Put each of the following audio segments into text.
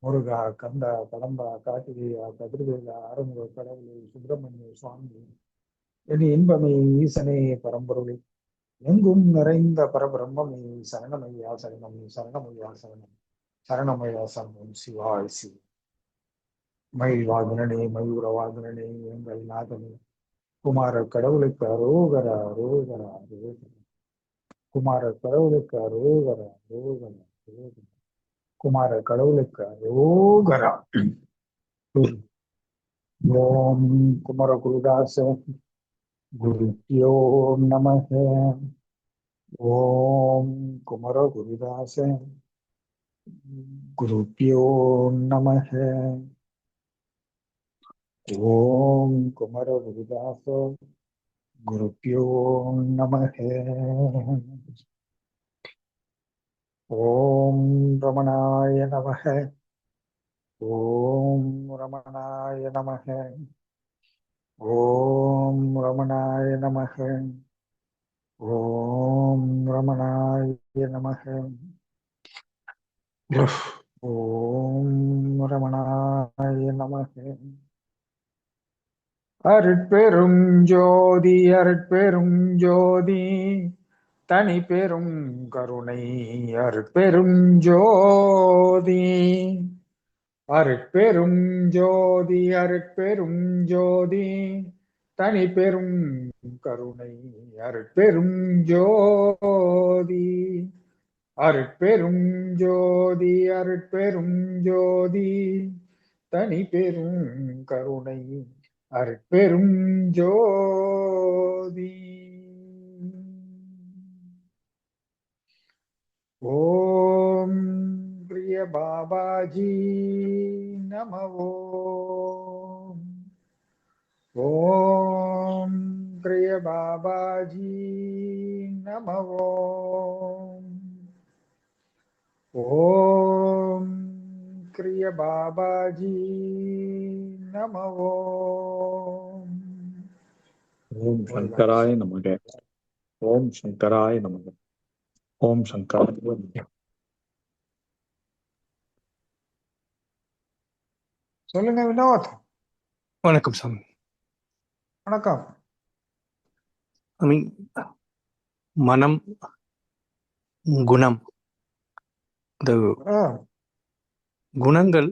முருகா, கந்தா, கடம்பா, கார்த்திகேயா, கதிர்வேலா, ஆறுமுக கடவுளே, சுப்பிரமணிய சுவாமி, என் இன்பமே, ஈசனே, பரம்பொருளே, எங்கும் நிறைந்த பரபிரம்மே, சரணமையா சரணம், சரணமையா சரணம், சரணமையா சரணம், சிவாய் சிவ. மயில் வாகனனே, மயூர வாகனனே, எங்கள் நாதனே, குமார கடவுளுக்கு அரோகரா, அரோகரா, அரோகரா. குமார கடவுளுக்கு அரோகரா, அரோகரா, அரோகரா. குமார கடவுளுக்கு அரோகரா. ஓம் குமர குருதாச குருப்பியோ நமக. ஓம் குமர குருதாச குருப்பியோ நமக. ஓம் குமர குருதாச குருப்பியோ நமக. ஓம் ரமணாய நமக. ஓம் ரமணாய நமக. ஓம் ரமணாய நமக. ஓம் ரமணாய நமக. ஓம் ரமணாய நமக. அருட்பெரும் ஜோதி, அருட்பெரும் ஜோதி, தனி பெரும் கருணை, அருட்பெரும் ஜோதி, அருட்பெரும் ஜோதி, அருட்பெரும் ஜோதி, தனி பெரும் கருணை, அருட்பெரும் ஜோதி, அருட்பெரும் ஜோதி, அருட்பெரும் ஜோதி, தனி பெரும் கருணை, அருட்பெரும் ஜோதி. ஓம் பிரிய பாபாஜி நம. ஓம் ஓம் பிரிய பாபாஜி நம. ஓம் ஓம் கிரிய பாபாஜி நம. ஓம் ஓம் சங்கராய நமக. ஓம் சங்கராய நமக. ஓம் சங்கராய நமக. சொல்லுங்க வினோத். வணக்கம் சாமி. வணக்கம். மனம், குணம், இந்த குணங்கள்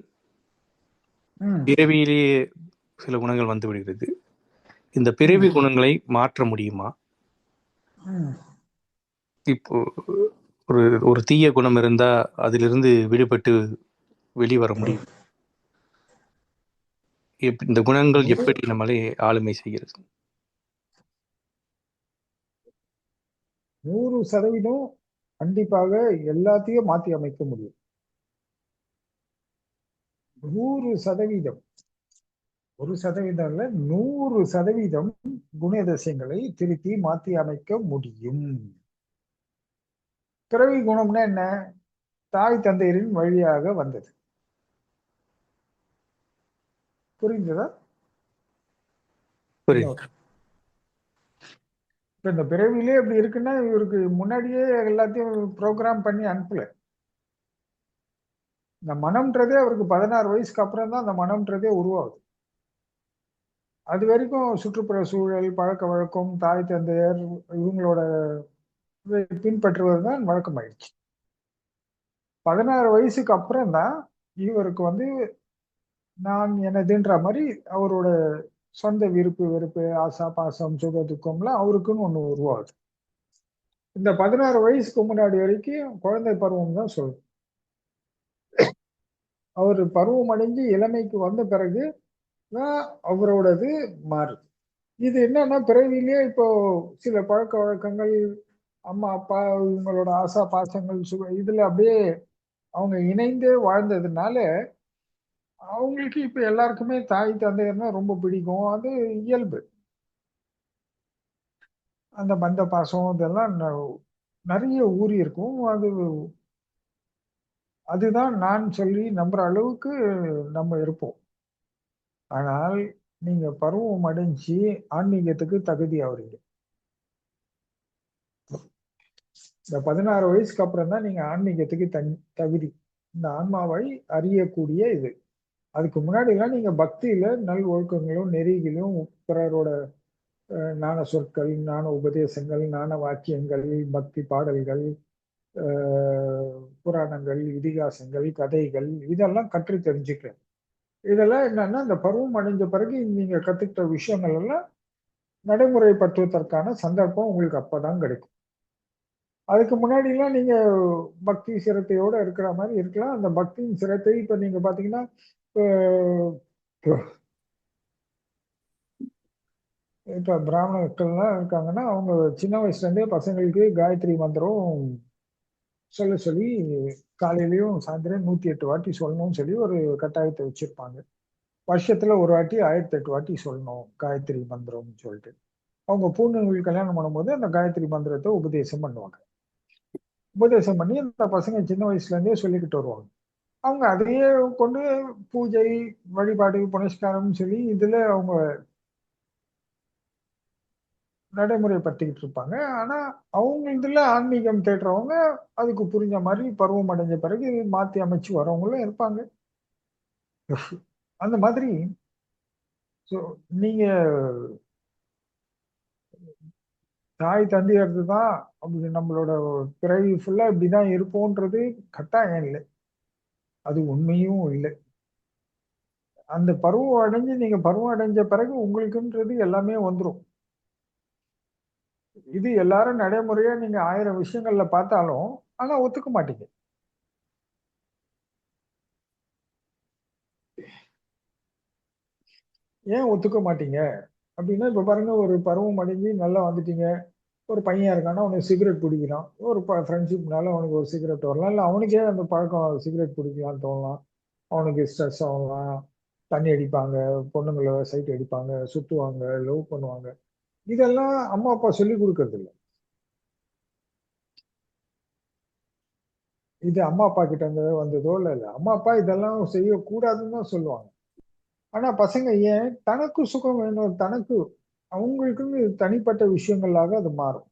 பிறவியிலேயே சில குணங்கள் வந்து விடுகிறது. இந்த பிறவி குணங்களை மாற்ற முடியுமா? இப்போ ஒரு தீய குணம் இருந்தா அதிலிருந்து விடுபட்டு வெளிவர முடியும். இந்த குணங்கள் எப்படி நம்மளை ஆளுமை செய்கிறது? 100% கண்டிப்பாக எல்லாத்தையும் மாற்றி அமைக்க முடியும். 100%, 1% இல்ல, 100% குணாதிசயங்களை திருத்தி மாற்றி அமைக்க முடியும். பிறவி குணம்னா என்ன? தாய் தந்தையரின் வழியாக வந்தது. புரிந்ததா? இப்ப இந்த பிறவிலே எப்படி இருக்குன்னா, இவருக்கு முன்னாடியே எல்லாத்தையும் ப்ரோக்ராம் பண்ணி அனுப்பல. இந்த மனம்ன்றதே அவருக்கு 16 வயசுக்கு அப்புறம் தான் அந்த மனம்ன்றதே உருவாகுது. அது வரைக்கும் சுற்றுப்புற சூழல், பழக்க வழக்கம், தாய் தந்தையர் இவங்களோட பின்பற்றுவது தான் வழக்கமாயிடுச்சு. 16 வயசுக்கு அப்புறம் தான் இவருக்கு நான் எனதுன்ற மாதிரி அவரோட சொந்த விருப்பு வெறுப்பு, ஆசா பாசம், சுக துக்கம்லாம் அவருக்குன்னு ஒண்ணு உருவாகுது. இந்த 16 வயசுக்கு முன்னாடி வரைக்கும் குழந்தை பருவம் தான் சொல்லுது. அவர் பருவம் அடைஞ்சு இளமைக்கு வந்த பிறகு தான் அவரோடது மாறுது. இது என்னன்னா, பிறவிலேயே இப்போ சில பழக்க வழக்கங்கள், அம்மா அப்பா இவங்களோட ஆசா பாசங்கள், இதுல அப்படியே அவங்க இணைந்தே வாழ்ந்ததுனால அவங்களுக்கு இப்ப எல்லாருக்குமே தாய் தந்தையர்னா ரொம்ப பிடிக்கும். அது இயல்பு. அந்த பந்த பாசம் இதெல்லாம் நிறைய ஊறி இருக்கும். அதுதான் நான் சொல்லி நம்புற அளவுக்கு நம்ம இருப்போம். ஆனால் நீங்க பருவம் அடைஞ்சு ஆன்மீகத்துக்கு தகுதி ஆகுறீங்க. இந்த 16 வயசுக்கு அப்புறம் தான் நீங்க ஆன்மீகத்துக்கு தகுதி. இந்த ஆன்மாவை அறியக்கூடிய இது. அதுக்கு முன்னாடி எல்லாம் நீங்க பக்தியில நல் ஒழுக்கங்களும் நெறிகளும் பிறரோட ஞான சொற்கள், ஞான உபதேசங்கள், ஞான வாக்கியங்கள், பக்தி பாடல்கள், புராணங்கள், இதிகாசங்கள், கதைகள் இதெல்லாம் கற்று தெரிஞ்சுக்கிறேன். இதெல்லாம் என்னன்னா இந்த பருவம் அடைஞ்ச பிறகு நீங்க கத்துக்கிட்ட விஷயங்கள் எல்லாம் நடைமுறைப்படுத்துவதற்கான சந்தர்ப்பம் உங்களுக்கு அப்பதான் கிடைக்கும். அதுக்கு முன்னாடி எல்லாம் நீங்க பக்தி சிரத்தையோட இருக்கிற மாதிரி இருக்கலாம். அந்த பக்தியின் சிரத்தை இப்ப நீங்க பாத்தீங்கன்னா இப்ப பிராமணர்கள்லாம் இருக்காங்கன்னா அவங்க சின்ன வயசுல இருந்தே பசங்களுக்கு காயத்ரி மந்திரம் சொல்ல சொல்லி காலையிலயும் சாயந்தரம் 108 வாட்டி சொல்லணும்னு சொல்லி ஒரு கட்டாயத்தை வச்சிருப்பாங்க. வருஷத்துல ஒரு வாட்டி 1008 வாட்டி சொல்லணும் காயத்ரி மந்திரம்னு சொல்லிட்டு. அவங்க பூர்ணங்கள் கல்யாணம் பண்ணும்போது அந்த காயத்ரி மந்திரத்தை உபதேசம் பண்ணுவாங்க. உபதேசம் பண்ணி அந்த பசங்க சின்ன வயசுல இருந்தே சொல்லிக்கிட்டு வருவாங்க. அவங்க அதையே கொண்டு பூஜை, வழிபாடு, புனஸ்காரம் சொல்லி இதுல அவங்க நடைமுறைப்படுத்திக்கிட்டு இருப்பாங்க. ஆனா அவங்க இதுல ஆன்மீகம் தேடுறவங்க அதுக்கு புரிஞ்ச மாதிரி பருவம் அடைஞ்ச பிறகு மாத்தி அமைச்சு வரவங்களும் இருப்பாங்க. அந்த மாதிரி நீங்க தாய் தந்தையர்து தான் அப்படி நம்மளோட பிறவி ஃபுல்லா இப்படிதான் இருப்போன்றது கட்டாயம் இல்லை. அது உண்மையும் இல்லை. அந்த பருவம் அடைஞ்சு நீங்க பருவம் அடைஞ்ச பிறகு உங்களுக்குன்றது எல்லாமே வந்துடும். இது எல்லாரும் நடைமுறையா நீங்க 1000 விஷயங்கள்ல பார்த்தாலும் ஆனா ஒத்துக்க மாட்டீங்க. ஏன் ஒத்துக்க மாட்டீங்க அப்படின்னா இப்ப பாருங்க, ஒரு பருவம் அடைஞ்சு நல்லா வந்துட்டீங்க. ஒரு பையன் இருக்கான்னா அவனுக்கு சிகரெட் பிடிக்கிறான். ஒரு ஃப்ரெண்ட்ஷிப்னால அவனுக்கு ஒரு சிகரெட் வரலாம், இல்லை அவனுக்கே அந்த பழக்கம் சிகரெட் பிடிக்கலான்னு தோணலாம். அவனுக்கு ஸ்ட்ரெஸ் ஆகலாம், தண்ணி அடிப்பாங்க, பொண்ணுங்களை சைட் அடிப்பாங்க, சுத்துவாங்க, லவ் பண்ணுவாங்க. இதெல்லாம் அம்மா அப்பா சொல்லி கொடுக்கறது இல்லை. இது அம்மா அப்பா கிட்ட இருந்து வந்ததோ இல்லை, அம்மா அப்பா இதெல்லாம் செய்யக்கூடாதுன்னு தான் சொல்லுவாங்க. ஆனா பசங்க ஏன் தனக்கு சுகம் வேணும், தனக்கு அவங்களுக்குன்னு தனிப்பட்ட விஷயங்களாக அது மாறும்.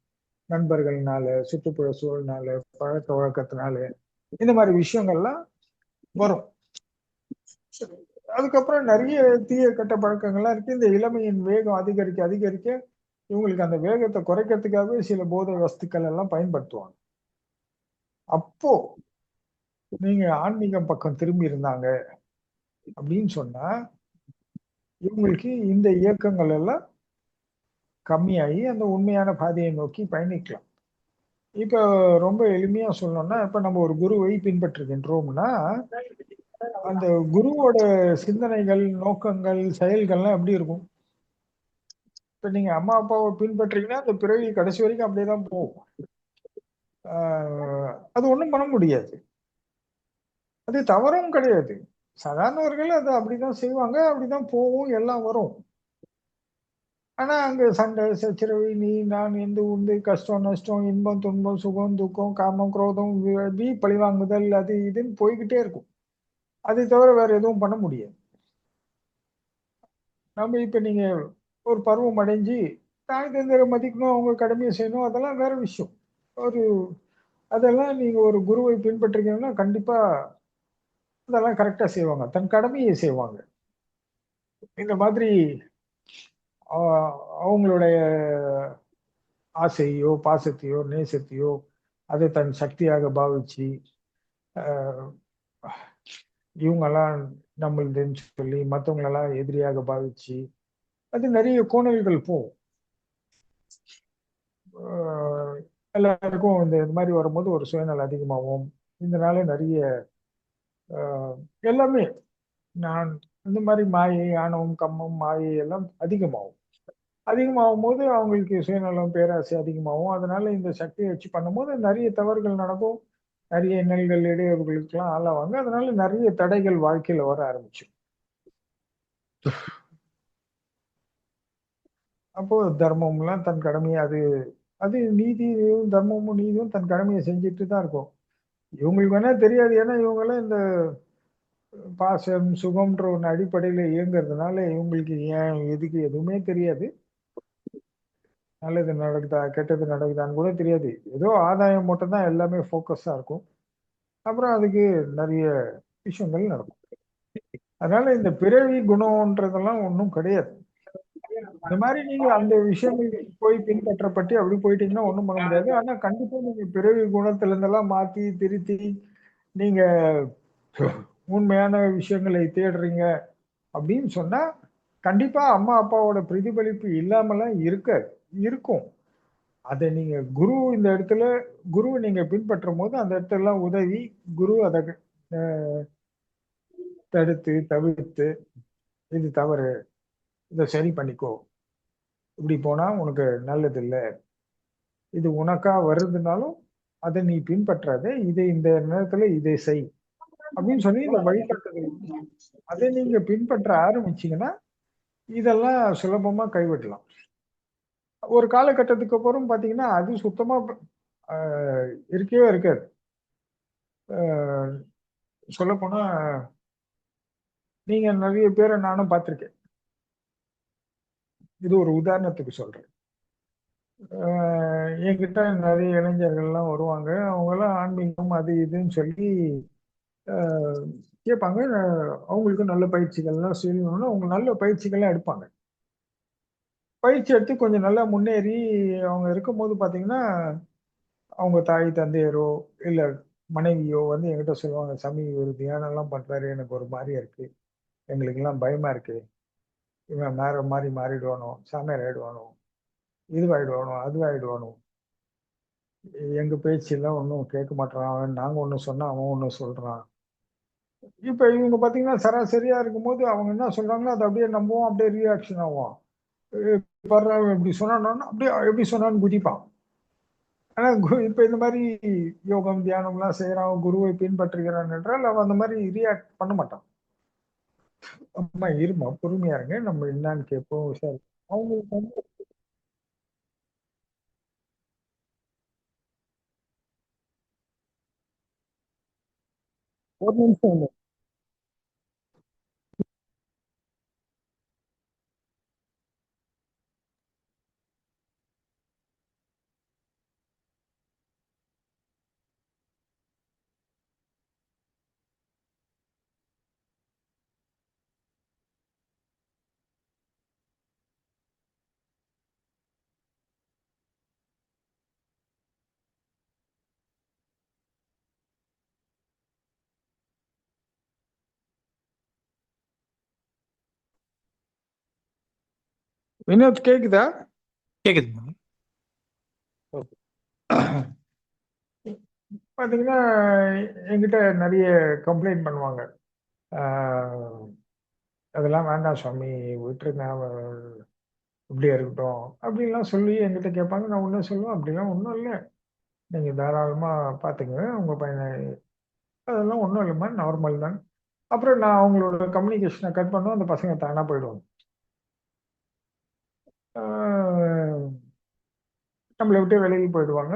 நண்பர்கள்னால, சுற்றுப்புற சூழல்னால, பழக்க வழக்கத்தினால இந்த மாதிரி விஷயங்கள்லாம் வரும். அதுக்கப்புறம் நிறைய தீய கெட்ட பழக்கங்கள்லாம் இருக்கு. இந்த இளமையின் வேகம் அதிகரிக்க அதிகரிக்க இவங்களுக்கு அந்த வேகத்தை குறைக்கிறதுக்காகவே சில போதை வஸ்துக்கள் எல்லாம் பயன்படுத்துவாங்க. அப்போ நீங்க ஆன்மீகம் பக்கம் திரும்பி இருந்தாங்க அப்படின்னு சொன்னா இவங்களுக்கு இந்த இயக்கங்கள் எல்லாம் கம்மியாகி அந்த உண்மையான பாதையை நோக்கி பயணிக்கலாம். இப்ப ரொம்ப எளிமையா சொல்லணும்னா, இப்ப நம்ம ஒரு குருவை பின்பற்றுகின்றோம்னா அந்த குருவோட சிந்தனைகள், நோக்கங்கள், செயல்கள்லாம் எப்படி இருக்கும்? இப்ப நீங்க அம்மா அப்பாவை பின்பற்றீங்கன்னா அந்த பிறவி கடைசி வரைக்கும் அப்படியேதான் போகும். அது ஒண்ணும் பண்ண முடியாது. அது தவறும் கிடையாது. சாதாரணவர்கள் அதை அப்படிதான் செய்வாங்க, அப்படிதான் போகும், எல்லாம் வரும். ஆனா அங்க சண்டை, சச்சரவு, நீ நான், எந்த உண்டு, கஷ்டம் நஷ்டம், இன்பம் துன்பம், சுகம் துக்கம், காமம் குரோதம், பழிவாங்குதல், அது இதுன்னு போய்கிட்டே இருக்கும். அதை தவிர வேற எதுவும் பண்ண முடியாது. நம்ம இப்ப நீங்க ஒரு பருவம் அடைஞ்சு தாய் தந்தையரை மதிக்கணும், அவங்க கடமையை செய்யணும், அதெல்லாம் வேற விஷயம். ஒரு அதெல்லாம் நீங்க ஒரு குருவை பின்பற்றுறீங்கன்னா கண்டிப்பா அதெல்லாம் கரெக்டா செய்வாங்க, தன் கடமையை செய்வாங்க. இந்த மாதிரி அவங்களுடைய ஆசையோ, பாசத்தையோ, நேசத்தையோ அதை தன் சக்தியாக பாவிச்சு இவங்கெல்லாம் நம்மளுதுன்னு சொல்லி மற்றவங்களெல்லாம் எதிரியாக பாவிச்சு அது நிறைய கோணல்கள் போகும். எல்லாருக்கும் இந்த மாதிரி வரும்போது ஒரு சுயநலம் அதிகமாகும். இதனால நிறைய எல்லாமே நான் இந்த மாதிரி மாயை, ஆணவம், கம்மம், மாயை எல்லாம் அதிகமாகும் போது அவங்களுக்கு சுயநலம், பேராசை அதிகமாகும். அதனால இந்த சக்தியை வச்சு பண்ணும்போது நிறைய தவறுகள் நடக்கும், நிறைய இன்னல்கள், இடையூறுகளுக்கெல்லாம் ஆளாவாங்க. அதனால நிறைய தடைகள் வாழ்க்கையில வர ஆரம்பிச்சிடும். அப்போ தர்மம்லாம் தன் கடமையை அது அது நீதியும் தர்மமும் நீதியும் தன் கடமையை செஞ்சுட்டு தான் இருக்கும். இவங்களுக்கு வேணா தெரியாது, ஏன்னா இவங்கெல்லாம் இந்த பாசம் சுகம்ன்ற ஒன்று அடிப்படையில இயங்குறதுனால இவங்களுக்கு ஏன் எதுக்கு எதுவுமே தெரியாது. நல்லது நடக்குதா கெட்டது நடக்குதான்னு கூட தெரியாது. ஏதோ ஆதாயம் மட்டும் தான் எல்லாமே ஃபோக்கஸா இருக்கும். அப்புறம் அதுக்கு நிறைய விஷயங்கள் நடக்கும். அதனால இந்த பிறவி குணம்ன்றதெல்லாம் ஒன்றும் கிடையாது. இந்த மாதிரி நீங்க அந்த விஷயங்கள் போய் பின்பற்றப்பட்டு அப்படி போயிட்டீங்கன்னா ஒண்ணும் பண்ண முடியாது. ஆனா கண்டிப்பா நீங்க பிறவி குணத்துல இருந்தெல்லாம் மாத்தி திருத்தி நீங்க உண்மையான விஷயங்களை தேடுறீங்க அப்படின்னு சொன்னா கண்டிப்பா அம்மா அப்பாவோட பிரதிபலிப்பு இல்லாமலாம் இருக்கும். அதை நீங்க குரு இந்த இடத்துல குரு நீங்க பின்பற்றும் போது அந்த இடத்துல உதவி குரு அதை தடுத்து தவிர்த்து இது தவறு, இதை சரி பண்ணிக்கோ, இப்படி போனா உனக்கு நல்லது இல்லை, இது உனக்கா வருதுனாலும் அதை நீ பின்பற்றாத, இதை இந்த நேரத்துல இதை செய் அப்படின்னு சொல்லி இந்த வழிகாட்டுதல் அதை நீங்க பின்பற்ற ஆரம்பிச்சீங்கன்னா இதெல்லாம் சுலபமா கைவிடலாம். ஒரு காலகட்டத்துக்கு அப்புறம் பாத்தீங்கன்னா அது சுத்தமா இருக்கவே இருக்காது. சொல்ல போனா நீங்க நிறைய பேரை நானும் பார்த்திருக்கேன். இது ஒரு உதாரணத்துக்கு சொல்றேன். என்கிட்ட நிறைய இளைஞர்கள்லாம் வருவாங்க. அவங்கெல்லாம் ஆன்மீகம் அது இதுன்னு சொல்லி கேட்பாங்க. அவங்களுக்கு நல்ல பயிற்சிகள்லாம் செய்யணும்னு அவங்க நல்ல பயிற்சிகள்லாம் எடுப்பாங்க. பயிற்சி எடுத்து கொஞ்சம் நல்லா முன்னேறி அவங்க இருக்கும்போது பார்த்தீங்கன்னா, அவங்க தாய் தந்தையரோ, இல்ல மனைவியோ வந்து என்கிட்ட சொல்லுவாங்க, "சாமி இவரு தியானம்லாம் பண்றாரு. எனக்கு ஒரு மாரியா இருக்கு. எங்களுக்கெல்லாம் பயமா இருக்கு. இவன் வேற மாரி மாறிடுவானோ, சாமியார் ஆயிடுவானோ, இதுவாயிடுவானோ, அதுவாயிடுவானோ. எங்க பேச்செல்லாம் ஒண்ணும் கேட்க மாட்றான். நாங்க ஒண்ணு சொன்னா அவன் ஒண்ணு சொல்றான்." இப்ப இவங்க பார்த்தீங்கன்னா, சராசரியா இருக்கும்போது அவங்க என்ன சொல்றாங்களோ, அத அப்படியே நம்புவோம். அப்படியே ரியாக்ஷன் ஆவோம். பார்றா இவன் இப்படி சொன்னான்னா, அப்படியே எப்படி சொன்னான்னு குதிப்பான். ஆனா இப்ப இந்த மாரி யோகம், தியானம்லாம் செய்றான், குருவை பின்பற்றுகிறான் என்றால், அவன் அந்த மாரி ரியாக்ட் பண்ண மாட்டான். அம்மா இரும்மா, பொறுமையா இருங்க. நம்ம என்னான்னு கேட்போம், விசாரிப்போம். அவங்களுக்கு வந்து ஒரு நிமிஷம் இருங்க. வினோத் கேக்குதா? கேக்குதுங்க. பாத்தீங்கன்னா, என்கிட்ட நெறைய கம்ப்ளைண்ட் பண்ணுவாங்க. ஆஹ் அதெல்லாம் வேண்டாம் சாமி, விட்டுருங்க. இப்படியே இருக்கட்டும். அப்படின்லாம் சொல்லி என்கிட்ட கேட்பாங்க. நான் ஒண்ணு சொல்லுவேன், அப்படிலாம் ஒண்ணும் இல்ல. நீங்க தாராளமா பாத்துக்கங்க உங்க பையன. அதெல்லாம் ஒண்ணும் இல்லம்மா, நார்மல் தான். அப்புறம் நான் அவங்களோட கம்யூனிகேஷனை கட் பண்ணுவேன். அந்த பசங்க தானா போயிடுவாங்க. ஆஹ் நம்மளை விட்டு விலகி போயிடுவாங்க.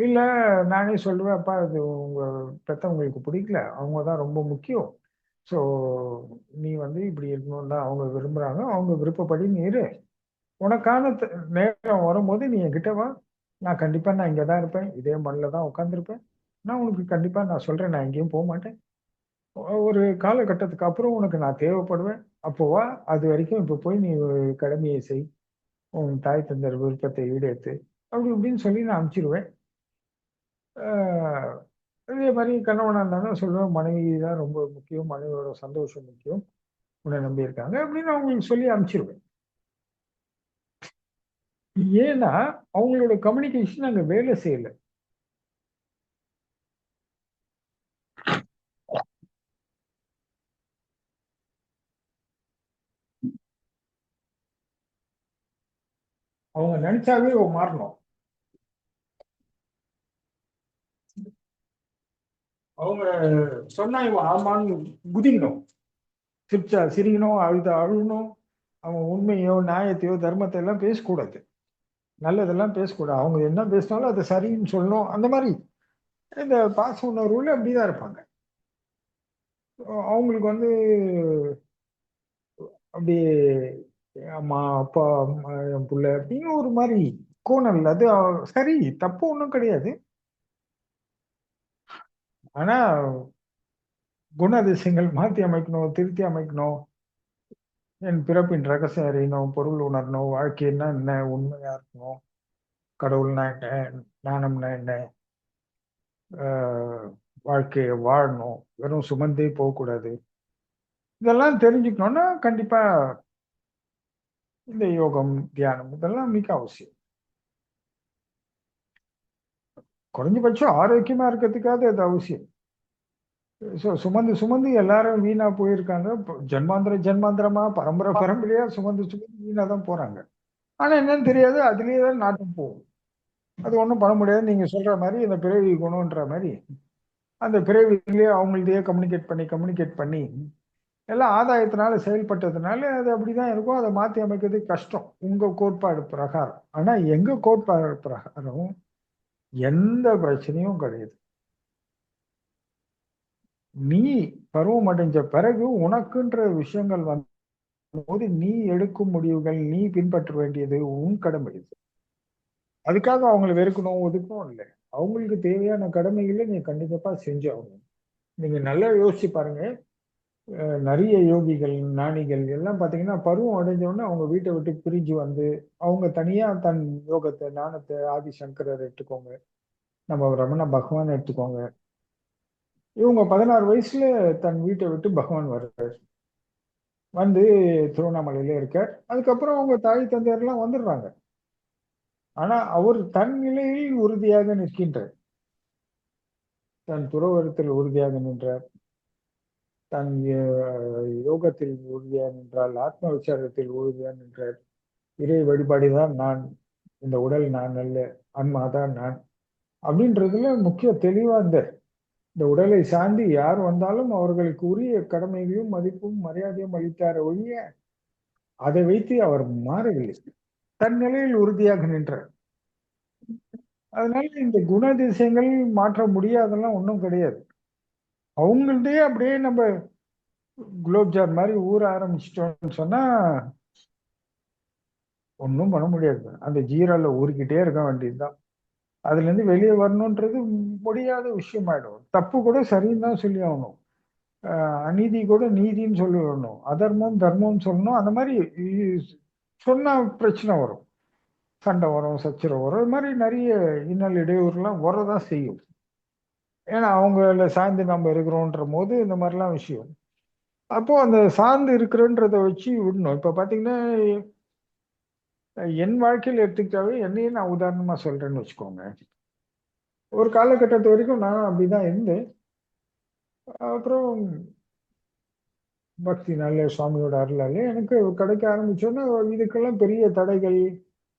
இல்ல நானே சொல்லுவேன், அப்பா அது உங்க பெத்தவங்களுக்கு பிடிக்கல. அவங்க தான் ரொம்ப முக்கியம். ஸோ நீ வந்து இப்படி இருக்கணும்னு தான் அவங்க விரும்புறாங்க. அவங்க விருப்பப்படி நீ இரு. உனக்கான நேரம் வரும்போது நீ என்கிட்ட வா. நான் இங்கே தான் இருப்பேன். இதே மண்ணில் தான் உட்காந்துருப்பேன். நான் உனக்கு கண்டிப்பா நான் சொல்றேன், நான் எங்கேயும் போக மாட்டேன். ஒரு காலகட்டத்துக்கு அப்புறம் உனக்கு நான் தேவைப்படுவேன். அப்போ வா. அது வரைக்கும் இப்போ போய் நீ ஒரு கடமையை செய். உன் தாய் தந்தர் விருப்பத்தை ஈடேத்து. அப்படி இப்படின்னு சொல்லி நான் அனுப்பிச்சிருவேன். ஆஹ் அதே மாதிரி கணவனா இருந்தாலும் சொல்லுவேன், மனைவி தான் ரொம்ப முக்கியம். மனைவியோட சந்தோஷம் முக்கியம். உன்னை நம்பி இருக்காங்க அப்படின்னு அவங்களுக்கு சொல்லி அனுப்பிச்சிருவேன். ஏன்னா அவங்களோட கம்யூனிகேஷன் அங்க வேலை செய்யல. அவங்க நினைச்சாவே மாறணும். அவங்க சொன்னா இவன் ஆமான்னு குதிக்கணும். சிரிச்சா சிரிக்கணும், அழுகணும். அவன் உண்மையோ நியாயத்தையோ தர்மத்தை எல்லாம் பேசக்கூடாது. நல்லதெல்லாம் பேசக்கூடாது. அவங்க என்ன பேசினாலும் அதை சரின்னு சொல்லணும். அந்த மாதிரி இந்த பாச உணர்வுல அப்படிதான் இருப்பாங்க. அவங்களுக்கு வந்து அப்படியே அம்மா அப்பா அம்மா என் புள்ள அப்படின்னு ஒரு மாதிரி கோணல். அது சரி, தப்பு ஒன்றும் கிடையாது. ஆனா குணாதிசயங்கள் மாத்தி அமைக்கணும், திருத்தி அமைக்கணும், என் பிறப்பின் ரகசியம் அறியணும், பொருள் உணரணும், வாழ்க்கைன்னா என்ன, உண்மையா இருக்கணும், கடவுள்னா என்ன, ஞானம்னா என்ன, ஆஹ் வாழ்க்கையை வாழணும், வெறும் சுமந்தே போகக்கூடாது. இதெல்லாம் தெரிஞ்சுக்கணும்னா கண்டிப்பா இந்த யோகம், தியானம் இதெல்லாம் மிக அவசியம். குறைஞ்சபட்சம் ஆரோக்கியமா இருக்கிறதுக்காக அது அவசியம். சுமந்து சுமந்து எல்லாரும் வீணா போயிருக்காங்க. ஜென்மாந்திர ஜென்மாந்திரமா பரம்பரை பரம்பரையா சுமந்து சுமந்து வீணா தான் போறாங்க. ஆனா என்னன்னு தெரியாது, அதுலயே தான் நாட்டம் போகும். அது ஒண்ணும் பண்ண முடியாது. நீங்க சொல்ற மாதிரி இந்த பிறவி குணம்ன்ற மாதிரி அந்த பிறவிலேயே அவங்கள்ட்டயே கம்யூனிகேட் பண்ணி எல்லாம் ஆதாயத்தினால செயல்பட்டதுனால அது அப்படிதான் இருக்கும். அதை மாத்தி அமைக்கிறது கஷ்டம் உங்க கோட்பாடு பிரகாரம். ஆனா எங்க கோட்பாடு பிரகாரம் எந்த பிரச்சனையும் கிடையாது. நீ பருவம் அடைஞ்ச பிறகு உனக்குன்ற விஷயங்கள் போது நீ எடுக்கும் முடிவுகள், நீ பின்பற்ற வேண்டியது உன் கடமை. அதுக்காக அவங்களை வெறுக்கணும், ஒதுக்கணும் இல்லை. அவங்களுக்கு தேவையான கடமைகளை நீ கண்டிப்பா செஞ்சாகணும். நீங்க நல்லா யோசிச்சு பாருங்க. நிறைய யோகிகள், ஞானிகள் எல்லாம் பாத்தீங்கன்னா பருவம் அடைஞ்சவொடனே அவங்க வீட்டை விட்டு பிரிஞ்சு வந்து அவங்க தனியா தன் யோகத்தை, ஞானத்தை, ஆதிசங்கரர் எடுத்துக்கோங்க, நம்ம ரமண பகவான் எடுத்துக்கோங்க. இவங்க 16 வயசுல தன் வீட்டை விட்டு பகவான் வர்றாரு, வந்து திருவண்ணாமலையில இருக்கார். அதுக்கப்புறம் அவங்க தாய் தந்தையர்லாம் வந்துடுறாங்க. ஆனா அவர் தன் நிலையில் உறுதியாக நிற்கின்றார். தன் துறவரத்தில் உறுதியாக நின்றார், தன் யோகத்தில் உறுதியாக நின்றால், ஆத்ம விசாரத்தில் உறுதியாக நின்றார். இறை வழிபாடுதான் நான், இந்த உடல் நான் அல்ல, ஆன்மாதான் நான் அப்படின்றதுல முக்கிய தெளிவா இந்த உடலை சார்ந்து யார் வந்தாலும் அவர்களுக்கு உரிய கடமைகளையும் மதிப்பும் மரியாதையும் அளித்தார ஒழிய அதை வைத்து அவர் மாறவில்லை. தன் நிலையில் உறுதியாக நின்றார். அதனால இந்த குணாதிசயங்கள் மாற்ற முடியாதெல்லாம் ஒன்றும் கிடையாது. அவங்கள்டே அப்படியே நம்ம குலோப்ஜார் மாதிரி ஊற ஆரம்பிச்சிட்டோம்னு சொன்னா ஒன்றும் பண்ண முடியாது. அந்த ஜீரால ஊறிக்கிட்டே இருக்க வேண்டியதுதான். அதுல இருந்து வெளியே வரணுன்றது முடியாத விஷயமாயிடும். தப்பு கூட சரின்னு தான் சொல்லி ஆகணும், அநீதி கூட நீதின்னு சொல்லி வரணும், அதர்மம் தர்மம்னு சொல்லணும். அந்த மாதிரி சொன்னா பிரச்சனை வரும், சண்டை வரும், சச்சரவு வரும். இது மாதிரி நிறைய இன்னல் இடையூறுலாம் வரதான் செய்யும். ஏன்னா அவங்கள சார்ந்து நம்ம இருக்கிறோன்ற போது இந்த மாதிரிலாம் விஷயம். அப்போ அந்த சார்ந்து இருக்கிறன்றதை வச்சு விடணும். இப்ப பாத்தீங்கன்னா என் வாழ்க்கையில் எடுத்துக்கிட்டாவே என்னையே நான் உதாரணமா சொல்றேன்னு வச்சுக்கோங்க. ஒரு காலகட்டத்து வரைக்கும் நான் அப்படிதான் இருந்தேன். அப்புறம் பக்தினால, சுவாமியோட அருளாலே எனக்கு கிடைக்க ஆரம்பிச்சோன்னா இதுக்கெல்லாம் பெரிய தடைகள்,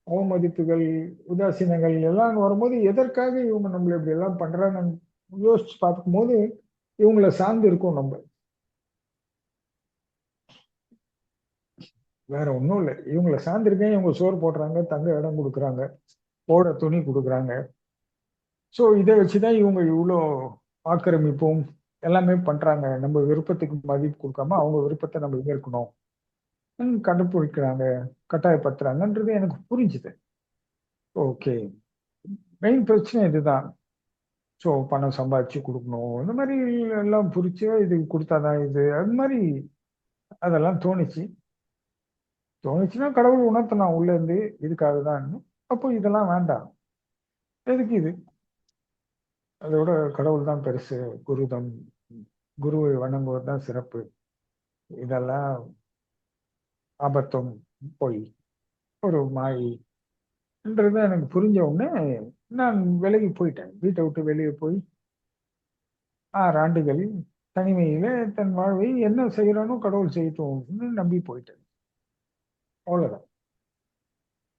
அவமதிப்புகள், உதாசீனங்கள் எல்லாம் வரும்போது எதற்காக இவங்க நம்மள இப்படி எல்லாம் பண்றாங்கன்னு யோசிச்சு பார்க்கும்போது இவங்களை சார்ந்து இருக்கும் நம்ம. வேற ஒன்றும் இல்லை, இவங்களை சார்ந்திருக்கேன். இவங்க சோறு போடுறாங்க, தங்க இடம் கொடுக்குறாங்க, போட துணி கொடுக்குறாங்க. ஸோ இதை வச்சுதான் இவங்க இவ்வளோ ஆக்கிரமிப்பும் எல்லாமே பண்றாங்க. நம்ம விருப்பத்துக்கு மதிப்பு கொடுக்காம அவங்க விருப்பத்தை நம்ம ஏற்கணும் கண்டுபிடிக்கிறாங்க, கட்டாயப்படுத்துறாங்கன்றது எனக்கு புரிஞ்சுது. ஓகே, மெயின் பிரச்சனை இதுதான். ஸோ பணம் சம்பாதிச்சு கொடுக்கணும், இந்த மாதிரி எல்லாம் புரிச்சு இது கொடுத்தாதான் இது, அது மாதிரி அதெல்லாம் தோணுச்சுன்னா கடவுள் உணர்த்தலாம் உள்ள இருந்து இதுக்காக தான். அப்போ இதெல்லாம் வேண்டாம், எதுக்கு இது, அதோட கடவுள் தான் பெருசு, குருதம், குருவை வணங்குவது தான் சிறப்பு, இதெல்லாம் அபத்தம், பொய், ஒரு மாயின்றது எனக்கு புரிஞ்ச உடனே நான் விலகி போயிட்டேன். வீட்டை விட்டு வெளியே போய் 6 ஆண்டுகள் தனிமையில தன் வாழ்வை என்ன செய்யறானோ கடவுள் செய்யட்டும் நம்பி போயிட்டேன். அவ்வளவுதான்.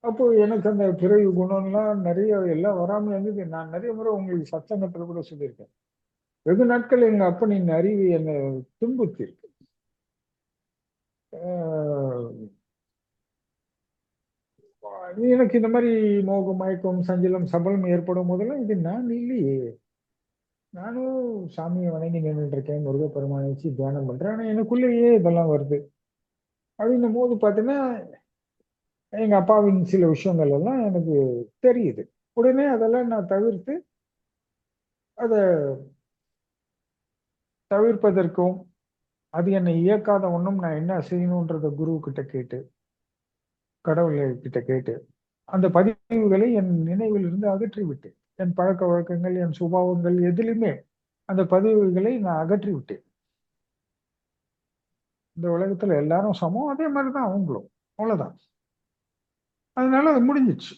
அப்போ எனக்கு அந்த பிறவி குணம்லாம் நிறைய எல்லாம் வராம இருந்தது. நான் நிறைய முறை உங்களுக்கு சத்சங்கத்துல கூட சொல்லியிருக்கேன். வெகு நாட்கள் எங்க அப்பனின் அறிவு என்னை துன்புத்தி இருக்கு. எனக்கு இந்த மாதிரி மோகம், மயக்கம், சஞ்சலம், சபலம் ஏற்படும் போதெல்லாம் இது நான் இல்லையே, நானும் சாமியை வணங்கி நின்றுட்டு இருக்கேன், முருகப்பெருமானை வச்சு தியானம் பண்றேன், ஆனா எனக்குள்ளேயே இதெல்லாம் வருது அப்படின்னும் போது பார்த்தீங்கன்னா எங்க அப்பாவின் சில விஷயங்கள் எல்லாம் எனக்கு தெரியுது. உடனே அதெல்லாம் நான் தவிர்த்து அதை தவிர்ப்பதற்கும் அது என்னை இயக்காத ஒன்றும் நான் என்ன செய்யணுன்றத குரு கிட்ட கேட்டு, கடவுள்கிட்ட கேட்டு, அந்த பதிவுகளை என் நினைவில் இருந்து அகற்றி விட்டேன். என் பழக்க வழக்கங்கள், என் சுபாவங்கள் எதிலுமே அந்த பதிவுகளை நான் அகற்றி விட்டேன். இந்த உலகத்துல எல்லாரும் சமம், அதே மாதிரிதான் அவங்களும், அவ்வளவுதான். அதனால அது முடிஞ்சிச்சு.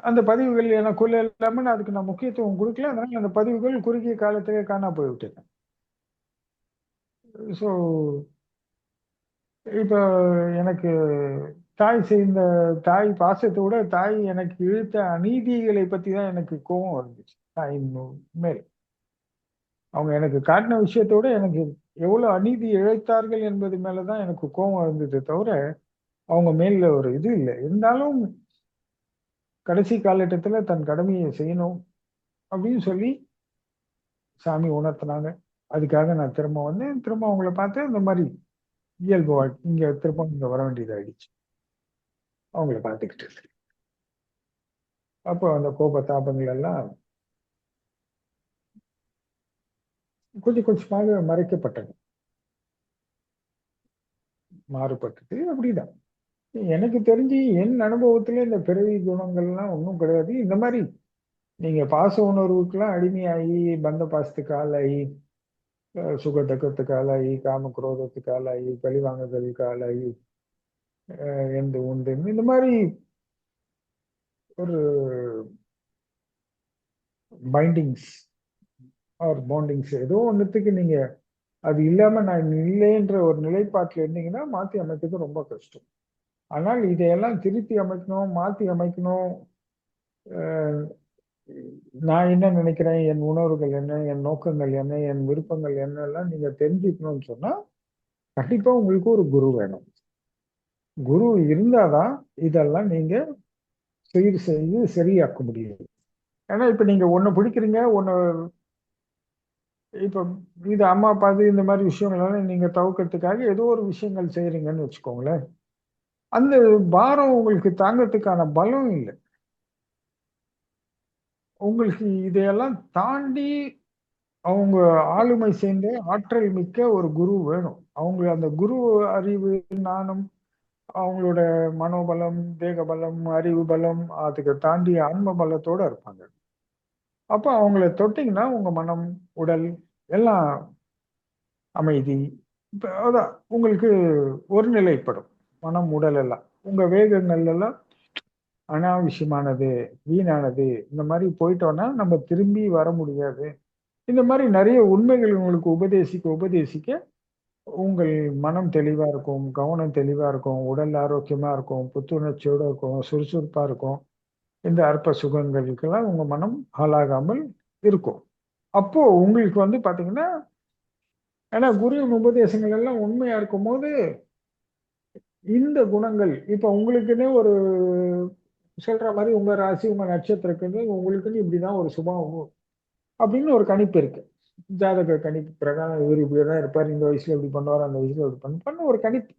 அந்த பதிவுகள் எனக்குள்ள இல்லாம அதுக்கு நான் முக்கியத்துவம் கொடுக்கல. அதனால அந்த பதிவுகள் குறுகிய காலத்திலே காணா போய்விட்டன. ஸோ இப்போ எனக்கு தாய் பாசத்தை விட தாய் எனக்கு இழுத்த அநீதிகளை பத்தி தான் எனக்கு கோபம் வந்துச்சு. தாயின் மேல் அவங்க எனக்கு காட்டின விஷயத்தை விட எனக்கு எவ்வளவு அநீதி இழைத்தார்கள் என்பது மேலதான் எனக்கு கோபம் இருந்தது தவிர அவங்க மேல ஒரு இது இல்லை. இருந்தாலும் கடைசி காலகட்டத்துல தன் கடமையை செய்யணும் அப்படின்னு சொல்லி சாமி உணர்த்தினாங்க. அதுக்காக நான் திரும்ப வந்தேன். திரும்ப அவங்கள பார்த்து இந்த மாதிரி இயல்பு வாழ்க்கை இங்க திரும்ப இங்க வர வேண்டியதாயிடுச்சு அவங்கள பார்த்துக்கிட்டு. அப்போ அந்த கோப தாபங்கள் எல்லாம் கொஞ்சம் கொஞ்சமாக மறைக்கப்பட்டது, மாறுபட்டது. அப்படிதான் எனக்கு தெரிஞ்சு என் அனுபவத்துல இந்த பிறவி குணங்கள்லாம் ஒன்றும் கிடையாது. இந்த மாதிரி நீங்க பாச உணர்வுக்கெல்லாம் அடிமையாகி, பந்த பாசத்துக்கு ஆளாகி, சுக தக்கத்துக்கு ஆளாகி, காம குரோதத்துக்கு ஆளாகி, பழிவாங்குதலுக்கு ஆளாகி, எந்த உண்டு இந்த மாதிரி ஒரு பைண்டிங்ஸ் ஆர் பாண்டிங்ஸ் ஏதோ ஒன்றுத்துக்கு நீங்க அது இல்லாம நான் இல்லைன்ற ஒரு நிலைப்பாட்டில் இருந்தீங்கன்னா மாற்றி அமைக்கிறது ரொம்ப கஷ்டம். ஆனால் இதையெல்லாம் திருப்பி அமைக்கணும், மாற்றி அமைக்கணும். நான் என்ன நினைக்கிறேன், என் உணர்வுகள் என்ன, என் நோக்கங்கள் என்ன, என் விருப்பங்கள் என்னெல்லாம் நீங்க தெரிஞ்சுக்கணும்னு சொன்னா கண்டிப்பா உங்களுக்கு ஒரு குரு வேணும். குரு இருந்தாதான் இதெல்லாம் நீங்க செய்து சரியாக்க முடியும். ஏன்னா இப்ப நீங்க ஒண்ணு பிடிக்கிறீங்க, ஒண்ணு இப்ப இது அம்மா அப்பா இந்த மாதிரி விஷயங்கள்லாம் நீங்க தவிர்க்கிறதுக்காக ஏதோ ஒரு விஷயங்கள் செய்யறீங்கன்னு வச்சுக்கோங்களேன். அந்த பாரம் உங்களுக்கு தாங்கறதுக்கான பலம் இல்லை. உங்களுக்கு இதையெல்லாம் தாண்டி அவங்க ஆளுமை சேர்ந்த ஆற்றல் மிக்க ஒரு குரு வேணும். அவங்க அந்த குரு அறிவு, ஞானம், அவங்களோட மனோபலம், தேக பலம், அறிவு பலம், அதுக்கு தாண்டி ஆன்ம பலத்தோட இருப்பாங்க. அப்ப அவங்கள தொட்டீங்கன்னா உங்க மனம், உடல் எல்லாம் அமைதி. இப்ப அதான் உங்களுக்கு ஒருநிலைப்படும். மனம், உடல் எல்லாம் உங்க வேகங்கள் எல்லாம் அனாவசியமானது, வீணானது இந்த மாதிரி போயிட்டோம்னா நம்ம திரும்பி வர முடியாது. இந்த மாதிரி நிறைய உண்மைகள் உங்களுக்கு உபதேசிக்க உங்கள் மனம் தெளிவா இருக்கும், கவனம் தெளிவா இருக்கும், உடல் ஆரோக்கியமா இருக்கும், புத்துணர்ச்சியோட இருக்கும், சுறுசுறுப்பா இருக்கும். இந்த அற்ப சுகங்களுக்கெல்லாம் உங்க மனம் ஆளாகாமல் இருக்கும். அப்போ உங்களுக்கு பாத்தீங்கன்னா, ஏன்னா குருவின் உபதேசங்கள் எல்லாம் உண்மையா இருக்கும் போது இந்த குணங்கள் இப்ப உங்களுக்குன்னு ஒரு சொல்ற மாதிரி உங்க ராசி, உங்க நட்சத்திரக்குன்னு உங்களுக்குன்னு இப்படிதான் ஒரு சுபாவம் அப்படின்னு ஒரு கணிப்பு இருக்கு. ஜாதக கணிப்பு பிரகாரம் இவர் இப்படிதான் இருப்பார், இந்த வயசுல இப்படி பண்ணுவார், அந்த வயசுல இப்படி பண்ண ஒரு கணிப்பு.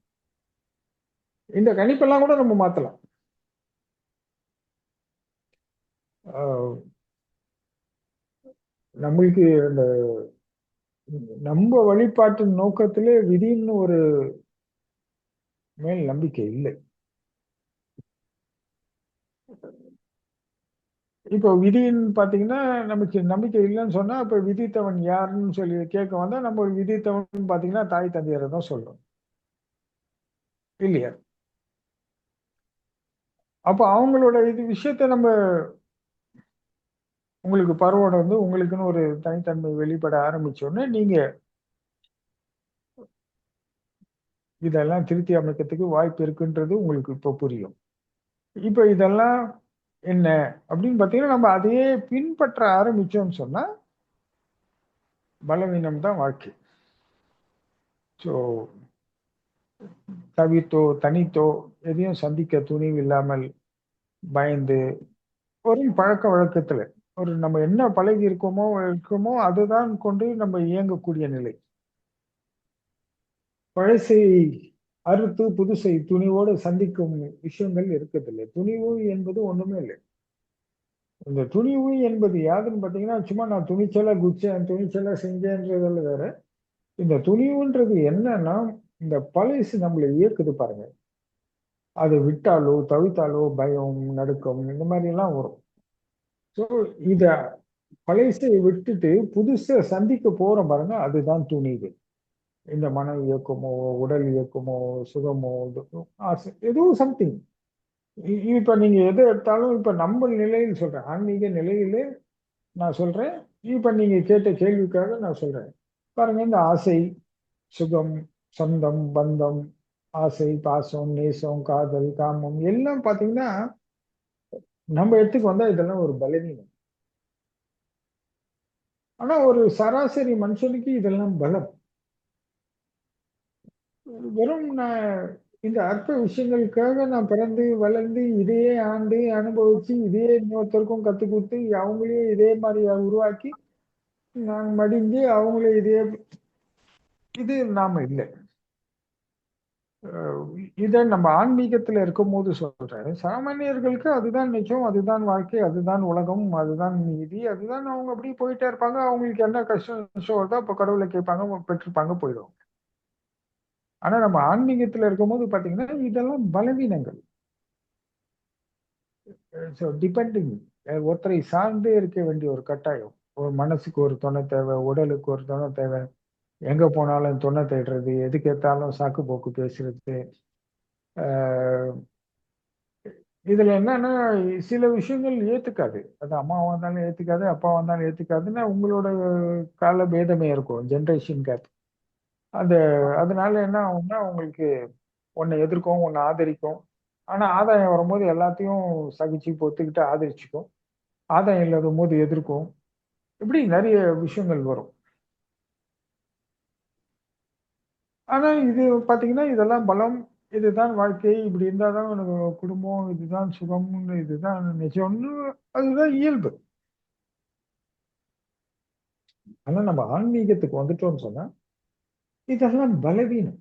இந்த கணிப்பெல்லாம் கூட நம்ம மாத்தலாம். நம்மளுக்கு அந்த நம்ம வழிபாட்டின் நோக்கத்திலே விதின்னு ஒரு மேல் நம்பிக்கை இல்லை. இப்போ விதின்னு பாத்தீங்கன்னா நமக்கு நம்பிக்கை இல்லைன்னு சொன்னா அப்ப விதித்தவன் யாருன்னு சொல்லி கேட்க வந்தா நம்ம விதித்தவன் பாத்தீங்கன்னா தாய் தந்தையரை தான் சொல்றோம் இல்லையா? அப்ப அவங்களோட இது விஷயத்த நம்ம உங்களுக்கு பருவம் உங்களுக்குன்னு ஒரு தனித்தன்மை வெளிப்பட ஆரம்பிச்சோடனே நீங்க இதெல்லாம் திருத்தி அமைக்கிறதுக்கு வாய்ப்பு இருக்குன்றது உங்களுக்கு இப்ப புரியும். இப்ப இதெல்லாம் என்ன அப்படின்னு பாத்தீங்கன்னா நம்ம அதையே பின்பற்ற ஆரம்பிச்சோம்னு சொன்னா பலவீனம் தான் வாழ்க்கை. ஸோ தவித்தோ தனித்தோ எதையும் சந்திக்க துணிவு இல்லாமல் பயந்து ஒரு பழக்க வழக்கத்துல ஒரு நம்ம என்ன பழகி இருக்கோமோ அதுதான் கொண்டு நம்ம இயங்கக்கூடிய நிலை. பழசை அறுத்து புதுசை துணிவோடு சந்திக்கும் விஷயங்கள் இருக்கிறதில்லை. துணிவு என்பது ஒண்ணுமே இல்லை. இந்த துணிவு என்பது யாதுன்னு பார்த்தீங்கன்னா, சும்மா நான் துணிச்சலா குதிச்சேன், துணிச்சலா செஞ்சேன்றதுல வேற. இந்த துணிவுன்றது என்னன்னா, இந்த பழசு நம்மள இயக்குது பாருங்க. அது விட்டாலோ, தவிர்த்தாலோ பயம், நடுக்கம் இந்த மாதிரி எல்லாம் வரும். ஸோ இத பழசை விட்டுட்டு புதுசா சந்திக்க போறோம் பாருங்க, அதுதான் துணிவு. இந்த மன இயக்கமோ, உடல் இயக்கமோ, சுகமோ, ஆசை ஏதோ சம்திங். இப்ப நீங்க எத எடுத்தாலும் இப்ப நம்ம நிலையில் சொல்றேன். ஆன்மீக நிலையிலே நான் சொல்றேன். இப்ப நீங்க கேட்ட கேள்விக்காக நான் சொல்றேன். பாருங்க இந்த ஆசை, சுகம், சொந்தம், பந்தம், ஆசை, பாசம், நேசம், காதல், காமம் எல்லாம் பாத்தீங்கன்னா, நம்ம இடத்துக்கு வந்தா இதெல்லாம் ஒரு பலவீனம். ஆனா ஒரு சராசரி மனுஷனுக்கு இதெல்லாம் பலம். வெறும் நான் இந்த அற்ப விஷயங்களுக்காக நான் பிறந்து, வளர்ந்து, இதையே ஆண்டு, அனுபவிச்சு, இதையே இன்னொருத்தருக்கும் கத்துக் குடுத்து, அவங்களையே இதே மாரி உருவாக்கி, நான் மடிஞ்சு அவங்களே இதே இது நாம இல்ல. இத நம்ம ஆன்மீகத்துல இருக்கும்போது சொல்றேன். சாமானியர்களுக்கு அதுதான் நிஜம், அதுதான் வாழ்க்கை, அதுதான் உலகம், அதுதான் நீதி, அதுதான் அவங்க அப்படியே போயிட்டே இருப்பாங்க. அவங்களுக்கு என்ன கஷ்டம் நஷ்டம் வருதோ அப்ப கடவுளை கேட்பாங்க, பெற்றிருப்பாங்க, போயிடுவாங்க. ஆனா நம்ம ஆன்மீகத்துல இருக்கும்போது பாத்தீங்கன்னா, இதெல்லாம் பலவீனங்கள். ஸோ டிபெண்டிங் ஒருத்தரை சார்ந்தே இருக்க வேண்டிய ஒரு கட்டாயம். ஒரு மனசுக்கு ஒரு துணை தேவை, உடலுக்கு ஒரு துணை தேவை. எங்க போனாலும் துணை தேடுறது, எதுக்கு எடுத்தாலும் சாக்கு போக்கு பேசுறது. ஆஹ் இதுல என்னன்னா, சில விஷயங்கள் ஏத்துக்காது. அது அம்மாவா இருந்தாலும் ஏத்துக்காது, அப்பாவா இருந்தாலும் ஏத்துக்காதுன்னா உங்களோட கால பேதமே இருக்கும். Generation gap. அந்த அதனால என்ன ஆகும்னா, உங்களுக்கு உன்னை எதிர்க்கும், உன்னை ஆதரிக்கும். ஆனா ஆதாயம் வரும்போது எல்லாத்தையும் சகிச்சு பொத்துக்கிட்டு ஆதரிச்சுக்கும். ஆதாயம் இல்லாத போது எதிர்க்கும். இப்படி நிறைய விஷயங்கள் வரும். ஆனா இது பாத்தீங்கன்னா, இதெல்லாம் பலம். இதுதான் வாழ்க்கை. இப்படி இருந்தாதான் உனக்கு குடும்பம், இதுதான் சுகம், இதுதான் நிஜம்னு அதுதான் இயல்பு. ஆனா நம்ம ஆன்மீகத்துக்கு வந்துட்டோம்னு சொன்னா, இதெல்லாம் பலவீனம்.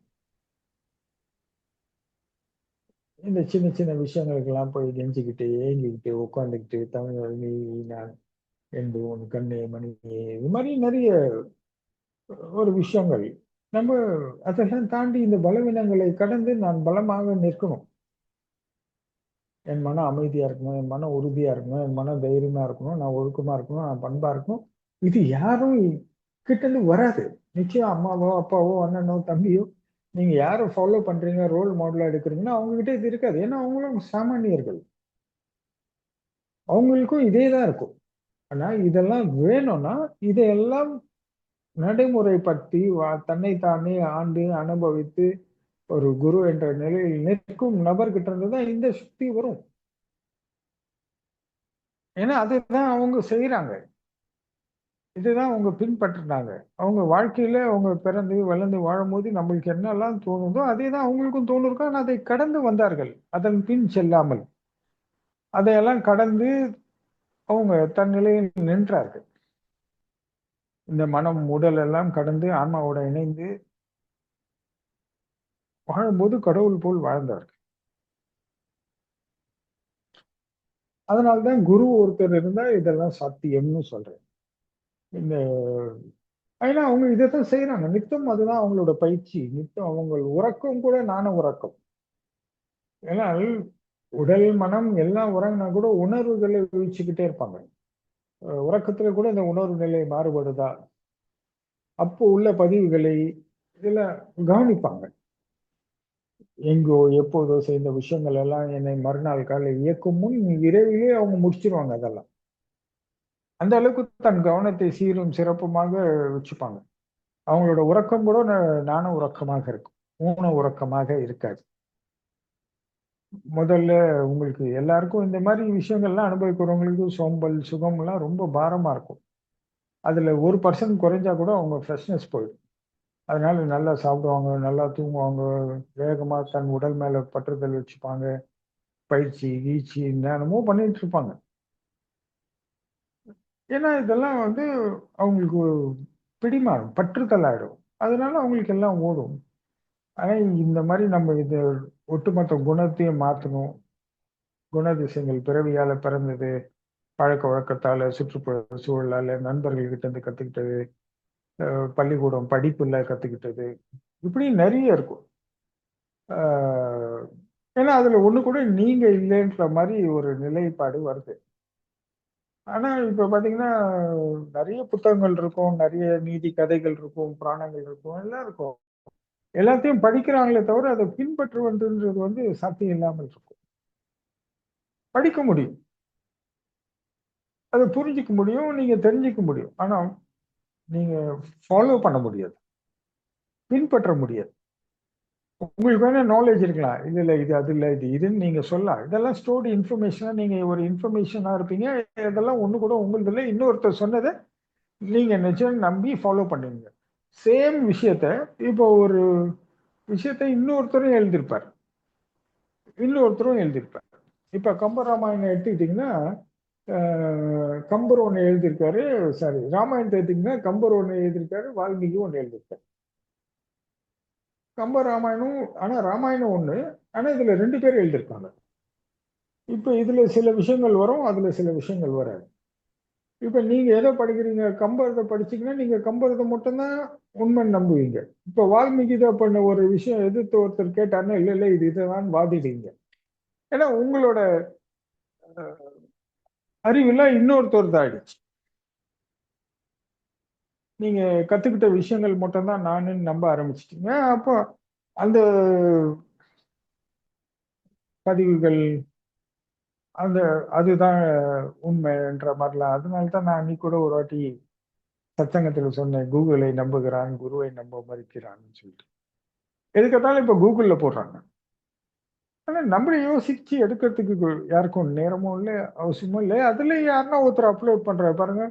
இந்த சின்ன சின்ன விஷயங்களுக்கெல்லாம் போய் கெஞ்சிக்கிட்டு, ஏங்கிக்கிட்டு, உட்காந்துக்கிட்டு, தமிழ் நீ நான் என்று உன் கண்ணே மணியே இது மாதிரி நிறைய ஒரு விஷயங்கள். நம்ம அதெல்லாம் தாண்டி இந்த பலவீனங்களை கடந்து நான் பலமாக நிற்கணும். என் மனம் அமைதியா இருக்கணும், என் மனம் உறுதியா இருக்கணும், என் மனம் தைரியமா இருக்கணும், நான் ஒழுக்கமா இருக்கணும், நான் பண்பா இருக்கணும். இது யாரும் கிட்ட இருந்து வராது. நிச்சயம் அம்மாவோ, அப்பாவோ, அண்ணனோ, தம்பியோ நீங்க யாரை ஃபாலோ பண்றீங்க, ரோல் மாடலா எடுக்கிறீங்கன்னா அவங்க கிட்ட இது இருக்காது. ஏன்னா அவங்களும் சாமானியர்கள். அவங்களுக்கும் இதே தான் இருக்கும். ஆனா இதெல்லாம் வேணும்னா இதையெல்லாம் நடைமுறைப்படுத்தி தன்னைத்தானே ஆண்டு அனுபவித்து ஒரு குரு என்ற நிலையில் நிற்கும் நபர்கிட்ட இருந்து தான் இந்த சக்தி வரும். ஏன்னா அதுதான் அவங்க செய்யறாங்க. இதுதான் அவங்க பின்பற்றினாங்க. அவங்க வாழ்க்கையில அவங்க பிறந்து வளர்ந்து வாழும்போது நம்மளுக்கு என்னெல்லாம் தோணுதோ அதே தான் அவங்களுக்கும் தோணிருக்கும். ஆனா அதை கடந்து வந்தார்கள். அதன் பின் செல்லாமல். அதையெல்லாம் கடந்து அவங்க தன் நிலையில் நின்றார்கள். இந்த மனம், உடல் எல்லாம் கடந்து ஆன்மாவோட இணைந்து வாழும்போது கடவுள் போல் வாழ்ந்தார்கள். அதனால்தான் குரு ஒருத்தர் இருந்தா இதெல்லாம் சாத்தியம்னு சொல்றேன். இந்த ஏன்னா அவங்க இதைத்தான் செய்யறாங்க. நித்தம் அதுதான் அவங்களோட பயிற்சி. நித்தம் அவங்க உறக்கம் கூட ஞான உறக்கம். ஏன்னா உடல், மனம் எல்லாம் உறங்கினா கூட உணர்வுகளை வீழ்ச்சிக்கிட்டே இருப்பாங்க. உறக்கத்துல கூட இந்த உணர்வு நிலை மாறுபடுதா? அப்போ உள்ள பதிவுகளை இதுல கவனிப்பாங்க. எங்கோ எப்போதோ செய்த விஷயங்கள் எல்லாம் என்னை மறுநாள் காலை இயக்கும் முன் இரவிலே அவங்க முடிச்சிருவாங்க அதெல்லாம். அந்த அளவுக்கு தன் கவனத்தை சீரும் சிறப்புமாக வச்சுப்பாங்க. அவங்களோட உறக்கம் கூட ஞான உறக்கமாக இருக்கும். ஊன உறக்கமாக இருக்காது. முதல்ல உங்களுக்கு எல்லாருக்கும் இந்த மாதிரி விஷயங்கள்லாம் அனுபவிக்கிறவங்களுக்கு சோம்பல், சுகம் எல்லாம் ரொம்ப பாரமா இருக்கும். அதுல 1% குறைஞ்சா கூட அவங்க ஃப்ரெஷ்னஸ் போயிடும். அதனால நல்லா சாப்பிடுவாங்க, நல்லா தூங்குவாங்க, வேகமா தன் உடல் மேல பற்றுதல் வச்சுப்பாங்க. பயிற்சி, கீச்சி என்னென்னமோ பண்ணிட்டு இருப்பாங்க. ஏன்னா இதெல்லாம் அவங்களுக்கு ஒரு பிடிமானம், பற்றுதல் ஆயிடும். அதனால அவங்களுக்கு எல்லாம் ஓடும். ஆனா இந்த மாதிரி நம்ம இது ஒட்டுமொத்த குணத்தையும் மாத்தணும். குணதிசயங்கள் பிறவியால பிறந்தது. பழக்க வழக்கத்தால, சுற்றுப்புற சூழலால, நண்பர்கள்கிட்ட இருந்து கத்துக்கிட்டது, பள்ளிக்கூடம் படிப்புல கத்துக்கிட்டது, இப்படி நிறைய இருக்கும். ஆஹ் ஏன்னா அதுல ஒண்ணு கூட நீங்க இல்லைன்ற மாதிரி ஒரு நிலைப்பாடு வருது. ஆனா இப்ப பாத்தீங்கன்னா நிறைய புத்தகங்கள் இருக்கும், நிறைய நீதி கதைகள் இருக்கும், புராணங்கள் இருக்கும், எல்லாம் இருக்கும். எல்லாத்தையும் படிக்கிறாங்களே தவிர அதை பின்பற்றுவதுன்றது சாத்தியம் இல்லாமல் இருக்கும். படிக்க முடியும், அதை புரிஞ்சுக்க முடியும், நீங்க தெரிஞ்சுக்க முடியும். ஆனா நீங்க ஃபாலோ பண்ண முடியாது, பின்பற்ற முடியாது. உங்களுக்கு வேணா நாலேஜ் இருக்கலாம், இது இல்ல இது அது இல்ல இது இதுன்னு நீங்க சொல்லலாம். இதெல்லாம் ஸ்டோர்டு இன்ஃபர்மேஷனா, நீங்க ஒரு இன்ஃபர்மேஷனா இருப்பீங்க. இதெல்லாம் ஒண்ணு கூட உங்களுது இல்லை, இன்னொருத்தர் சொன்னதை நீங்க நிச்சயம் நம்பி ஃபாலோ பண்ணுவீங்க. சேம் விஷயத்த இப்போ ஒரு விஷயத்த இன்னொருத்தரும் எழுதியிருப்பார். இப்ப கம்பராமாயணம் எடுத்துக்கிட்டீங்கன்னா, கம்பர் ஒண்ணு எழுதியிருக்காரு, சாரி ராமாயணத்தை எடுத்தீங்கன்னா கம்பர் ஒண்ணு எழுதியிருக்காரு, வால்மீகி ஒண்ணு எழுதியிருக்காரு. கம்ப ராமாயணம், ஆனா ராமாயணம் ஒண்ணு, ஆனா இதுல 2 பேர் எழுதியிருக்காங்க. இப்ப இதுல சில விஷயங்கள் வரும், அதுல சில விஷயங்கள் வராது. இப்ப நீங்க எதை படிக்கிறீங்க, கம்பரத்தை படிச்சீங்கன்னா நீங்க கம்பரத்தை மட்டும்தான் உண்மைன்னு நம்புவீங்க. இப்ப வால்மீகி இதை பண்ண ஒரு விஷயம் எதிர்த்து ஒருத்தர் கேட்டாருன்னா, இல்ல இல்ல இது இதுதான் வாதிடுவீங்க. ஏன்னா உங்களோட அறிவுலாம் இன்னொருத்தர் ஆயிடுச்சு. நீங்க கத்துக்கிட்ட விஷயங்கள் மட்டும்தான் நானுன்னு நம்ப ஆரம்பிச்சிட்டீங்க. அப்போ அந்த பதிவுகள், அந்த அதுதான் உண்மைன்ற மாதிரிலாம். அதனால தான் நான் அன்னைக்கு கூட ஒரு வாட்டி சத்சங்கத்துல சொன்னேன், கூகுளை நம்புகிறான், குருவை நம்ப மறுக்கிறான்னு சொல்லிட்டு. எதுக்கத்தாலும் இப்ப கூகுள்ல போடுறாங்க. ஆனா நம்மள யோசிச்சு எடுக்கிறதுக்கு யாருக்கும் நேரமும் இல்லை, அவசியமும் இல்லை. அதுல யாருன்னா ஒருத்தர் அப்லோட் பண்ற பாருங்க.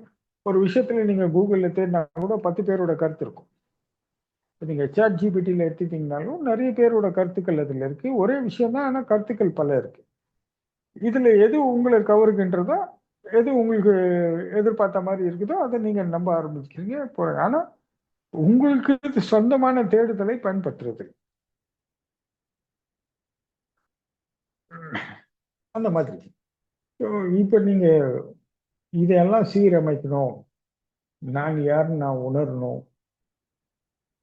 ஒரு விஷயத்துல நீங்க கூகுள்ல தேடினா கூட 10 பேரோட கருத்து இருக்கும். நீங்க சாட் ஜிபிடியில் எடுத்துட்டீங்கனாலும் நிறைய பேரோட கருத்துக்கள் அதுல இருக்கு. ஒரே விஷயம் தான், ஆனா கருத்துக்கள் பல இருக்கு. இதுல எது உங்களை கவருகின்றதோ, எது உங்களுக்கு எதிர்பார்த்த மாதிரி இருக்குதோ அதை நீங்க நம்ப ஆரம்பிக்கிறீங்க. இப்போ ஆனா உங்களுக்கு இது சொந்தமான தேடுதலை பயன்படுத்துறது அந்த மாதிரி. So, இப்ப நீங்க இதையெல்லாம் சீரமைக்கணும், நான் யாருன்னு நான் உணரணும்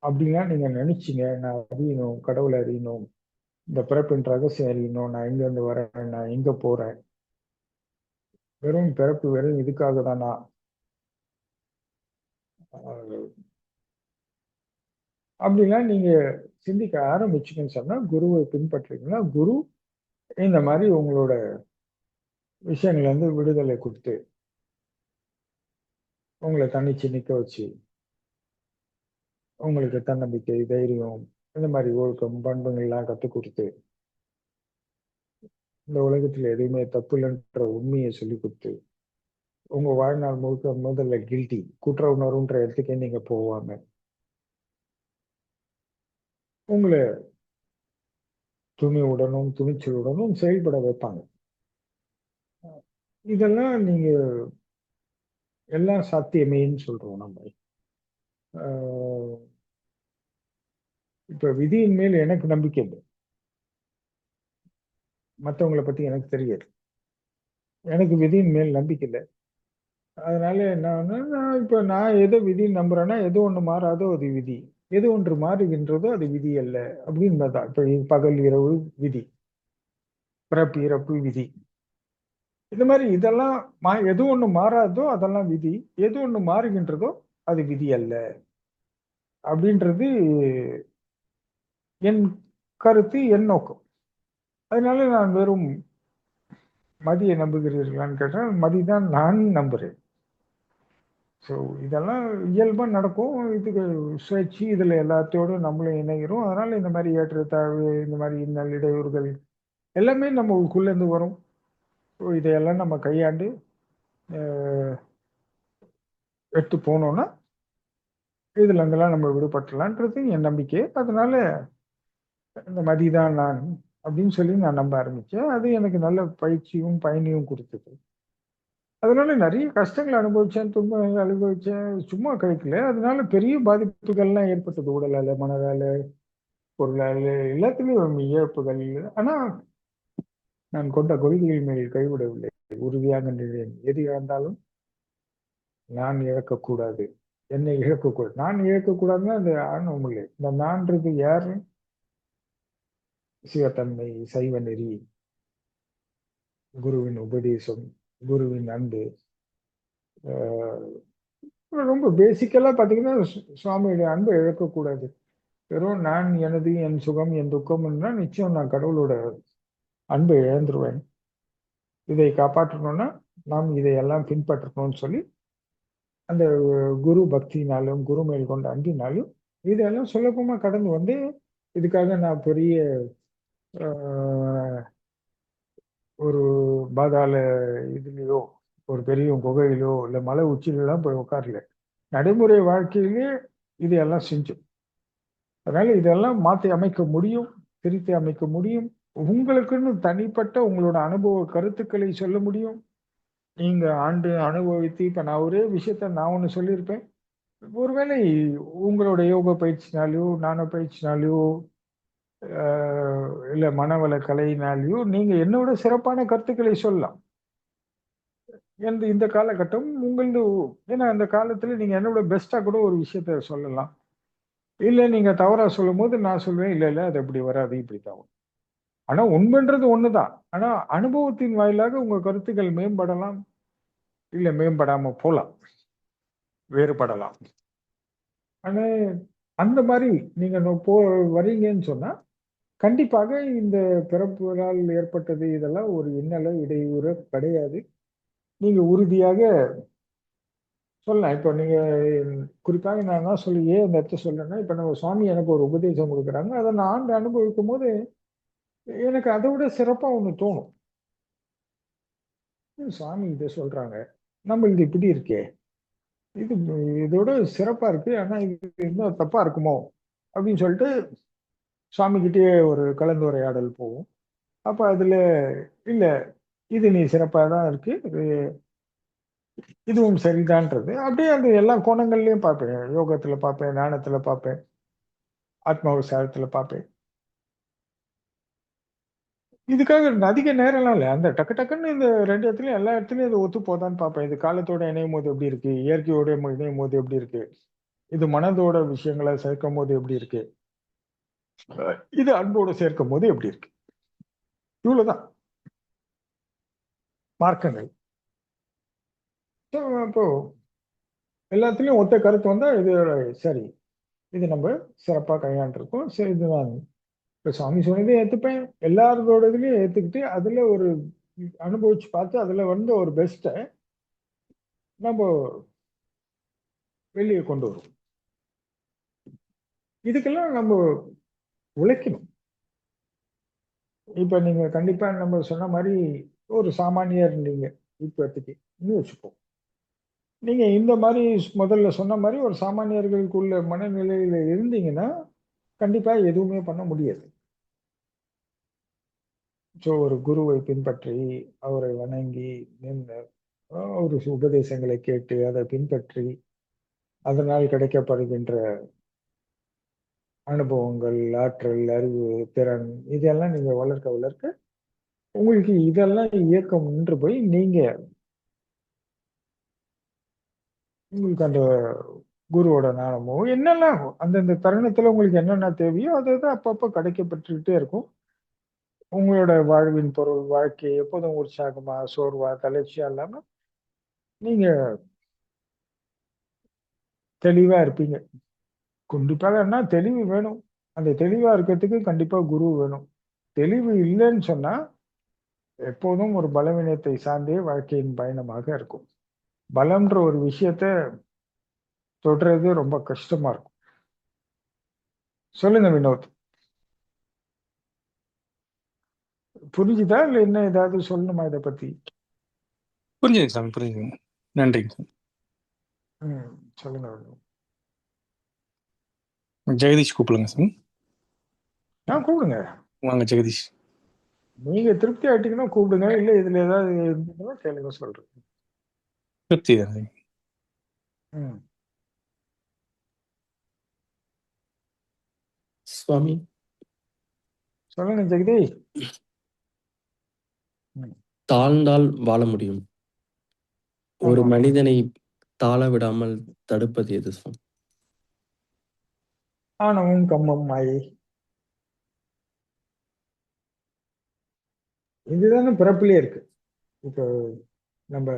அப்படின்னா நீங்க நினைச்சீங்க, நான் அறியணும், கடவுளை அறியணும், இந்த பிறப்பின் ரகசியம் அறியணும், நான் எங்க இருந்து வரேன், நான் எங்க போறேன், வெறும் பிறப்பு வெறும் இதுக்காக தானா, அஹ் அப்படிலாம் நீங்க சிந்திக்க ஆரம்பிச்சுக்கன்னு சொன்னா, குருவை பின்பற்றீங்கன்னா குரு இந்த மாதிரி உங்களோட விஷயங்கள்ல விடுதலை கொடுத்து உங்களை தன்னிச்சு நிக்க வச்சு, உங்களுக்கு தன்னம்பிக்கை, தைரியம், இந்த மாதிரி ஒழுக்கம், பண்புகள்லாம் கற்றுக் கொடுத்து, இந்த உலகத்துல எதுவுமே தப்பு இல்லைன்ற உண்மையை சொல்லி கொடுத்து, உங்க வாழ்நாள் முழுக்க முதல்ல கில்ட்டி, குற்ற உணர்வுன்ற இடத்துக்கே நீங்க போவாம உங்களை துணிவுடனும் துணிச்சலுடனும் செயல்பட வைப்பாங்க. இதெல்லாம் நீங்க எல்லாம் சாத்தியமேன்னு சொல்றோம் நம்ம. ஆஹ் இப்ப விதியின் மேல் எனக்கு நம்பிக்கை இல்லை, மற்றவங்களை பத்தி எனக்கு தெரியாது. எனக்கு விதியின் மேல் நம்பிக்கை இல்லை. அதனால நான் எதை விதின்னு நம்புறேன்னா, எது ஒண்ணு மாறாதோ அது விதி, எது ஒன்று மாறுகின்றதோ அது விதி அல்ல அப்படின்றதான். இப்ப பகல் இரவு விதி, பிறப்பு இறப்பு விதி, இந்த மாதிரி இதெல்லாம் எது ஒண்ணு மாறாதோ அதெல்லாம் விதி, எது ஒண்ணு மாறுகின்றதோ அது விதி அல்ல அப்படின்றது என் கருத்து, என் நோக்கம். அதனால நான் வெறும் மதியை நம்புகிறீர்களான்னு கேட்டால் மதிதான் நான் நம்புறேன். ஸோ இதெல்லாம் இயல்பா நடக்கும். இதுக்கு சுழற்சி, இதுல எல்லாத்தையோடும் நம்மளும் இணைகிறோம். அதனால இந்த மாதிரி ஏற்றத்தாழ்வு, இந்த மாதிரி இன்னல் இடையூறுகள் எல்லாமே நமக்குள்ள இருந்து வரும். ஸோ இதையெல்லாம் நம்ம கையாண்டு எடுத்து போனோம்னா இதுல இருந்தெல்லாம் நம்ம விடுபட்டலான்றது என் நம்பிக்கை. அதனால இந்த மதிதான் நான் அப்படின்னு சொல்லி நான் நம்ப ஆரம்பிச்சேன். அது எனக்கு நல்ல பயிற்சியும் பயனையும் கொடுத்தது. அதனால நிறைய கஷ்டங்கள் அனுபவிச்சேன், துன்பங்கள் அனுபவிச்சேன், சும்மா கிடைக்கல. அதனால பெரிய பாதிப்புகள்லாம் ஏற்பட்டது, உடலால, மனதால, பொருளால, எல்லாத்துலயும் இழப்புகள். ஆனா நான் கொண்ட கொள்கைகள் மேல் கைவிடவில்லை, உறுதியாக நின்றேன். எது இழந்தாலும் நான் இழக்கக்கூடாது, என்னை இழக்கக்கூடாது. நான் இழக்கக்கூடாதுன்னா அது ஆணவம் இல்லை. இந்த நான்றது யாரு? சிவத்தன்மை, சைவ நெறி, குருவின் உபதேசம், குருவின் அன்பு. ஆஹ் ரொம்ப பேசிக்கலா பாத்தீங்கன்னா சுவாமியுடைய அன்பை இழக்கக்கூடாது. வெறும் நான், எனது, என் சுகம், என் துக்கம்னா நிச்சயம் நான் கடவுளோட அன்பை இழந்துருவேன். இதை காப்பாற்றணும்னா நாம் இதையெல்லாம் பின்பற்றணும்னு சொல்லி அந்த குரு பக்தினாலும் குரு மேல் கொண்ட அன்பினாலும் இதெல்லாம் சுலபமா கடந்து வந்து, இதுக்காக நான் பெரிய ஆஹ், ஒரு பாதாள இதுலயோ ஒரு பெரிய குகையிலோ இல்ல மலை உச்சிலெல்லாம் போய் உட்காரல. நடைமுறை வாழ்க்கையிலே இதையெல்லாம் செஞ்சோம். அதனால இதெல்லாம் மாற்றி அமைக்க முடியும், திருத்தி அமைக்க முடியும். உங்களுக்குன்னு தனிப்பட்ட உங்களோட அனுபவ கருத்துக்களை சொல்ல முடியும். நீங்க ஆண்டு அனுபவித்து இப்ப நான் ஒரே விஷயத்த நான் ஒண்ணு சொல்லியிருப்பேன். ஒருவேளை உங்களோட யோக பயிற்சினாலயோ, ஞான பயிற்சினாலயோ, இல்ல மனவள கலையினாலயோ நீங்க என்னோட சிறப்பான கருத்துக்களை சொல்லலாம். இந்த இந்த காலகட்டம் உங்களது. ஏன்னா அந்த காலத்துல நீங்க என்னோட பெஸ்டா கூட ஒரு விஷயத்த சொல்லலாம். இல்ல நீங்க தவறா சொல்லும் போது நான் சொல்வேன், இல்ல இல்ல அது அப்படி வராது, இப்படித்தான் வரும். ஆனா உண்மைன்றது ஒண்ணுதான். ஆனா அனுபவத்தின் வாயிலாக உங்க கருத்துக்கள் மேம்படலாம், இல்ல மேம்படாம போலாம், வேறுபடலாம். ஆனா அந்த மாதிரி நீங்க வரீங்கன்னு சொன்னா கண்டிப்பாக இந்த பிறப்புகளால் ஏற்பட்டது இதெல்லாம் ஒரு இன்னல இடையூறு கிடையாது. நீங்க உறுதியாக சொல்லலாம். இப்போ நீங்க குறிப்பாக நான் என்ன சொல்லி ஏன் இந்த இடத்த சொல்றேன்னா, இப்ப நம்ம சுவாமி எனக்கு ஒரு உபதேசம் கொடுக்குறாங்க, அதை நான் ஆண்டு அனுபவிக்கும் போது எனக்கு அதை விட சிறப்பா ஒண்ணு தோணும். சாமி இதை சொல்றாங்க, நம்ம இது இப்படி இருக்கே, இது இதோட சிறப்பா இருக்கு, ஆனா இது இன்னும் தப்பா இருக்குமோ அப்படின்னு சொல்லிட்டு சுவாமி கிட்டே ஒரு கலந்துரையாடல் போகும். அப்ப அதுல இல்ல, இது நீ சிறப்பா தான் இருக்கு, இதுவும் சரிதான்றது அப்படியே அந்த எல்லா கோணங்கள்லயும் பார்ப்பேன். யோகத்துல பார்ப்பேன், ஞானத்துல பார்ப்பேன், ஆத்ம விசாரத்துல பார்ப்பேன். இதுக்காக அதிக நேரம்லாம் இல்லை. அந்த டக்கு டக்குன்னு இந்த ரெண்டு இடத்துலயும் எல்லா இடத்துலயும் இது ஒத்து போதான்னு பார்ப்பேன். இது காலத்தோட இணையும் போது எப்படி இருக்கு, இயற்கையோட இணையும் போது எப்படி இருக்கு, இது மனதோட விஷயங்களை சேர்க்கும் போது எப்படி இருக்கு, இது அன்போடு சேர்க்கும் போது எப்படி இருக்கு. இவ்வளவுதான் மார்க்கங்கள். So, அப்போ எல்லாத்துலயும் ஒத்த கருத்து வந்தா இது சரி, இது நம்ம சிறப்பா கையாண்டிருக்கோம். சரி, இதுதான் இப்ப சுவாமி சொன்னதே ஏத்துப்பேன், எல்லாரோட இதுலயும் ஏத்துக்கிட்டு அதுல ஒரு அனுபவிச்சு பார்த்து அதுல வந்து ஒரு பெஸ்ட்டை நம்ம வெளியே கொண்டு வருவோம். இதுக்கெல்லாம் நம்ம உழைக்கணும். இப்ப நீங்க கண்டிப்பா நம்ம சொன்ன மாதிரி ஒரு சாமானியர் நீங்க இப்போதைக்கு இன்னும் வச்சுப்போம். நீங்க இந்த மாதிரி முதல்ல சொன்ன மாதிரி ஒரு சாமானியர்களுக்குள்ள மனநிலையில இருந்தீங்கன்னா கண்டிப்பா எதுவுமே பண்ண முடியாது. ஸோ ஒரு குருவை பின்பற்றி அவரை வணங்கி நின்று ஒரு உபதேசங்களை கேட்டு அதை பின்பற்றி அதனால் கிடைக்கப்படுகின்ற அனுபவங்கள், ஆற்றல், அறிவு, திறன் இதெல்லாம் நீங்க வளர்க்க வளர்க்க உங்களுக்கு இதெல்லாம் இயக்கம் நின்று போய் நீங்க உங்களுக்கு அந்த குருவோட நாணமோ என்னெல்லாம் அந்தந்த தருணத்துல உங்களுக்கு என்னென்ன தேவையோ அது அப்பப்போ கிடைக்கப்பட்டுக்கிட்டே இருக்கும். உங்களோட வாழ்வின் பொருள் வாழ்க்கை எப்போதும் உற்சாகமா, சோர்வா, தளர்ச்சியா இல்லாம நீங்க தெளிவா இருப்பீங்க. கண்டிப்பாக என்ன தெளிவு வேணும். அந்த தெளிவா இருக்கிறதுக்கு கண்டிப்பா குரு வேணும். தெளிவு இல்லைன்னு சொன்னா எப்போதும் ஒரு பலவீனத்தை சார்ந்தே வாழ்க்கையின் பயணமாக இருக்கும். பலம்ன்ற ஒரு விஷயத்த தொடுறது ரொம்ப கஷ்டமா இருக்கும். சொல்லுங்க வினோத், புரிஞ்சுதா இல்ல என்ன ஏதாவது சொல்லணுமா இதை பத்தி? புரிஞ்சுதுங்க சாமி, புரிஞ்சுதுங்க. நன்றிங்க சாமி. சொல்லுங்க வினோத். ஜெகதீஷ் கூப்பிடுங்க சாமி. கூப்பிடுங்க. வாங்க ஜெகதீஷ். நீங்க திருப்தி ஆயிட்டீங்கன்னா கூப்பிடுங்க, இல்ல இதுல ஏதாவது இருந்ததுன்னா கேளுங்க, சொல்றேன். திருப்தி தான் சாமி. ம். சுவாமி, சொல்லுங்க ஜெகதீஷ். தாழ்ந்தால் வாழ முடியும். ஒரு ஆமா. மனிதனை தாழ விடாமல் தடுப்பது எது சுவாமி? ஆணவம், கம்மம், மாயை. இதுதானே பிறப்பிலே இருக்கு. இப்போ நம்ம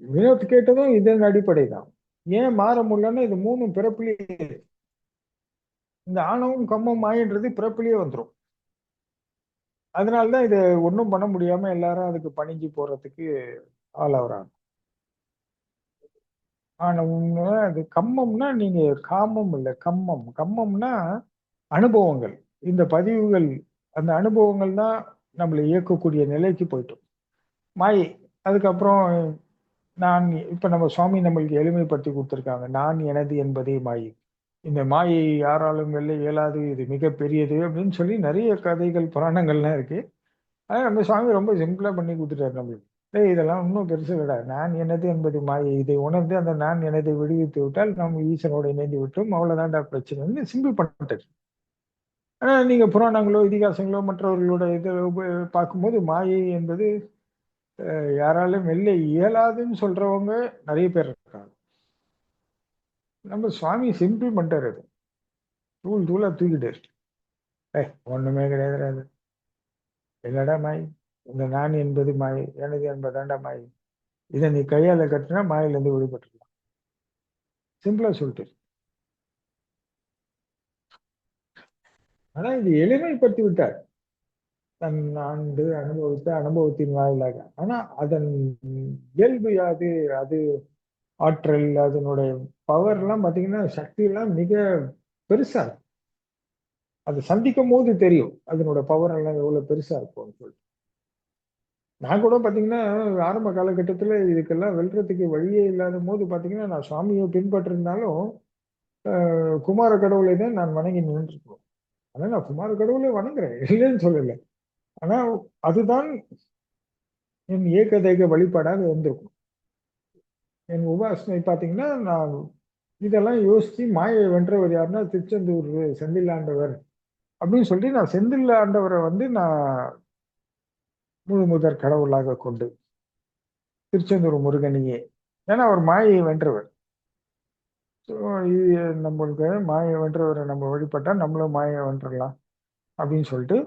வினோத் கேட்டதும் இதன் அடிப்படை தான். ஏன் மாற முடியலன்னா இது மூணும் பிறப்பிலேயே இருக்கு. இந்த ஆணவம், கம்மம், மாயன்றது பிறப்பிலேயே வந்துடும். அதனாலதான் இதை ஒன்றும் பண்ண முடியாம எல்லாரும் அதுக்கு பணிஞ்சு போறதுக்கு ஆளாகிறாங்க. ஆணவம்னா அது கம்மம்னா நீங்க காமம் இல்லை, கம்மம். கம்மம்னா அனுபவங்கள். இந்த பதிவுகள், அந்த அனுபவங்கள் தான் நம்மளை இயக்கக்கூடிய நிலைக்கு போயிட்டோம். மாயை. அதுக்கப்புறம் நான் இப்ப நம்ம சுவாமி நம்மளுக்கு எளிமைப்படுத்தி கொடுத்துருக்காங்க. நான் எனது என்பதே மாயை. இந்த மாயை யாராலும் வெல்ல இயலாது, இது மிக பெரியது அப்படின்னு சொல்லி நிறைய கதைகள் புராணங்கள்லாம் இருக்கு. ஆனா நம்ம சுவாமி ரொம்ப சிம்பிளா பண்ணி கொடுத்துட்டாரு நம்மளுக்கு. டேய் இதெல்லாம் இன்னும் பெருசு கிடையாது. நான் எனது என்பது மாயை. இதை உணர்ந்து அந்த நான் எனதை விடுவித்து விட்டால் நம்ம ஈசனோட இணைந்து விட்டோம். அவ்வளவுதான்டா பிரச்சனை. சிம்பிள் பண்ணிட்டாரு. ஆனா நீங்க புராணங்களோ இதிகாசங்களோ மற்றவர்களோட இதை பார்க்கும்போது மாயை என்பது யாராலும் வெல்ல இயலாதுன்னு சொல்றவங்க நிறைய பேர் இருக்காங்க. நம்ம சுவாமி சிம்பிள் பண்ணிட்டாரு. அது தூளா தூக்கிட்டாரு. ஒண்ணுமே கிடையாது. என்னடா மாய்? இந்த நான் என்பது மாயை, எனது என்பதாண்டா மாயை. இதை நீ கையால கட்டினா மாயிலிருந்து விடுபட்டுருலாம். சிம்பிளா சொல்லிட்டு. ஆனா இது எளிமைப்படுத்தி விட்டார். தன் ஆண்டு அனுபவித்த அனுபவத்தின் வாயிலாக. ஆனா அதன் இயல்பு யாது? அது ஆற்றல், அதனுடைய பவர் எல்லாம் பாத்தீங்கன்னா, சக்தி எல்லாம் மிக பெருசா இருக்கும். அதை சந்திக்கும் போது தெரியும் அதனோட பவர் எல்லாம் எவ்வளவு பெருசா இருக்கும்னு சொல்லிட்டு. நான் கூட பாத்தீங்கன்னா ஆரம்ப காலகட்டத்துல இதுக்கெல்லாம் வெல்றதுக்கு வழியே இல்லாத போது பாத்தீங்கன்னா நான் சுவாமியை பின்பற்றிருந்தாலும் குமார கடவுளை தான் நான் வணங்கி நின்றுருக்கோம். ஆனா நான் குமார கடவுளை வணங்குறேன், இல்லைன்னு சொல்லல. ஆனா அதுதான் என் ஏக தேக வழிபாடாக இருந்திருக்கும். என் உபாசனை பாத்தீங்கன்னா நான் இதெல்லாம் யோசிச்சு மாயை வென்றவர் யாருன்னா திருச்செந்தூர் செந்தில் ஆண்டவர் அப்படின்னு சொல்லி நான் செந்தில் ஆண்டவரை நான் முழு முதற் கடவுளாக கொண்டு திருச்செந்தூர் முருகனையே, ஏன்னா அவர் மாயை வென்றவர். இது நம்மளுக்கு மாயை வென்றவரை நம்ம வழிபட்டா நம்மளும் மாயை வென்றலாம் அப்படின்னு சொல்லிட்டு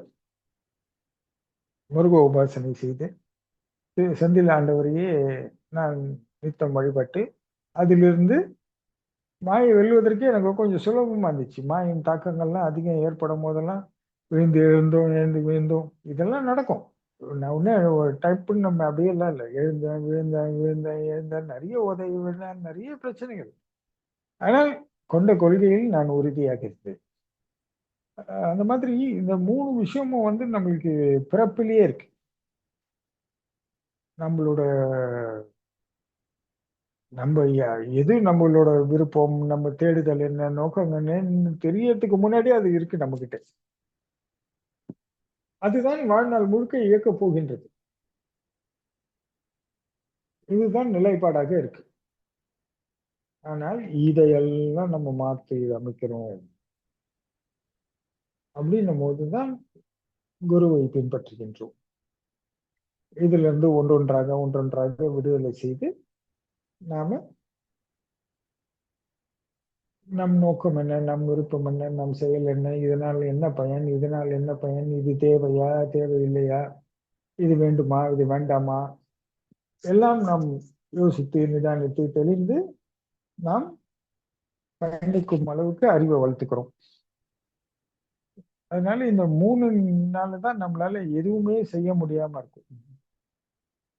முருக உபாசனை செய்து செந்தில் ஆண்டவரையே நான் நித்தம் வழிபட்டு அதிலிருந்து மாயை வெல்வதற்கே எனக்கு கொஞ்சம் சுலபமா இருந்துச்சு. மாயின் தாக்கங்கள்லாம் அதிகம் ஏற்படும் போதெல்லாம் விழுந்து எழுந்தோம், எழுந்து விழுந்தோம், இதெல்லாம் நடக்கும். நான் உடனே ஒரு டைப்புன்னு நம்ம அப்படியே எல்லாம் இல்லை. எழுந்தேன், விழுந்தேன், விழுந்தேன், எழுந்தேன், நிறைய உதவி விழுந்தேன், நிறைய பிரச்சனைகள். ஆனால் கொண்ட கொள்கையில் நான் உறுதியாக இருந்தேன். அந்த மாதிரி இந்த 3 விஷயமும் நம்மளுக்கு பிறப்பிலேயே இருக்கு. நம்மளோட நம்ம எது நம்மளோட விருப்பம், நம்ம தேடுதல் என்ன, நோக்கம் என்னன்னு தெரியறதுக்கு முன்னாடியே அது இருக்கு நம்ம கிட்ட. அதுதான் வாழ்நாள் முழுக்க இயக்க போகின்றது. இதுதான் நிலைப்பாடாக இருக்கு. ஆனால் இதையெல்லாம் நம்ம மாற்றி அமைக்கிறோம் அப்படின்னும் போதுதான் குருவை பின்பற்றுகின்றோம். இதுல இருந்து ஒன்றொன்றாக விடுதலை செய்து நாம நம் நோக்கம் என்ன, நம் விருப்பம் என்ன, நம் செயல் என்ன, இதனால் என்ன பயன், இதனால் என்ன பயன், இது தேவையா, தேவையில்லையா, இது வேண்டுமா, இது வேண்டாமா, எல்லாம் நாம் யோசித்து நிதானித்து தெளிந்து நாம் பயணிக்கும் அளவுக்கு அறிவை வளர்த்துக்கிறோம். அதனால இந்த 3 தான் நம்மளால எதுவுமே செய்ய முடியாம இருக்கும்.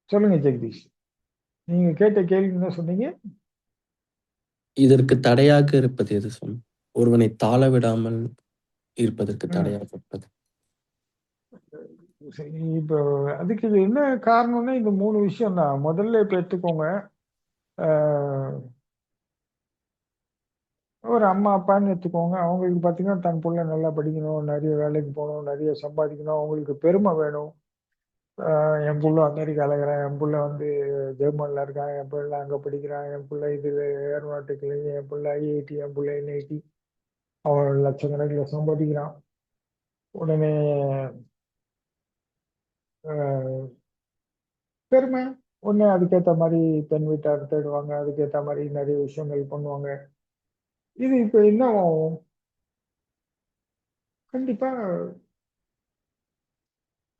சொல்லுங்க ஜெகதீஷ், நீங்க கேட்ட கேள்வி என்ன சொன்னீங்க? இதற்கு தடையாக இருப்பது எது சுவாமி? ஒருவனை தாழ விடாமல் இருப்பதற்கு தடையாக இருப்பது. இப்போ அதுக்கு என்ன காரணம்னா இந்த 3 விஷயம் தான். முதல்ல இப்ப எடுத்துக்கோங்க, ஒரு அம்மா அப்பான்னு எடுத்துக்கோங்க. அவங்களுக்கு பார்த்தீங்கன்னா தன் பிள்ளை நல்லா படிக்கணும், நிறைய வேலைக்கு போகணும், நிறைய சம்பாதிக்கணும், அவங்களுக்கு பெருமை வேணும். என் புள்ள அமெரிக்காவில் இருக்கிறான், என் புள்ள ஜெர்மனில் இருக்கான், என் பிள்ளை அங்கே படிக்கிறான், என் பிள்ளை இதில் ஏரோநாட்டிக்கல், என் பிள்ளை ஐஐடி, என் பிள்ளை என்ஐடி, அவன் லட்சக்கணக்கில் சம்பாதிக்கிறான். உடனே பெருமை ஒண்ணு, அதுக்கேத்த மாதிரி பெண் வீட்டார் தேடுவாங்க, அதுக்கேத்த மாதிரி நிறைய விஷயங்கள் பண்ணுவாங்க. இது இப்ப என்ன ஆகும்? கண்டிப்பா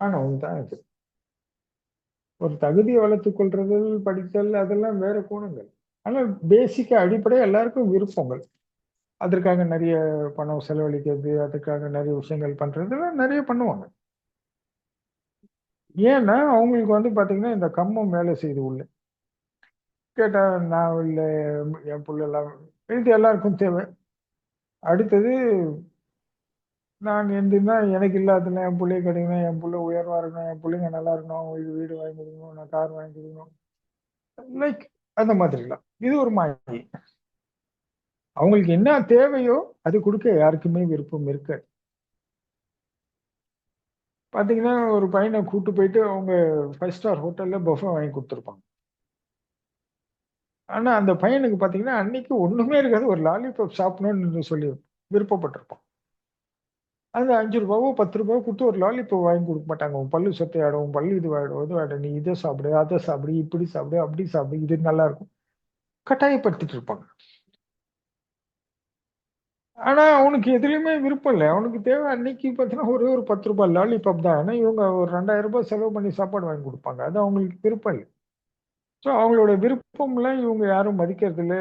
ஆணவம் தான் இது. ஒரு தகுதியை வளர்த்துக் கொள்றதல், படித்தல் அதெல்லாம் வேற கோணங்கள். ஆனா பேசிக்கா அடிப்படை எல்லாருக்கும் விருப்பங்கள். அதற்காக நிறைய பணம் செலவழிக்கிறது, அதுக்காக நிறைய விஷயங்கள் பண்றதெல்லாம் நிறைய பண்ணுவாங்க. ஏன்னா அவங்களுக்கு பாத்தீங்கன்னா இந்த கம்மம் வேலை செய்யுது உள்ள. கேட்டா நான் இல்ல, என் புள்ள எல்லாம் இது எல்லாருக்கும் தேவை. அடுத்தது நான் எதுன்னா எனக்கு இல்லாததுன்னா என் பிள்ளைய கிடைக்கணும், என் புள்ள உயர்வா இருக்கணும், என் பிள்ளைங்க நல்லா இருக்கணும், அவங்களுக்கு வீடு வாங்கி கொடுக்கணும், நான் கார் வாங்கி கொடுக்கணும். லைக் அந்த மாதிரிலாம். இது ஒரு மாயை. அவங்களுக்கு என்ன தேவையோ அது கொடுக்க யாருக்குமே விருப்பம் இருக்காது. பாத்தீங்கன்னா ஒரு பையனை கூட்டு போயிட்டு அவங்க 5 ஸ்டார் ஹோட்டல்ல பஃபே வாங்கி கொடுத்துருப்பாங்க. ஆனா அந்த பையனுக்கு பாத்தீங்கன்னா அன்னைக்கு ஒண்ணுமே இருக்காது. ஒரு லாலிபாப் சாப்பிடணும்னு சொல்லி விருப்பப்பட்டிருப்பான். அந்த ₹5 ₹10 குடுத்து ஒரு லாலிபாப் வாங்கி கொடுக்க மாட்டாங்க. உன் பல்லு சொத்தையாடும், உன் பல்லு இதுவாயிடும், இதுவாயிடும். நீ இதை சாப்பிடு, அதை சாப்பிடு, இப்படி சாப்பிடு, அப்படி சாப்பிடு, இது நல்லா இருக்கும். கட்டாயப்படுத்திட்டு இருப்பாங்க. ஆனா அவனுக்கு எதுலயுமே விருப்பம் இல்ல. அவனுக்கு தேவை அன்னைக்கு பார்த்தீங்கன்னா ஒரே ஒரு ₹10 லாலிபாப் தான். ஆனா இவங்க ஒரு ₹2000 செலவு பண்ணி சாப்பாடு வாங்கி கொடுப்பாங்க. அது அவங்களுக்கு விருப்பம் இல்ல. ஸோ அவங்களோட விருப்பம்லாம் இவங்க யாரும் மதிக்கிறது இல்ல,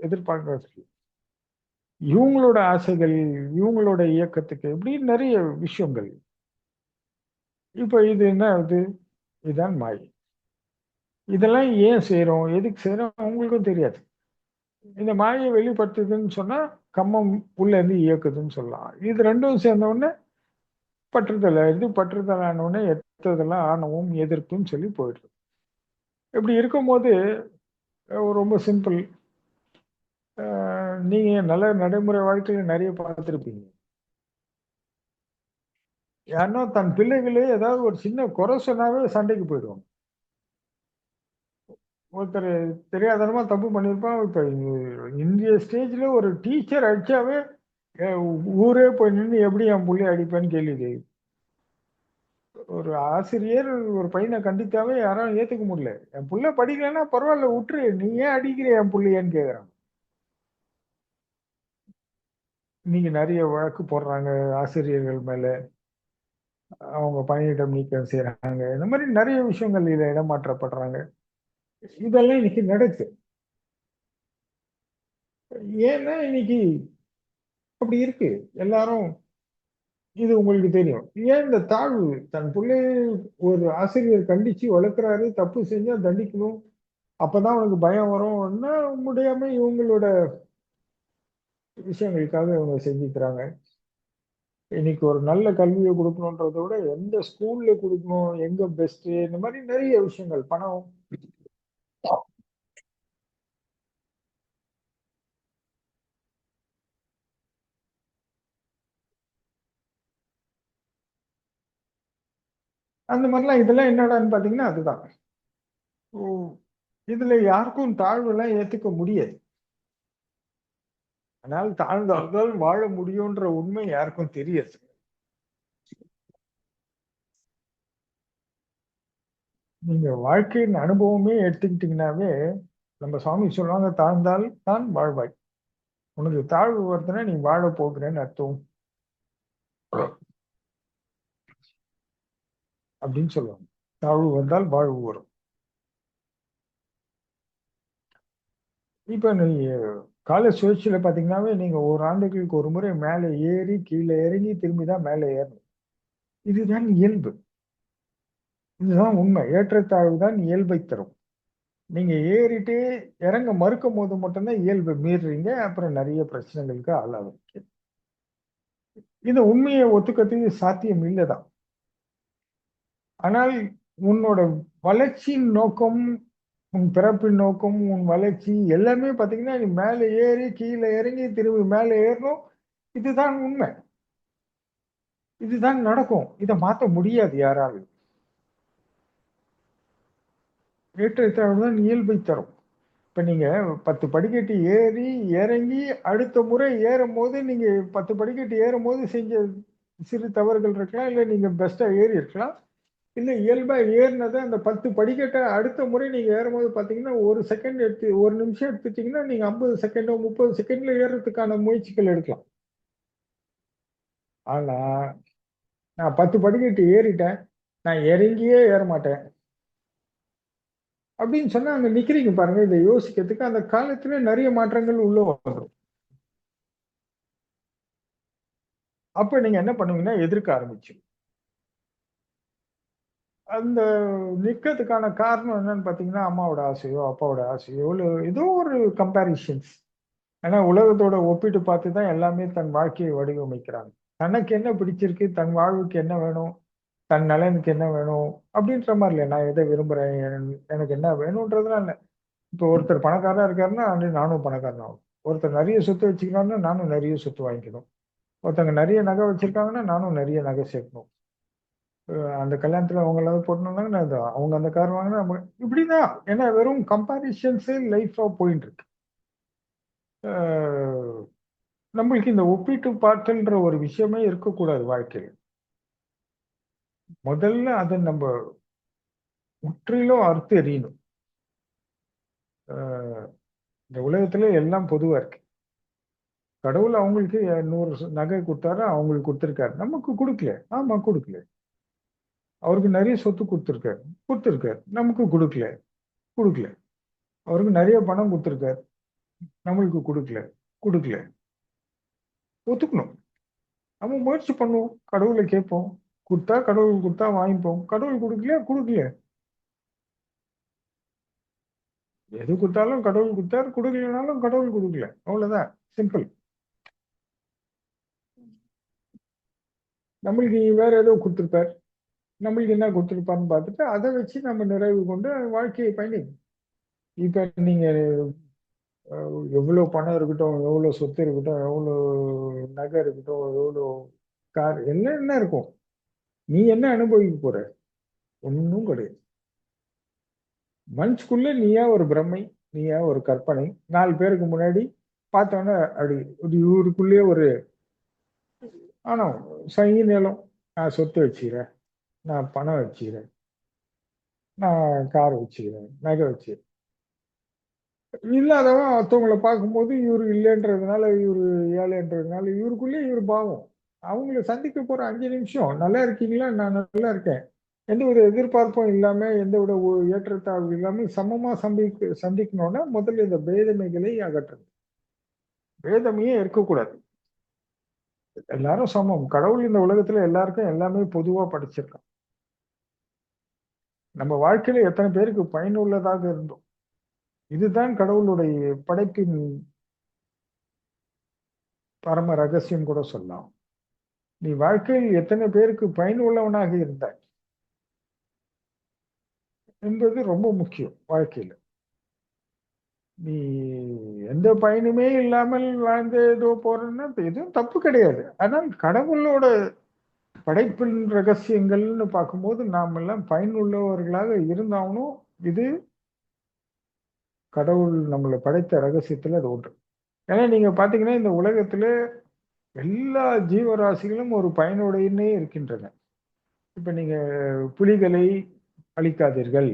எதிர்பார்க்கறது இல்ல. இவங்களோட ஆசைகள், இவங்களோட இயக்கத்துக்கு இப்படின்னு நிறைய விஷயங்கள். இப்ப இது என்ன ஆகுது? இதுதான் மாயை. இதெல்லாம் ஏன் செய்றோம்? எதுக்கு செய்றோம்? அவங்களுக்கும் தெரியாது. இந்த மாயை வெளிப்படுத்துதுன்னு சொன்னா, கம்மம் உள்ள இருந்து இயக்குதுன்னு சொல்லலாம். இது 2ம் சேர்ந்த உடனே பற்றுதல் ஆயிடுது. பற்றுதல் ஆன உடனே எட்டுதல்லாம் ஆணவம், எதிர்ப்புன்னு சொல்லி போயிடுது. இப்படி இருக்கும்போது ரொம்ப சிம்பிள். அ நீங்க நல்ல நடைமுறை வாழ்க்கையில நெறைய பார்த்திருப்பீங்க. யாருன்னா தன் பிள்ளைகளே ஏதாவது ஒரு சின்ன குறை சொன்னாவே சண்டைக்கு போயிடுவாங்க. ஒருத்தர் தெரியாதனமா தப்பு பண்ணியிருப்பான். இப்ப இந்திய ஸ்டேஜ்ல ஒரு டீச்சர் அடிச்சாவே, எ ஊரே போய் நின்னு எப்படி என் புள்ளைய அடிப்பேன்னு கேள்வி கேக்குது. ஒரு ஆசிரியர் ஒரு பையன கண்டித்தாவே யாராலும் ஏத்துக்க முடியல. என் புள்ள படிக்கலன்னா பரவால்ல உட்டுரு. நீ ஏன் அடிக்கிற என் புள்ளையன்னு கேக்குறாங்க. இன்னைக்கு நெறைய வழக்கு போடுறாங்க ஆசிரியர்கள் மேல. அவங்க பணியிடம் நீக்கம் செய்றாங்க. இந்த மாரி நெறைய விஷயங்கள் இதுல இடமாற்றப்படுறாங்க. இதெல்லாம் இன்னைக்கு நடக்குது. ஏன்னா இன்னைக்கு அப்படி இருக்கு. எல்லாரும் இது உங்களுக்கு தெரியும். ஏன் இந்த தாழ்வு? தன் பிள்ளைய ஒரு ஆசிரியர் கண்டிச்சு வளர்க்கிறாரு, தப்பு செஞ்சா தண்டிக்கணும். அப்பதான் அவனுக்கு பயம் வரும்னா முடியாம இவங்களோட விஷயங்களுக்காக இவங்க செஞ்சுக்கிறாங்க. இன்னைக்கு ஒரு நல்ல கல்வியை குடுக்கணுன்றத விட எந்த ஸ்கூல்ல குடுக்கணும், எங்க பெஸ்ட் இந்த மாரி நெறைய விஷயங்கள். பணம் அந்த மாரிலாம் இதெல்லாம் என்னடான்னு பார்த்தீங்கன்னா, அதுதான். ஓ! இதுல யாருக்கும் தாழ்வெல்லாம் ஏத்துக்க முடியாது. ஆனால் தாழ்ந்தால் தான் வாழ முடியுன்ற உண்மை யாருக்கும் தெரியாது. நீங்க வாழ்க்கையின் அனுபவமே எடுத்துக்கிட்டீங்கன்னாவே, நம்ம சாமி சொல்லுவாங்க, "தாழ்ந்தால் தான் வாழ்வாய்." உனக்கு தாழ்வு வருதுன்னா, நீ வாழப் போகிறன்னு அர்த்தம். அப்படின்னு சொல்லுவாங்க. தாழ்வு வந்தால் வாழ்வு வரும். இப்ப நீங்க கால சுழற்சியில பார்த்தீங்கன்னாவே, நீங்க ஓராண்டுகளுக்கு ஒரு முறை மேலே ஏறி, கீழ இறங்கி, திரும்பி தான் மேலே ஏறணும். இதுதான் இயல்பு. இதுதான் உண்மை. ஏற்றத்தாழ்வு தான் இயல்பைத் தரும். நீங்க ஏறிட்டே இறங்க மறுக்கும்போது மட்டும் தான் இயல்பை மீறுறீங்க. அப்புறம் நெறைய பிரச்சனைகளுக்கு ஆளாவீங்க. இந்த உண்மையை ஒத்துக்கிறதுக்கு சாத்தியம் இல்ல தான். ஆனால் உன்னோட வளர்ச்சியின் நோக்கம், உன் பிறப்பின் நோக்கம், உன் வளர்ச்சி எல்லாமே பார்த்தீங்கன்னா, நீ மேல ஏறி, கீழ இறங்கி, திரும்பி மேல ஏறணும். இதுதான் உண்மை. இதுதான் நடக்கும். இத மாத்த முடியாது யாராலும். ஏற்றத்தாழ்வு தான் இயல்பை தரும். இப்ப நீங்க 10 படிக்கட்டு ஏறி, இறங்கி அடுத்த முறை ஏறும்போது, நீங்க 10 படிக்கட்டு ஏறும்போது செஞ்ச சிறு தவறுகள் இருக்கலாம். இல்ல நீங்க பெஸ்ட்டா ஏறி இருக்கலாம். இல்ல இயல்பா ஏறினதை அந்த 10 படிக்கட்டை அடுத்த முறை நீங்க ஏறும்போது பாத்தீங்கன்னா, 1 செகண்ட் எடுத்து 1 நிமிஷம் எடுத்துட்டீங்கன்னா, நீங்க 50 செகண்டோ, 30 செகண்ட்ல ஏறுறதுக்கான முயற்சிகள் எடுக்கலாம். ஆனா, நான் 10 படிக்கட்டு ஏறிட்டேன். நான் இறங்கியே ஏற மாட்டேன். அப்படின்னு சொன்னா அங்க நிக்கிறீங்க பாருங்க. இத யோசிக்கிறதுக்கு அந்த காலத்துல நெறைய மாற்றங்கள் உள்ள வந்துரும். அப்ப நீங்க என்ன பண்ணுவீங்கன்னா, எதிர்க்க ஆரம்பிச்சுருவீங்க. அந்த நிக்கிறதுக்கான காரணம் என்னன்னு பார்த்தீங்கன்னா, அம்மாவோட ஆசையோ, அப்பாவோட ஆசையோ, இல்ல ஏதோ ஒரு கம்பேரிசன்ஸ். ஏன்னா உலகத்தோட ஒப்பிட்டு பார்த்து தான் எல்லாமே தன் வாழ்க்கையை வடிவமைக்கிறாங்க. தனக்கு என்ன பிடிச்சிருக்கு, தன் வாழ்வுக்கு என்ன வேணும், தன் நலனுக்கு என்ன வேணும், அப்படின்ற மாரி இல்ல. நான் எத விரும்புறேன், எனக்கு என்ன வேணும்ன்றதெல்லாம் இல்ல. இப்போ ஒருத்தர் பணக்காரரா இருக்காருன்னா, நானும் பணக்காரன் ஆகணும். ஒருத்தர் நெறைய சொத்து வச்சுக்கிறாருன்னா, நானும் நெறைய சொத்து வாங்கிக்கணும். ஒருத்தங்க நெறைய நகை வச்சிருக்காங்கன்னா, நானும் நெறைய நகை சேர்க்கணும். அந்த கல்யாணத்துல அவங்க ஏதாவது போட்டுருந்தாங்க, நான் அவங்க அந்த கார் வாங்கினா நம்ம இப்படிதான். ஏன்னா வெறும் கம்பாரிசன்ஸே லைஃபா போயிட்டு இருக்கு. அஹ் நம்மளுக்கு இந்த ஒப்பீட்டு பார்த்தல்ன்ற ஒரு விஷயமே இருக்கக்கூடாது வாழ்க்கையில. முதல்ல அதை நம்ம முற்றிலும் அறுத்து எறியணும். அஹ் இந்த உலகத்துல எல்லாம் பொதுவா இருக்கு. கடவுள் அவங்களுக்கு 100 நகை கொடுத்தாரு, அவங்களுக்கு கொடுத்திருக்காரு. நமக்கு கொடுக்கல. ஆமா கொடுக்கல. அவருக்கு நிறைய சொத்து கொடுத்திருக்காரு, கொடுத்திருக்காரு. நமக்கு கொடுக்கல, கொடுக்கல. அவருக்கு நிறைய பணம் கொடுத்திருக்காரு, நம்மளுக்கு கொடுக்கல, கொடுக்கல. ஒத்துக்கணும். நம்ம முயற்சி பண்ணுவோம், கடவுளை கேட்போம். கொடுத்தா கடவுள் கொடுத்தா வாங்கிப்போம், கடவுள் கொடுக்கலையா கொடுக்கல. எது கொடுத்தாலும் கடவுள் கொடுத்தாரு, கொடுக்கலனாலும் கடவுள் கொடுக்கல. அவ்வளவுதான், சிம்பிள். நம்மளுக்கு வேற ஏதோ கொடுத்திருப்பார், நம்மளுக்கு என்ன கொடுத்திருப்பான்னு பார்த்துட்டு அதை வச்சு நம்ம நிறைவு கொண்டு வாழ்க்கையை பயணிக்கும். இப்ப நீங்க எவ்வளவு பணம் இருக்கட்டும், எவ்வளவு சொத்து இருக்கட்டும், எவ்வளவு நகை இருக்கட்டும், எவ்வளவு கார் எல்லாம் என்ன இருக்கும், நீ என்ன அனுபவிக்க போற? ஒன்றும் கிடையாது. மனசுக்குள்ள நீயா ஒரு பிரமை, நீயா ஒரு கற்பனை. 4 பேருக்கு முன்னாடி பார்த்தோன்னா அப்படி ஒரு இவருக்குள்ளேயே ஒரு ஆனா சகி நிலம். நான் சொத்து வச்சுக்கிறேன், நான் பணம் வச்சுக்கிறேன், நான் கார் வச்சுக்கிறேன், நகை வச்சுக்கிறேன். இல்லாதவன் மற்றவங்களை பார்க்கும்போது இவரு இல்லைன்றதுனால, இவரு ஏழைன்றதுனால இவருக்குள்ளேயே இவர் பாவம். அவங்கள சந்திக்க போற 5 நிமிஷம் நல்லா இருக்கீங்களா, நான் நல்லா இருக்கேன், எந்த ஒரு எதிர்பார்ப்பும் இல்லாம, எந்த ஒரு ஏற்றத்தாழ்வு இல்லாம சமமா சந்திக்கணும்னா முதல்ல இந்த பேதமைகளை அகற்றணும். பேதமையே இருக்கக்கூடாது. எல்லாரும் சமம். கடவுள் இந்த உலகத்துல எல்லாருக்கும் எல்லாமே பொதுவா படைச்சிருக்கான். நம்ம வாழ்க்கையில எத்தனை பேருக்கு பயனுள்ளதாக இருந்தோம். இதுதான் கடவுளுடைய படைப்பின் பரம ரகசியம் கூட சொல்லலாம். நீ வாழ்க்கையில் எத்தனை பேருக்கு பயனுள்ளவனாக இருந்தாய் என்பது ரொம்ப முக்கியம் வாழ்க்கையில. நீ எந்த பயனுமே இல்லாமல் வாழ்ந்து ஏதோ போறேன்னா எதுவும் தப்பு கிடையாது. ஆனால் கடவுளோட படைப்பின் ரகசியங்கள்னு பார்க்கும்போது நாம் எல்லாம் பயனுள்ளவர்களாக இருந்தாலும் இது கடவுள் நம்மளை படைத்த ரகசியத்துல அது ஒன்று. ஏன்னா நீங்க பாத்தீங்கன்னா இந்த உலகத்துல எல்லா ஜீவராசிகளும் ஒரு பயனுடையனே இருக்கின்றன. இப்ப நீங்க புலிகளை அழிக்காதீர்கள்,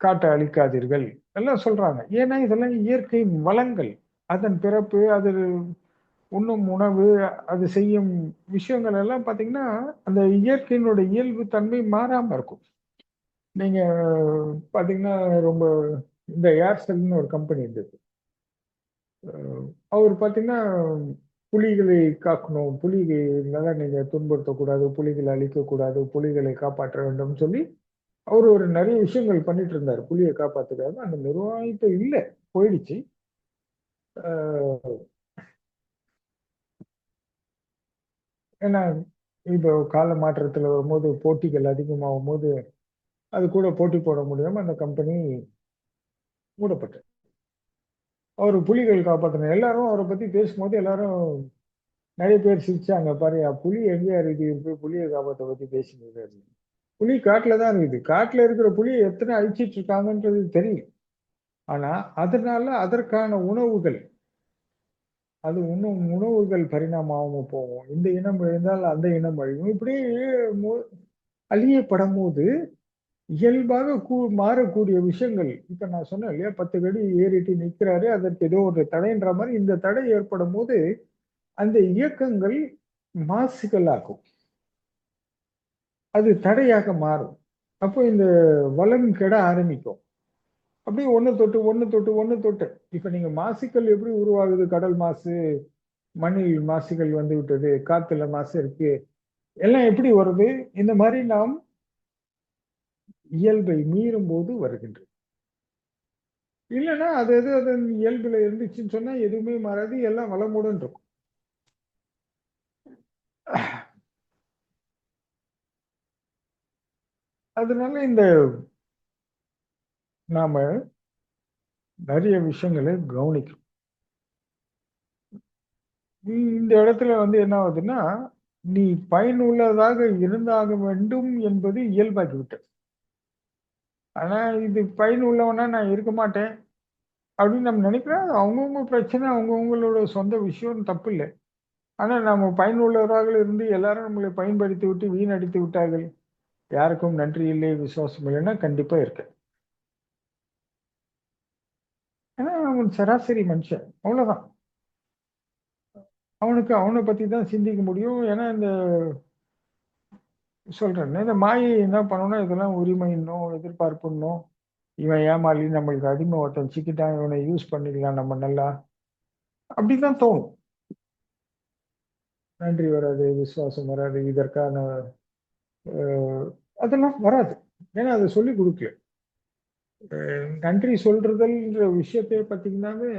காட்டை அழிக்காதீர்கள் எல்லாம் சொல்றாங்க. ஏன்னா இதெல்லாம் இயற்கையின் வளங்கள். அதன் பிறப்பு, அது உண்ணும் உணவு, அது செய்யும் விஷயங்கள் எல்லாம் பாத்தீங்கன்னா அந்த இயற்கையினுடைய இயல்பு தன்மை மாறாம இருக்கும். நீங்க பாத்தீங்கன்னா ரொம்ப இந்த ஏர்செல்னு ஒரு கம்பெனி இருந்தது. அவர் பாத்தீங்கன்னா புலிகளை காக்கணும், புலிகளை நீங்க துன்புறுத்தக்கூடாது, புலிகளை அழிக்கக்கூடாது, புலிகளை காப்பாற்ற வேண்டும் சொல்லி அவர் ஒரு நிறைய விஷயங்கள் பண்ணிட்டு இருந்தார் புலியை காப்பாத்துக்காக. அந்த நிர்வாகிப்பு இல்லை, போயிடுச்சு. ஏன்னா இப்போ கால மாற்றத்துல வரும்போது போட்டிகள் அதிகமாகும் போது அது கூட போட்டி போட முடியாம அந்த கம்பெனி மூடப்பட்டது. அவர் புலிகள் காப்பாற்றின எல்லாரும் அவரை பத்தி பேசும்போது எல்லாரும் நிறைய பேர் சிரிச்சாங்க. பாரு புலி எங்கேயா இருக்கு, புலியை காப்பாற்ற பத்தி பேசினது. புலி காட்டுல தான் இருக்குது. காட்டுல இருக்கிற புலியை எத்தனை அழிச்சிட்டு இருக்காங்கன்றது தெரியும். ஆனா அதனால அதற்கான உணவுகள், அது உணவுகள் பரிணாமம் போகும். இந்த இனம் அழிந்தால் அந்த இனம் அழியும். இப்படி அழியப்படும் போது இயல்பாக மாறக்கூடிய விஷயங்கள், இப்ப நான் சொன்னேன் இல்லையா, 10 அடி ஏறிட்டு நிற்கிறாரு, அதற்கு ஏதோ ஒரு தடைன்ற மாதிரி இந்த தடை ஏற்படும் போது அந்த இயக்கங்கள் மாசுகளாகும், அது தடையாக மாறும். அப்போ இந்த வளம் கெட ஆரம்பிக்கும். அப்படியே ஒண்ணு தொட்டு ஒண்ணு தொட்டு ஒண்ணு தொட்டு, இப்ப நீங்க மாசுக்கள் எப்படி உருவாகுது? கடல் மாசு, மண்ணில் மாசுகள் வந்து விட்டது, காத்துல மாசு இருக்கு, எல்லாம் எப்படி வருது? இந்த மாதிரி நாம் இயல்பை மீறும் போது வருகின்றது. இல்லைன்னா அது எது அதன் இயல்புல இருந்துச்சுன்னு சொன்னா எதுவுமே மாறாது, எல்லாம் வளமுடன் இருக்கும். அதனால இந்த நாம நிறைய விஷயங்களை கவனிக்கணும். இந்த இடத்துல வந்து என்ன ஆகுதுன்னா, நீ பயனுள்ளதாக இருந்தாக வேண்டும் என்பது இயல்பாகி விட்டது. ஆனா இது பயனுள்ளவனா நான் இருக்க மாட்டேன் அப்படின்னு நம்ம நினைக்கிறோம். அவங்கவுங்க பிரச்சனை, அவங்கவுங்களோட சொந்த விஷயம், தப்பு இல்லை. ஆனா நம்ம பயனுள்ளவராக இருந்து எல்லாரும் நம்மளை பயன்படுத்தி விட்டு வீணடித்து விட்டார்கள், யாருக்கும் நன்றி இல்லை, விசுவாசம் இல்லைன்னா கண்டிப்பா இருக்கு. ஏன்னா அவன் சராசரி மனுஷன், அவ்வளவுதான். அவனுக்கு அவனை பத்தி தான் சிந்திக்க முடியும். ஏன்னா இந்த சொல்றேன், இந்த மாயை என்ன பண்ணணும்னா இதெல்லாம் உரிமைன்னும் எதிர்பார்ப்புன்னும், இவன் ஏமாளி, நம்மளுக்கு அடிமை ஒருத்தன் சிக்கிட்டான், இவனை யூஸ் பண்ணிக்கலாம் நம்ம நல்லா, அப்படிதான் தோணும். நன்றி வராது, விசுவாசம் வராது, இதற்கான அதெல்லாம் வராது. ஏன்னா அதை சொல்லி கொடுக்கல. நன்றி சொல்றதுன்ற விஷயத்தை பார்த்தீங்கன்னாவே,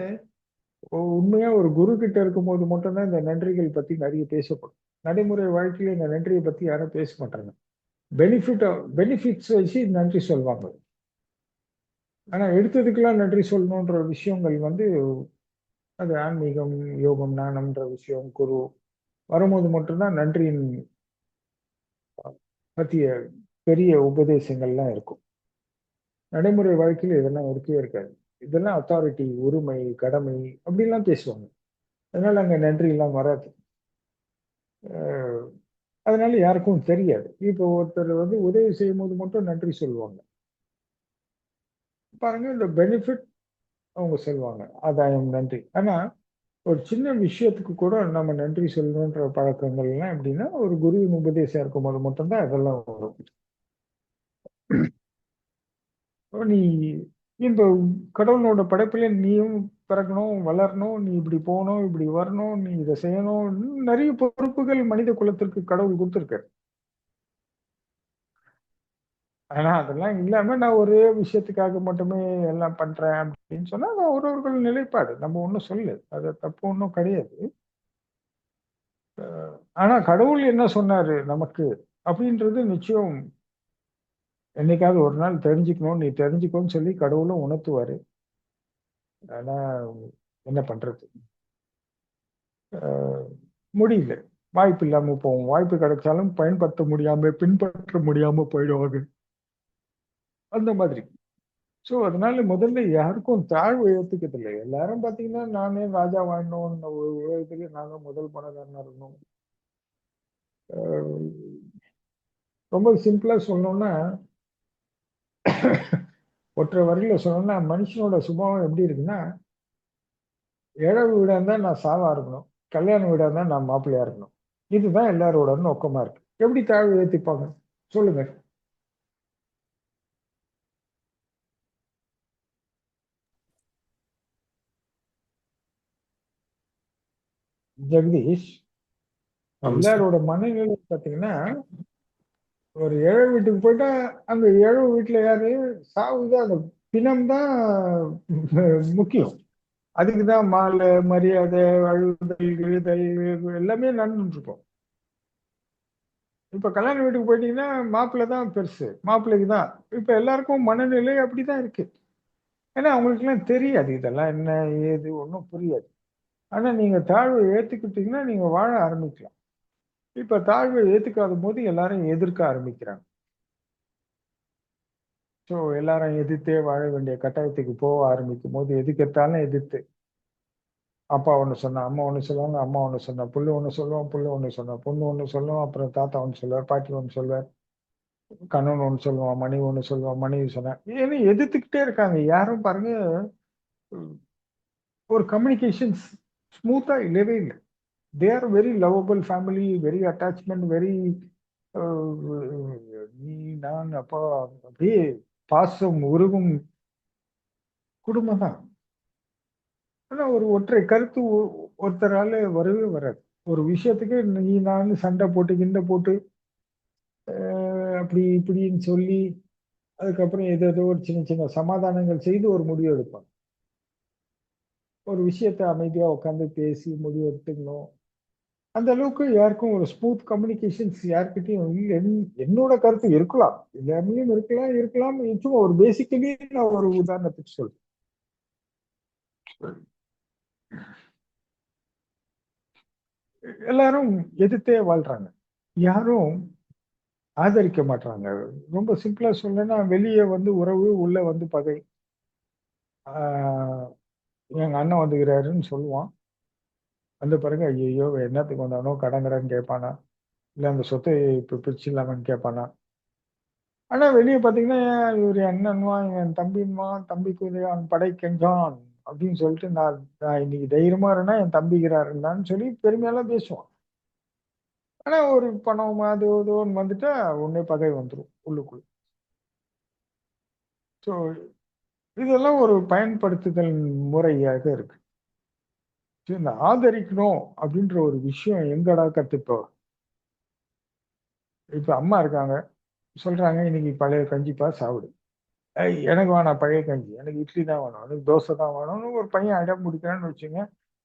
உண்மையா ஒரு குரு கிட்ட இருக்கும்போது மட்டும்தான் இந்த நன்றிகள் பத்தி நிறைய பேசப்படும். நடைமுறை வாழ்க்கையில இந்த நன்றியை பத்தி யாரும் பேச மாட்டாங்க. பெனிஃபிட்ஸ் வச்சு நன்றி சொல்வாங்க. ஆனா எடுத்ததுக்கெல்லாம் நன்றி சொல்லணுன்ற விஷயங்கள் வந்து, அது ஆன்மீகம், யோகம், ஞானம்ன்ற விஷயம், குரு வரும்போது மட்டும்தான் நன்றியின் பற்றிய பெரிய உபதேசங்கள்லாம் இருக்கும். நடைமுறை வாழ்க்கையில இதெல்லாம் இருக்கவே இருக்காது. இதெல்லாம் அத்தாரிட்டி, உரிமை, கடமை அப்படிலாம் பேசுவாங்க. அதனால அங்க நன்றி எல்லாம் வராது. அதனால யாருக்கும் தெரியாது. இப்போ ஒருத்தர் வந்து உதவி செய்யும் போது மட்டும் நன்றி சொல்லுவாங்க. பாருங்க, இந்த பெனிஃபிட் அவங்க சொல்லுவாங்க, ஆதாயம், நன்றி. ஆனா ஒரு சின்ன விஷயத்துக்கு கூட நம்ம நன்றி சொல்லணுன்ற பழக்கங்கள்லாம் எப்படின்னா, ஒரு குருவின் உபதேசம் இருக்கும்போது மட்டும்தான் அதெல்லாம் வரும். நீ இந்த கடவுளோட படைப்புல நீயும் பிறக்கணும், வளரணும், நீ இப்படி போகணும், இப்படி வரணும், நீ இதை செய்யணும், நிறைய பொறுப்புகள் மனித குலத்திற்கு கடவுள் கொடுத்துருக்காரு. ஆனா அதெல்லாம் இல்லாம நான் ஒரே விஷயத்துக்காக மட்டுமே எல்லாம் பண்றேன் அப்படின்னு சொன்னா, அது ஒருவர்கள் நிலைப்பாடு, நம்ம ஒண்ணும் சொல்லு, அது தப்பு ஒண்ணும் கிடையாது. ஆனா கடவுள் என்ன சொன்னாரு நமக்கு அப்படின்றது நிச்சயம் என்னைக்காவது ஒரு நாள் தெரிஞ்சுக்கணும், நீ தெரிஞ்சுக்கோன்னு சொல்லி கடவுளும் உணர்த்துவாரு. ஆனா என்ன பண்றது, முடியல, வாய்ப்பு இல்லாம போவோம். வாய்ப்பு கிடைச்சாலும் பயன்படுத்த முடியாம, பின்பற்ற முடியாம போயிடுவாங்க, அந்த மாதிரி. சோ அதனால முதல்ல யாருக்கும் தாழ்வு ஏத்துக்கிறது இல்லை. எல்லாரும் பாத்தீங்கன்னா நானே ராஜா வாழணும், உலகத்துக்கு நாங்க முதல் பணக்காரனா இருக்கணும். ரொம்ப சிம்பிளா சொல்லணும்னா, ஒற்றை வரியில சொல்லணும்னா, மனுஷனோட சுபாவம் எப்படி இருக்குன்னா, இழவு வீடா இருந்தா நான் சாவா இருக்கணும், கல்யாண வீடா இருந்தா நான் மாப்பிள்ளையா இருக்கணும். இதுதான் எல்லாரோட நோக்கமா இருக்கு. எப்படி தாழ்வு ஏத்திப்பாங்க சொல்லுங்க ஜெகதீஷ்? எல்லாரோட மனநிலை பாத்தீங்கன்னா, ஒரு ஏழை வீட்டுக்கு போயிட்டா அந்த ஏழை வீட்டுல யாரு சாவுதான், அந்த பிணம் தான் முக்கியம். அதுக்குதான் மாலை, மரியாதை, அழுதல், இழுதல் எல்லாமே நடந்துட்டு இருக்கும். இப்ப கல்யாண வீட்டுக்கு போயிட்டீங்கன்னா மாப்பிள்ளை தான் பெருசு, மாப்பிள்ளைக்கு தான். இப்ப எல்லாருக்கும் மனநிலை அப்படிதான் இருக்கு. ஏன்னா அவங்களுக்கு எல்லாம் தெரியாது இதெல்லாம் என்ன ஏது, ஒன்றும் புரியாது. ஆனா நீங்க தாழ்வை ஏத்துக்கிட்டீங்கன்னா நீங்க வாழ ஆரம்பிக்கலாம். இப்ப தாழ்வை ஏத்துக்காத போது எல்லாரும் எதிர்க்க ஆரம்பிக்கிறாங்க. ஸோ எல்லாரும் எதிர்த்தே வாழ வேண்டிய கட்டாயத்துக்கு போக ஆரம்பிக்கும் போது, எதுக்கெடுத்தாலும் எதிர்த்து, அப்பா ஒண்ணு சொன்னா அம்மா ஒண்ணு சொல்லுவாங்க, அம்மா ஒண்ணு சொன்னா புள்ள ஒண்ணு சொல்லுவான், புள்ள ஒண்ணு சொன்னா பொண்ணு ஒண்ணு சொல்லுவோம், அப்புறம் தாத்தா ஒண்ணு சொல்லுவார், பாட்டி ஒண்ணு சொல்லுவார். கணவன் ஒண்ணு சொல்லுவான், மனைவி ஒண்ணு சொல்லுவான், மனைவி சொன்னா ஏன்னா எதிர்த்துக்கிட்டே இருக்காங்க. யாரும் பாருங்க ஒரு கம்யூனிகேஷன்ஸ் ஸ்மூத்தா இல்லவே இல்ல. They are very lovable family, very attachment, very நீ நான் அப்பா அப்படியே பாசம் உருகும் குடும்பம் தான். ஆனா ஒரு ஒற்றை கருத்து ஒருத்தரால வரவே வராது. ஒரு விஷயத்துக்கு நீ நான் சண்டை போட்டு கிண்டை போட்டு அப்படி இப்படின்னு சொல்லி அதுக்கப்புறம் ஏதோ ஒரு சின்ன சின்ன சமாதானங்கள் செய்து ஒரு முடிவு எடுப்பாங்க. ஒரு விஷயத்த அமைதியா உட்காந்து பேசி முடிவு எடுத்துக்கணும். அந்த அளவுக்கு யாருக்கும் ஒரு ஸ்மூத் கம்யூனிகேஷன்ஸ் யார்கிட்டயும் இல்ல. என்னோட கருத்து இருக்கலாம், எல்லாமே இருக்கலாம். சும்மா ஒரு பேசிக்கலி நான் ஒரு உதாரணத்துக்கு சொல்றேன். எல்லாரும் எதிர்த்தே வாழ்றாங்க, யாரும் ஆதரிக்க மாட்டாங்க. ரொம்ப சிம்பிளா சொல்லணும்னா வெளியே வந்து உறவு, உள்ள வந்து பகை. ஆஹ் எங்க அண்ணன் வந்துக்கிறாருன்னு சொல்லுவான். வந்த பிறகு ஐயோ என்னத்துக்கு வந்தானோ, கடங்கடன்னு கேட்பானா, இல்ல அந்த சொத்தை இப்ப பிரிச்சிடலாமான்னு கேட்பானா. ஆனா வெளியே பாத்தீங்கன்னா இவர் அண்ணன்வான், என் தம்பின்வான், தம்பிக்கு அவன் படைக்கென்றான் அப்படின்னு சொல்லிட்டு நான் இன்னைக்கு தைரியமா இருந்தா என் தம்பிக்கிறாருன்னு சொல்லி பெருமையெல்லாம் பேசுவான். ஆனா ஒரு பணம் அது இதுன்னு வந்துட்டா உடனே பகை வந்துடும் உள்ளுக்குள்ள. ஸோ இதெல்லாம் ஒரு பயன்படுத்துதல் முறையாக இருக்கு. சரி, இந்த ஆதரிக்கணும் அப்படின்ற ஒரு விஷயம் எங்கடா கத்துப்போம். இப்ப அம்மா இருக்காங்க, சொல்றாங்க இன்னைக்கு பழைய கஞ்சிப்பா சாப்பிடு. எனக்கு வேணாம் பழைய கஞ்சி, எனக்கு இட்லி தான் வேணும், எனக்கு தோசை தான் வேணும்னு ஒரு பையன் அடம் பிடிக்கிறான்னு வச்சுங்க.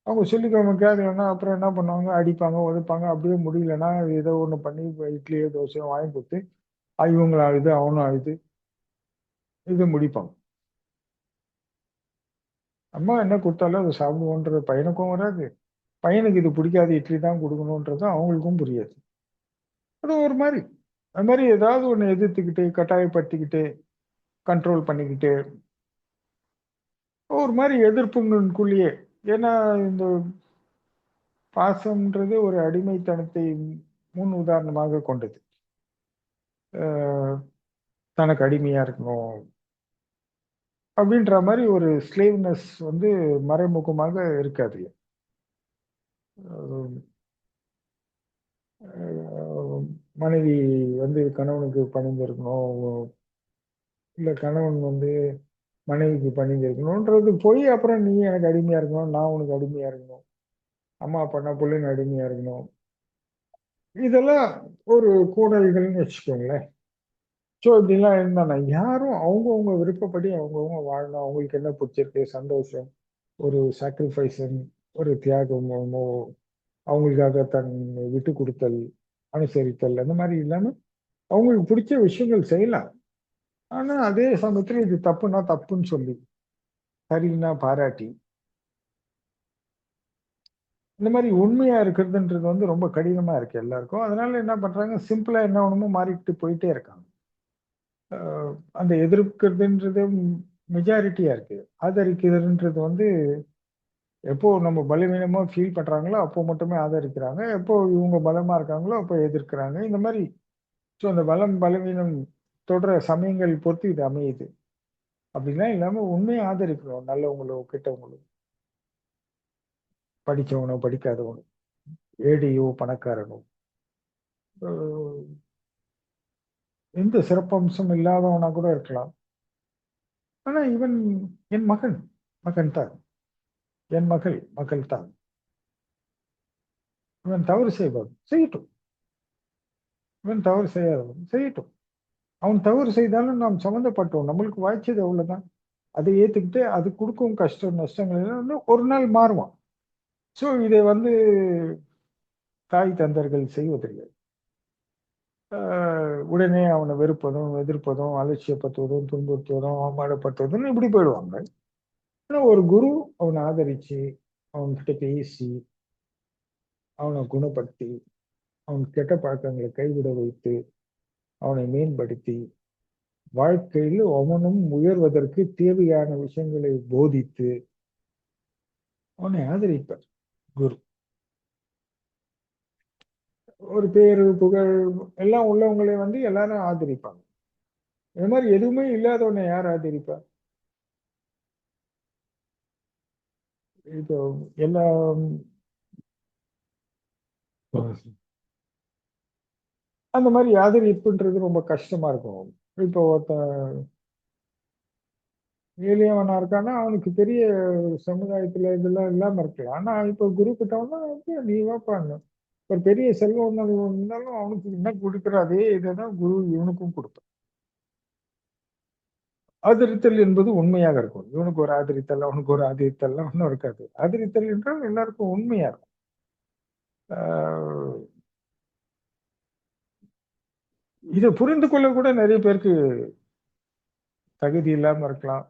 அவங்க சொல்லிக்கோங்க கேட்கலன்னா அப்புறம் என்ன பண்ணுவாங்க, அடிப்பாங்க உதைப்பாங்க. அப்படியே முடியலன்னா ஏதோ ஒண்ணு பண்ணி இட்லியோ தோசையோ வாங்கி கொடுத்து இவங்களும் அழுது அவனும் அழுது இது முடிப்பாங்க. அம்மா என்ன கொடுத்தாலும் அதை சாப்பிடுவோன்றது பையனுக்கும் வராது, பையனுக்கு இது பிடிக்காது இட்லி தான் கொடுக்கணுன்றது அவங்களுக்கும் புரியாது. அது ஒரு மாதிரி அது மாதிரி ஏதாவது ஒண்ணு எதிர்த்துக்கிட்டு கட்டாயப்படுத்திக்கிட்டு கண்ட்ரோல் பண்ணிக்கிட்டு ஒரு மாதிரி எதிர்ப்புங்களுக்குள்ளேயே. ஏன்னா இந்த பாசம்ன்றது ஒரு அடிமைத்தனத்தை முன் உதாரணமாக கொண்டது. அஹ் தனக்கு அடிமையா இருக்கணும் அப்படின்ற மாதிரி ஒரு ஸ்லேவ்னஸ் வந்து மறைமுகமாக இருக்காது. அஹ் அஹ் மனைவி வந்து கணவனுக்கு பணிந்திருக்கணும், இல்ல கணவன் வந்து மனைவிக்கு பணிந்திருக்கணும்ன்றது போய் அப்புறம் நீ எனக்கு அடிமையா இருக்கணும், நான் உனக்கு அடிமையா இருக்கணும், அம்மா அப்பானா பிள்ளைங்க அடிமையா இருக்கணும். இதெல்லாம் ஒரு கூடல்கள்னு வச்சுக்கோங்களேன். ஸோ இப்படிலாம் இருந்தானா யாரும் அவங்கவுங்க விருப்பப்படி அவங்கவுங்க வாழணும். அவங்களுக்கு என்ன பிடிச்சிருக்கு, சந்தோஷம், ஒரு சாக்ரிஃபைஸ், ஒரு தியாகமோ, அவங்களுக்காக தன் விட்டு கொடுத்தல், அனுசரித்தல், அந்த மாதிரி இல்லாம அவங்களுக்கு பிடிச்ச விஷயங்கள் செய்யலாம். ஆனா அதே சமயத்துல இது தப்புன்னா தப்புன்னு சொல்லி, சரின்னா பாராட்டி, இந்த மாதிரி உண்மையா இருக்கிறதுன்றது வந்து ரொம்ப கடினமா இருக்கு எல்லாருக்கும். அதனால என்ன பண்றாங்க, சிம்பிளா என்ன ஒண்ணுமோ மாறிட்டு போயிட்டே இருக்காங்க. அந்த எதிர்க்கிறதுன்றது மெஜாரிட்டியா இருக்கு. ஆதரிக்கிறதுன்றது வந்து எப்போ நம்ம பலவீனமா ஃபீல் பண்றாங்களோ அப்போ மட்டுமே ஆதரிக்கிறாங்க, எப்போ இவங்க பலமா இருக்காங்களோ அப்போ எதிர்க்கிறாங்க. இந்த மாதிரி ஸோ அந்த பலவீனம் தொடர சமயங்கள் பொறுத்து இது அமையுது. அப்படிலாம் இல்லாம உண்மையை ஆதரிக்கிறோம், நல்லவங்களோ கெட்டவங்களோ, படிச்சவனோ படிக்காதவனோ, ஏழையோ பணக்காரனோ, அஹ் எந்த சிறப்பம்சம் இல்லாதவனா கூட இருக்கலாம். ஆனா இவன் என் மகன், மகன் தான். என் மகள், மகள் தான். இவன் தவறு செய்வான் செய்யட்டும், இவன் தவறு செய்யாதவன் செய்யட்டும். அவன் தவறு செய்தாலும் நாம் சம்மந்தப்பட்டோம், நம்மளுக்கு வாய்ச்சது அவ்வளவுதான். அதை ஏத்துக்கிட்டு அது கொடுக்கும் கஷ்டம் நஷ்டங்கள் எல்லாம் வந்து ஒரு நாள் மாறுவான். ஸோ இதை வந்து தாய் தந்தர்கள் செய்வதில்லை. உடனே அவனை வெறுப்பதும் எதிர்ப்பதும் அலட்சியப்படுத்துவதும் துன்புறுத்துவதும் அவமானப்படுத்துவதும் இப்படி போயிடுவாங்க. ஆனா ஒரு குரு அவனை ஆதரிச்சு அவன்கிட்ட பேசி அவனை குணப்படுத்தி அவன் கெட்ட பழக்கங்களை கைவிட வைத்து அவனை மேம்படுத்தி வாழ்க்கையில் அவனும் உயர்வதற்கு தேவையான விஷயங்களை போதித்து அவனை ஆதரிப்பார் குரு. ஒரு பேரு புகழ் எல்லாம் உள்ளவங்களை வந்து எல்லாரும் ஆதரிப்பாங்க. இந்த மாதிரி எதுவுமே இல்லாதவனை யார் ஆதரிப்பா? இப்போ எல்லா அந்த மாதிரி ஆதரிப்புன்றது ரொம்ப கஷ்டமா இருக்கும். இப்போ ஒருத்தன் எளியவனா இருக்கான்னா அவனுக்கு பெரிய சமுதாயத்துல இதெல்லாம் இல்லாம இருக்கலாம். ஆனா இப்போ குரு கிட்ட வந்து நீ வாப்பாங்க. ஒரு பெரிய செல்வம் இருந்தாலும் அவனுக்கு என்ன கொடுக்குற அதே இதைதான் குரு இவனுக்கும் கொடுப்பான். ஆதரித்தல் என்பது உண்மையாக இருக்கும். இவனுக்கு ஒரு ஆதரித்தல் அவனுக்கு ஒரு ஆதரித்தல் ஒன்றும் இருக்காது. ஆதரித்தல் என்றால் எல்லாருக்கும் உண்மையா இருக்கும். ஆஹ் இதை புரிந்து கொள்ள கூட நிறைய பேருக்கு தகுதி இல்லாம இருக்கலாம்.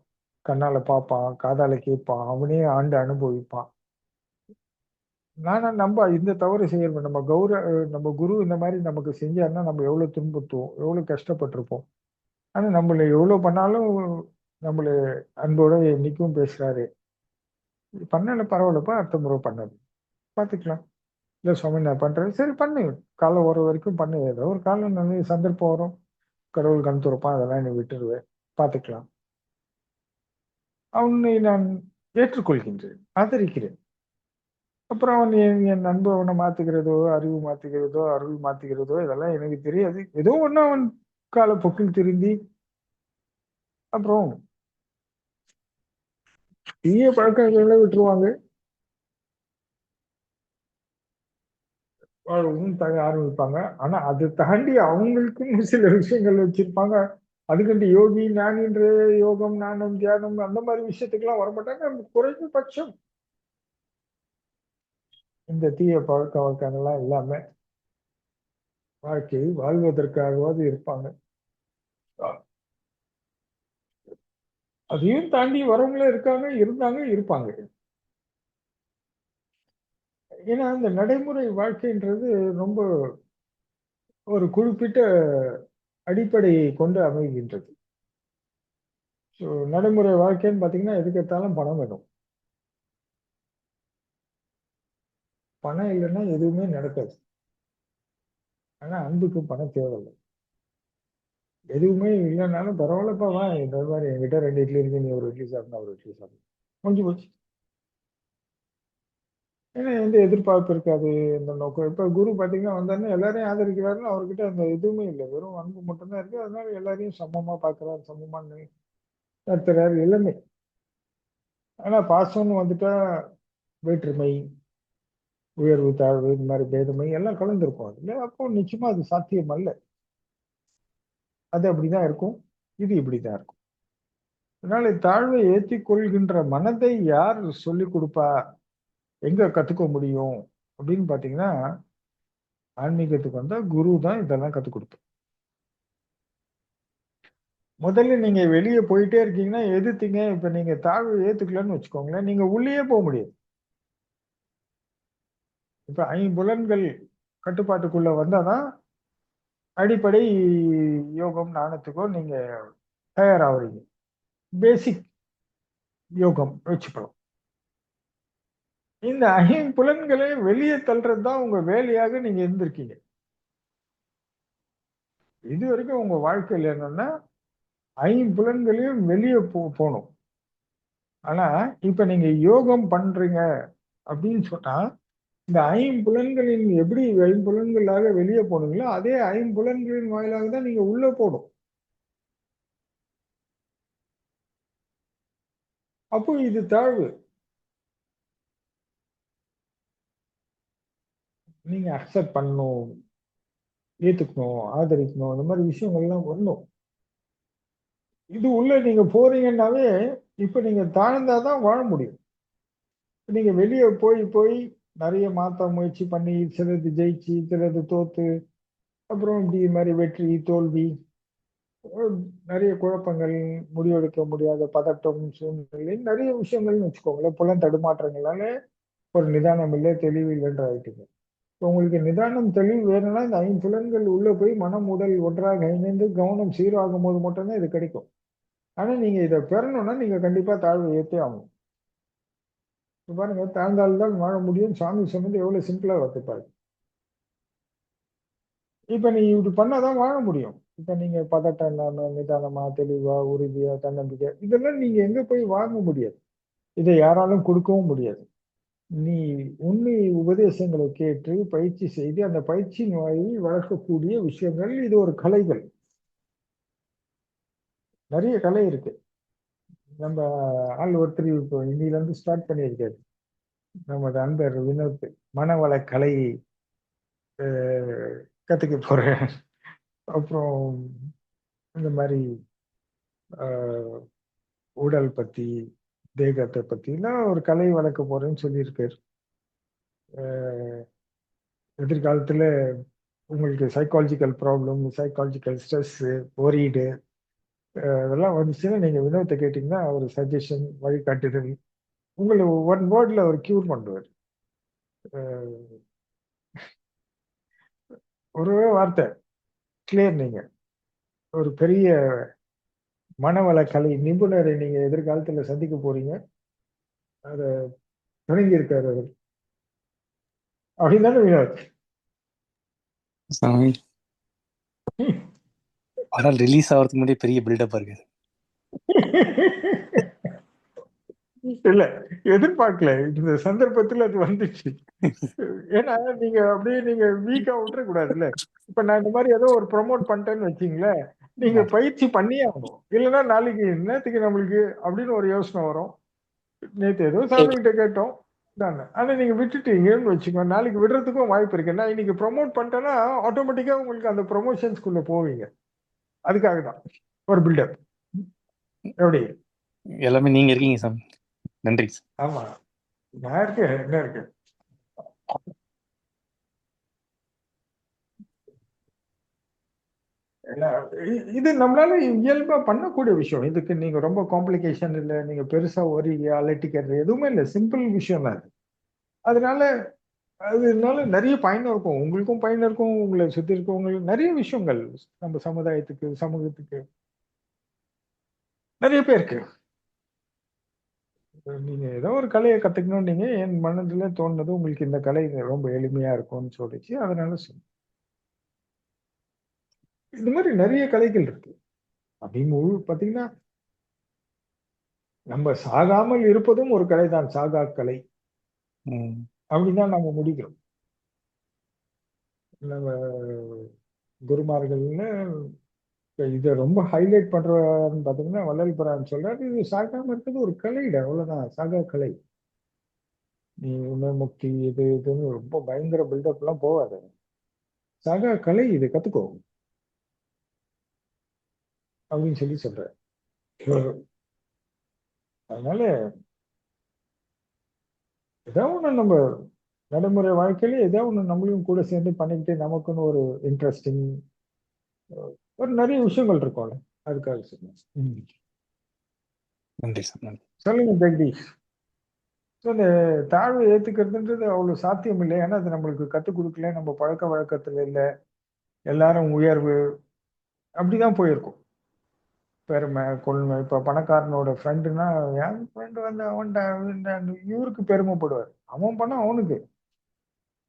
கண்ணால பார்ப்பான், காதால கேட்பான், அவனே ஆண்டு அனுபவிப்பான். நானா நம்ம இந்த தவறு செய்யணும். நம்ம குரு இந்த மாதிரி நமக்கு செஞ்சாருன்னா நம்ம எவ்வளவு துன்புறுத்துவோம், எவ்வளவு கஷ்டப்பட்டிருப்போம். ஆனா நம்மள எவ்வளவு பண்ணாலும் நம்மள அன்போட என்னைக்கும் பேசுறாரு. இது பண்ணல பரவாயில்லப்பா, அடுத்த முறை பண்ணது பார்த்துக்கலாம். இல்ல சுவாமி நான் பண்றேன், சரி பண்ணு. காலம் வர வரைக்கும் பண்ணு. ஏதோ ஒரு காலம் நல்ல சந்தர்ப்பம் வரும், கடவுள் கண் துறப்பான், அதெல்லாம் நீ விட்டுருவேன், பார்த்துக்கலாம். அவனை நான் ஏற்றுக்கொள்கின்றேன், ஆதரிக்கிறேன். அப்புறம் அவன் என் அன்பு அவனை மாத்துகிறதோ, அறிவு மாத்துகிறதோ, அருள் மாத்துகிறதோ இதெல்லாம் எனக்கு தெரியாது. ஏதோ ஒண்ணு அவன் காலப்போக்கில் திருந்தி அப்புறம் தீய பழக்கங்களை விட்டுருவாங்க, வாழவும் ஆரம்பிப்பாங்க. ஆனா அதை தாண்டி அவங்களுக்கும் சில விஷயங்கள் வச்சிருப்பாங்க. அதுக்கண்டு யோகி ஞானின்ற யோகம் ஞானம் தியானம் அந்த மாதிரி விஷயத்துக்கெல்லாம் வரமாட்டாங்க. குறைந்தபட்சம் இந்த தீய பழக்க வழக்கங்கள்லாம் இல்லாம வாழ்க்கையை வாழ்வதற்காகவாது இருப்பாங்க. அதையும் தாண்டி வரவங்களும் இருக்காங்க, இருந்தாங்க, இருப்பாங்க. ஏன்னா இந்த நடைமுறை வாழ்க்கைன்றது ரொம்ப ஒரு குறிப்பிட்ட அடிப்படையை கொண்டு அமைகின்றது. ஸோ நடைமுறை வாழ்க்கைன்னு பார்த்தீங்கன்னா எதுக்கு எடுத்தாலும் பணம் வேணும். பணம் இல்லைன்னா எதுவுமே நடக்காது. ஆனா அன்புக்கு பணம் தேவையில்லை. எதுவுமே இல்லைன்னாலும் பரவாயில்லப்பா, வா இந்த மாதிரி என்கிட்ட 2 இட்லி இருக்கு, நீ ஒரு இட்லி சாப்பிட்டா ஒரு இட்லி சாப்பிடு, முடிஞ்சு போச்சு. ஏன்னா எந்த எதிர்பார்ப்பு இருக்காது, இந்த நோக்கம். இப்ப குரு பாத்தீங்கன்னா வந்தாருன்னா எல்லாரையும் ஆதரிக்கிறாருன்னு அவர்கிட்ட அந்த எதுவுமே இல்லை, வெறும் அன்பு மட்டும்தான் இருக்கு. அதனால எல்லாரையும் சமமா பார்க்கிறாரு, சமமா நடத்துறாரு எல்லாமே. ஆனா பாசம்னு வந்துட்டா வேற்றுமை, உயர்வு தாழ்வு இந்த மாதிரி பேதமை எல்லாம் கலந்துருக்கும் அதுல. அப்போ நிச்சயமா அது சாத்தியம் அல்ல. அது அப்படிதான் இருக்கும், இது இப்படிதான் இருக்கும். அதனால தாழ்வை ஏற்றிக் கொள்கின்ற மனதை யார் சொல்லிக் கொடுப்பா, எங்க கத்துக்க முடியும் அப்படின்னு பாத்தீங்கன்னா, ஆன்மீகத்துக்கு வந்தா குரு தான் இதெல்லாம் கத்துக் கொடுப்பார். முதல்ல நீங்க வெளியே போயிட்டே இருக்கீங்கன்னா எதிர்த்தீங்க. இப்ப நீங்க தாழ்வு ஏத்துக்கலன்னு வச்சுக்கோங்களேன், நீங்க உள்ளேயே போக முடியாது. இப்ப 5 புலன்கள் கட்டுப்பாட்டுக்குள்ள வந்தாதான் அடிப்படை யோகம் ஞானத்துக்கோ நீங்க தயாராகிறீங்க. பேசிக் யோகம் வச்சுக்கலாம். இந்த 5 புலன்களை வெளியே தள்ளுறது தான் உங்க வேலையாக நீங்க இருந்திருக்கீங்க. இது வரைக்கும் உங்க வாழ்க்கையில என்னன்னா 5 புலன்களையும் வெளியே போகணும். ஆனா இப்ப நீங்க யோகம் பண்றீங்க அப்படின்னு சொன்னா, இந்த 5 புலன்களின் எப்படி 5 புலன்களாக வெளியே போனீங்களோ அதே 5 புலன்களின் வாயிலாக தான் நீங்க உள்ள போடும். அப்போ இது தாழ்வு. நீங்க அக்செப்ட் பண்ணணும், ஏத்துக்கணும், ஆதரிக்கணும், இந்த மாதிரி விஷயங்கள்லாம் வரணும். இது உள்ள நீங்க போறீங்கன்னாவே இப்ப நீங்க தாழ்ந்தாதான் வாழ முடியும். நீங்க வெளியே போய் போய் நிறைய மாத்த முயற்சி பண்ணி சிலது ஜெயிச்சு சிலது தோத்து, அப்புறம் இப்படி மாதிரி வெற்றி தோல்வி, நிறைய குழப்பங்கள், முடிவெடுக்க முடியாத பதட்டம், சூழ்நிலை, நிறைய விஷயங்கள்னு வச்சுக்கோங்களேன். புலன் தடுமாற்றங்களால ஒரு நிதானம் இல்லை, தெளிவு இல்லைன்ற ஆயிட்டுங்க. இப்போ உங்களுக்கு நிதானம் தெளிவு வேணும்னா இந்த 5 புலன்கள் உள்ள போய் மனம் உடல் ஒன்றாக இணைந்து கவனம் சீராகும் போது மட்டும்தான் இது கிடைக்கும். ஆனா நீங்க இதை பெறணும்னா நீங்க கண்டிப்பா தாழ்வு ஏற்றே ஆகணும். இப்ப பாருங்க, தாழ்ந்தால்தான் வாழ முடியும். சாமி சொன்னது எவ்வளவு சிம்பிளா வைத்துப்பாரு. இப்ப நீ இப்படி பண்ணாதான் வாழ முடியும். இப்ப நீங்க பதட்டம் இல்லாம, நிதானமா, தெளிவா, உறுதியா, தன்னம்பிக்கை இதெல்லாம் நீங்க எங்க போய் வாங்க முடியாது. இதை யாராலும் கொடுக்கவும் முடியாது. நீ உண்மை உபதேசங்களை கேட்டு பயிற்சி செய்து அந்த பயிற்சியின் வாயில் வளர்க்கக்கூடிய விஷயங்கள் இது ஒரு கலைகள். நிறைய கலை இருக்கு. நம்ம ஆள் ஒருத்தர் இப்போ இன்னில இருந்து ஸ்டார்ட் பண்ணியிருக்காரு. நமது அன்பர் வினோத் மனவள கலை கத்துக்க போறேன். அப்புறம் இந்த மாதிரி உடல் பத்தி, தேகத்தை பத்திலாம் ஒரு கலை வளர்க்க போறேன்னு சொல்லியிருக்காரு. எதிர்காலத்துல உங்களுக்கு psychological problem, psychological stress, worried இதெல்லாம் வந்துச்சுன்னா நீங்க வினோத்தை கேட்டீங்கன்னா ஒரு சஜஷன், வழிகாட்டுதல் உங்களை ஒன் வேர்ட்ல ஒரு கியூர் பண்ணுவார். ஒரே வார்த்தை கிளியர். நீங்க ஒரு பெரிய மனவள கலை நிபுணரை நீங்க எதிர்காலத்துல சந்திக்க போறீங்க. அத தொடங்கி இருக்காரு அவர். அப்படின்னாலும் வினோத் சாமி படம் ரிலீஸ் ஆகிறதுக்கு முன்னாடியே பெரிய பில்டப்பா இருக்கு. இல்ல எதிர்பார்க்கல, இந்த சந்தர்ப்பத்துல அது வந்துச்சு. ஏன்னா நீங்க அப்படியே நீங்க வீக்கா விட்டுற கூடாதுல்ல. இப்ப நான் இந்த மாதிரி ஏதோ ஒரு ப்ரொமோட் பண்ணிட்டேன்னு வச்சீங்களேன், நீங்க பயிற்சி பண்ணியே ஆகணும். இல்லைன்னா நாளைக்கு என்னத்துக்கு நம்மளுக்கு அப்படின்னு ஒரு யோசனை வரும். நேத்து ஏதோ சாமி கிட்ட கேட்டோம் தானே, ஆனா நீங்க விட்டுட்டீங்கன்னு வச்சுக்கோங்க, நாளைக்கு விடுறதுக்கும் வாய்ப்பு இருக்கு. நான் இன்னைக்கு ப்ரொமோட் பண்ணிட்டேன்னா ஆட்டோமேட்டிக்கா உங்களுக்கு அந்த ப்ரொமோஷன்ஸ்குள்ள போவீங்க. அதுக்காக தான் ஒரு பில்டப். எப்படி? எல்லாமே நீங்க இருக்கீங்க சாமி. நன்றி. ஆமா, நான் இருக்கேன். என்ன இருக்கு? இது நம்மளால இயல்பா பண்ணக்கூடிய விஷயம். இதுக்கு நீங்க ரொம்ப காம்ப்ளிகேஷன் இல்ல, நீங்க பெருசா ஒரு அலட்டிக்கிறது எதுவுமே இல்லை. சிம்பிள் விஷயம் தான் அது. அதனால அதனால நிறைய பயன் இருக்கும். உங்களுக்கும் பயன் இருக்கும், உங்களை சுத்தி இருக்கவங்களுக்கு நிறைய விஷயங்கள், நம்ம சமுதாயத்துக்கு, சமூகத்துக்கு, நிறைய பேருக்கு. நீங்க ஏதோ ஒரு கலையை கத்துக்கணும், நீங்க என் மனதுல தோணுது உங்களுக்கு இந்த கலை ரொம்ப எளிமையா இருக்கும்னு சொல்லிச்சு. அதனால இந்த மாதிரி நிறைய கலைகள் இருக்கு. அப்படின்னு பாத்தீங்கன்னா நம்ம சாகாமல் இருப்பதும் ஒரு கலை தான், சாகா கலை அப்படின்னு தான் நம்ம முடிக்கிறோம். நம்ம குருமார்கள்னு இதை ரொம்ப ஹைலைட் பண்றன்னு பாத்தீங்கன்னா வள்ளல் பிரான் சொல்றாரு, இது சாகாம இருக்கிறது ஒரு கலையிட, அவ்வளவுதான், சாகா கலை. நீ உண்மை முக்தி இது இதுன்னு ரொம்ப பயங்கர பில்டப் எல்லாம் போவாது. சாகா கலை, இது கத்துக்கோ அப்படின்னு சொல்லி சொல்ற. அதனால ஏதோ ஒண்ணு நம்ம நடைமுறை வாழ்க்கையில ஏதோ ஒண்ணு நம்மளையும் கூட சேர்ந்து பண்ணிக்கிட்டு நமக்குன்னு ஒரு இன்ட்ரெஸ்டிங் ஒரு நிறைய விஷயங்கள் இருக்கும்ல, அதுக்காக சொல்லுங்க. நன்றி சார். நன்றி. சொல்லுங்க ஜெகதீஷ். இந்த தாழ்வை ஏத்துக்கிறதுன்றது அவ்வளவு சாத்தியம் இல்லை. ஏன்னா அது நம்மளுக்கு கத்துக் கொடுக்கல, நம்ம பழக்க வழக்கத்துல இல்லை. எல்லாரும் உயர்வு அப்படிதான் போயிருக்கும். பெருமை, கொள்மை. இப்ப பணக்காரனோட ஃப்ரெண்டுனா என் ஃப்ரெண்டு வந்து அவன்கிட்ட இவருக்கு பெருமைப்படுவார். அவன் பணம் அவனுக்கு,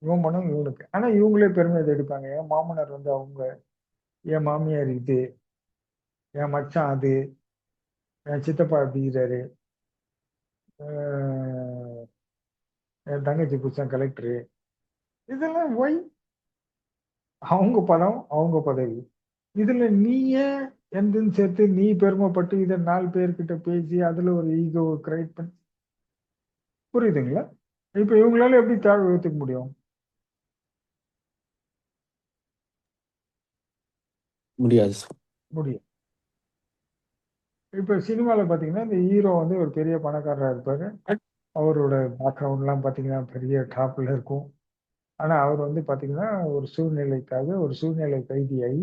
இவன் பணம் இவனுக்கு. ஆனா இவங்களே பெருமை எடுப்பாங்க. என் மாமனார் வந்து அவங்க, என் மாமியார் இது, என் மச்சான் அது, என் சித்தப்பா அப்படிங்கிறாரு, என் தங்கச்சி புருஷன் கலெக்டரு. இதெல்லாம் ஒய்? அவங்க பணம், அவங்க பதவி. இதுல நீ ஏன் எந்தன்னு சேர்த்து நீ பெருமைப்பட்டு இதை 4 பேர்கிட்ட பேசி அதுல ஒரு ஈகோ கிரியேட் பண்ணி, புரியுதுங்களா? இப்ப இவங்களால எப்படி தாழ்வு ஏத்துக்க முடியும்? முடியாது சார். முடியும். இப்ப சினிமால பாத்தீங்கன்னா இந்த ஹீரோ வந்து ஒரு பெரிய பணக்காரரா இருப்பாரு. அவரோட பேக்ரவுண்ட் எல்லாம் பாத்தீங்கன்னா பெரிய டாப்ல இருக்கும். ஆனா அவர் வந்து பாத்தீங்கன்னா ஒரு சூழ்நிலைக்காக ஒரு சூழ்நிலை கைதியாகி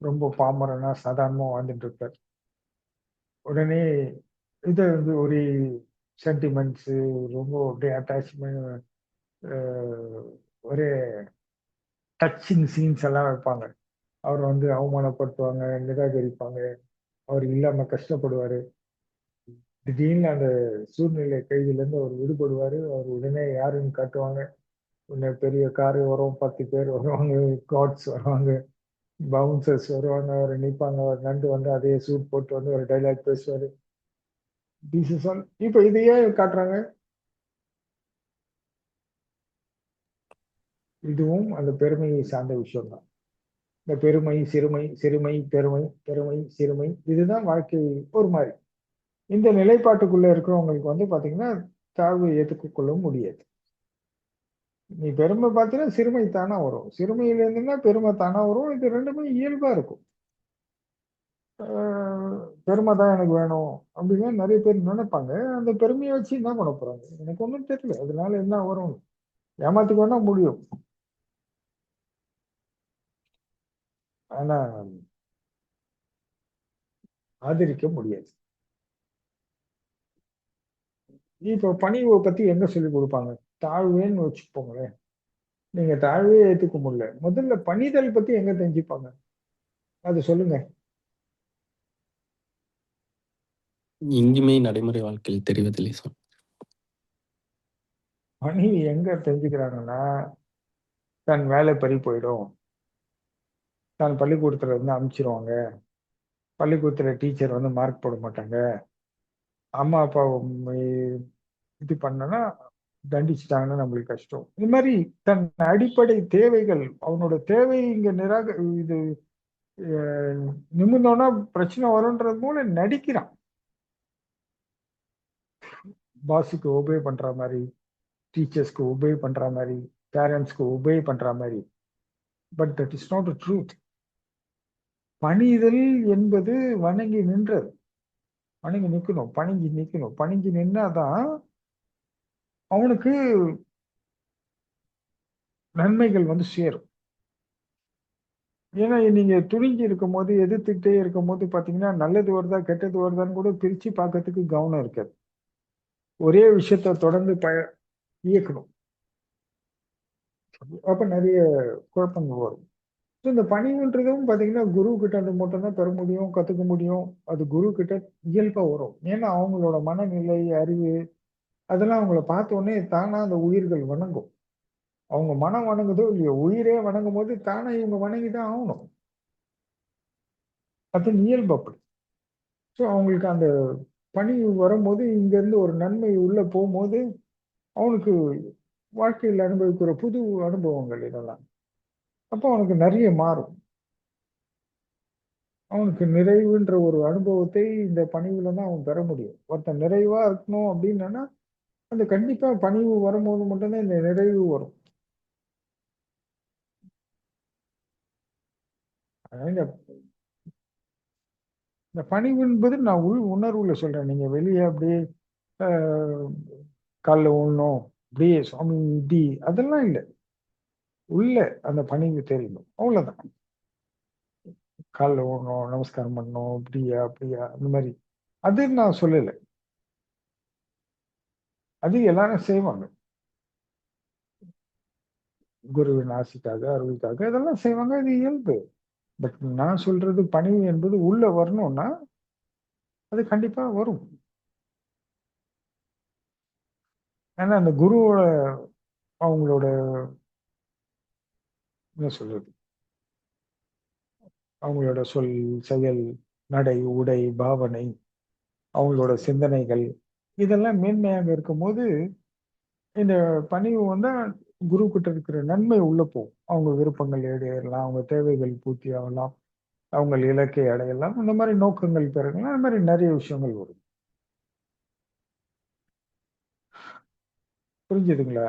ரொம்ப பாமரனா சாதாரணமா வாழ்ந்துட்டு இருப்பார். உடனே இது வந்து ஒரு சென்டிமெண்ட்ஸ், ரொம்ப அப்படியே அட்டாச்மெண்ட், ஒரே டச்சிங் சீன்ஸ் எல்லாம் வைப்பாங்க. அவர் வந்து அவமானப்படுத்துவாங்க, நிராகரிப்பாங்க, அவர் இல்லாம கஷ்டப்படுவாரு. திடீர்னு அந்த சூழ்நிலை கைதில இருந்து அவர் விடுபடுவாரு. அவர் உடனே யாருன்னு காட்டுவாங்க. பெரிய காரு வரும், 10 பேர் வருவாங்க, காட்ஸ் வருவாங்க, பவுன்சர்ஸ் வருவாங்க, அவர் நிற்பாங்க, அவர் நண்டு வந்து அதே சூட் போட்டு வந்து ஒரு டைலாக் பேசுவாரு. This is all. இப்போ இது ஏன் காட்டுறாங்க? இதுவும் அந்த பெருமையை சார்ந்த விஷயம் தான். இந்த பெருமை, சிறுமை, சிறுமை, பெருமை, பெருமை, சிறுமை, இதுதான் வாழ்க்கை. ஒரு மாதிரி இந்த நிலைப்பாட்டுக்குள்ள இருக்கிறவங்களுக்கு வந்து பாத்தீங்கன்னா தாழ்வை ஏற்றுக்கொள்ள முடியாது. நீ பெருமை பார்த்தீங்கன்னா சிறுமை தானா வரும், சிறுமையில இருந்துன்னா பெருமை தானா வரும். இது ரெண்டுமே இயல்பா இருக்கும். பெருமை தான் எனக்கு வேணும் அப்படின்னு நிறைய பேர் நினைப்பாங்க. அந்த பெருமையை வச்சு என்ன பண்ண போறாங்க எனக்கு ஒன்றும் தெரியல. அதனால என்ன வரும்? ஏமாத்திக்க வேணா முடியும், ஆனா ஆதரிக்க முடியாது. இப்போ பணிவை பத்தி எங்க சொல்லி கொடுப்பாங்க? தாழ்வேன்னு வச்சுப்போங்களேன். நீங்க தாழ்வே ஏத்துக்க முடியல, முதல்ல பணிதல் பத்தி எங்க தெரிஞ்சுப்பாங்க? அது சொல்லுங்க. எங்குமே நடைமுறை வாழ்க்கையில் தெரிவதில்லை சுவாமி. பணி எங்க தெரிஞ்சுக்கிறாங்கன்னா, தன் வேலை பறி போயிடும், தான் பள்ளிக்கூடத்துல இருந்து அனுப்பிச்சிருவாங்க, பள்ளிக்கூடத்துல டீச்சர் வந்து மார்க் போட மாட்டாங்க, அம்மா அப்பா இது பண்ணனா தண்டிச்சிட்டாங்கன்னா நம்மளுக்கு கஷ்டம். இது மாதிரி தன் அடிப்படை தேவைகள், அவனோட தேவை இங்க இது நிமிர்ந்தோன்னா பிரச்சனை வரும்ன்றது மூலம் நடிக்கிறான். பாஸுக்கு ஒபே பண்ற மாதிரி, டீச்சர்ஸ்க்கு ஒபே பண்ற மாதிரி, பேரண்ட்ஸ்க்கு ஒபே பண்ற மாதிரி. But that is not a truth. பணிதல் என்பது வணங்கி நின்றது. வணங்கி நிக்கணும், பணிஞ்சு நிக்கணும். பணிஞ்சு நின்னாதான் அவனுக்கு நன்மைகள் வந்து சேரும். ஏன்னா நீங்க துணிஞ்சு இருக்கும் போது, எதிர்த்துக்கிட்டே இருக்கும் போது பாத்தீங்கன்னா நல்லது வருதா கெட்டது வருதான்னு கூட பிரிச்சு பார்க்கறதுக்கு கவனம் இருக்காது. ஒரே விஷயத்த தொடர்ந்து இயக்கணும், அப்ப நிறைய குழப்பங்கள் வரும். இந்த பணிவுன்றதும் பாத்தீங்கன்னா குரு கிட்ட இருந்து மட்டும் தான் பெற முடியும், கத்துக்க முடியும். அது குரு கிட்ட இயல்பா வரும். ஏன்னா அவங்களோட மனநிலை, அறிவு, அதெல்லாம் அவங்கள பார்த்த உடனே தானா அந்த உயிர்கள் வணங்கும். அவங்க மனம் வணங்குதோ இல்லையோ, உயிரே வணங்கும் போது தானே இவங்க வணங்கிதான் ஆகணும். அது இயல்பு அப்படி. ஸோ அவங்களுக்கு அந்த பணி வரும்போது, இங்க இருந்து ஒரு நன்மை உள்ள போகும்போது அவனுக்கு வாழ்க்கையில் அனுபவிக்கிற புது அனுபவங்கள் இதெல்லாம். அப்போ அவனுக்கு நிறைய மாறும். அவனுக்கு நிறைவுன்ற ஒரு அனுபவத்தை இந்த பணிவுல தான் அவன் பெற முடியும். ஒருத்தன் நிறைவா இருக்கணும் அப்படின்னா, அந்த கண்டிப்பா பணிவு வரும்போது மட்டும்தான் இந்த நிறைவு வரும். அதனால இந்த பணிவு என்பது நான் உள் உணர்வுல சொல்றேன். நீங்க வெளியே அப்படியே காலில் ஊழணும், அப்படியே சுவாமி இப்படி, அதெல்லாம் இல்லை. உள்ள அந்த பணிவு தெரியணும், அவ்வளவுதான். காலில் ஊழணும், நமஸ்காரம் பண்ணணும், இப்படியா அப்படியா அந்த மாதிரி, அது நான் சொல்லலை. அது எல்லாரும் செய்வாங்க, குருவின் ஆசைக்காக, அருளுக்காக இதெல்லாம் செய்வாங்க, அது இயல்பு. பட் நான் சொல்றது பணிவு என்பது உள்ள வரணும்னா அது கண்டிப்பா வரும். ஏன்னா அந்த குருவோட அவங்களோட என்ன சொல்றது, அவங்களோட சொல், செயல், நடை, உடை, பாவனை, அவங்களோட சிந்தனைகள், இதெல்லாம் மேன்மையாக இருக்கும்போது இந்த பணிவு வந்து குரு கிட்ட இருக்கிற நன்மை உள்ள போகும். அவங்க விருப்பங்கள் ஈடேறலாம், அவங்க தேவைகள் பூர்த்தி ஆகலாம், அவங்க இலக்கை அடையலாம், இந்த மாதிரி நோக்கங்கள் பெறலாம், அந்த மாதிரி நிறைய விஷயங்கள் வரும். புரிஞ்சுதுங்களா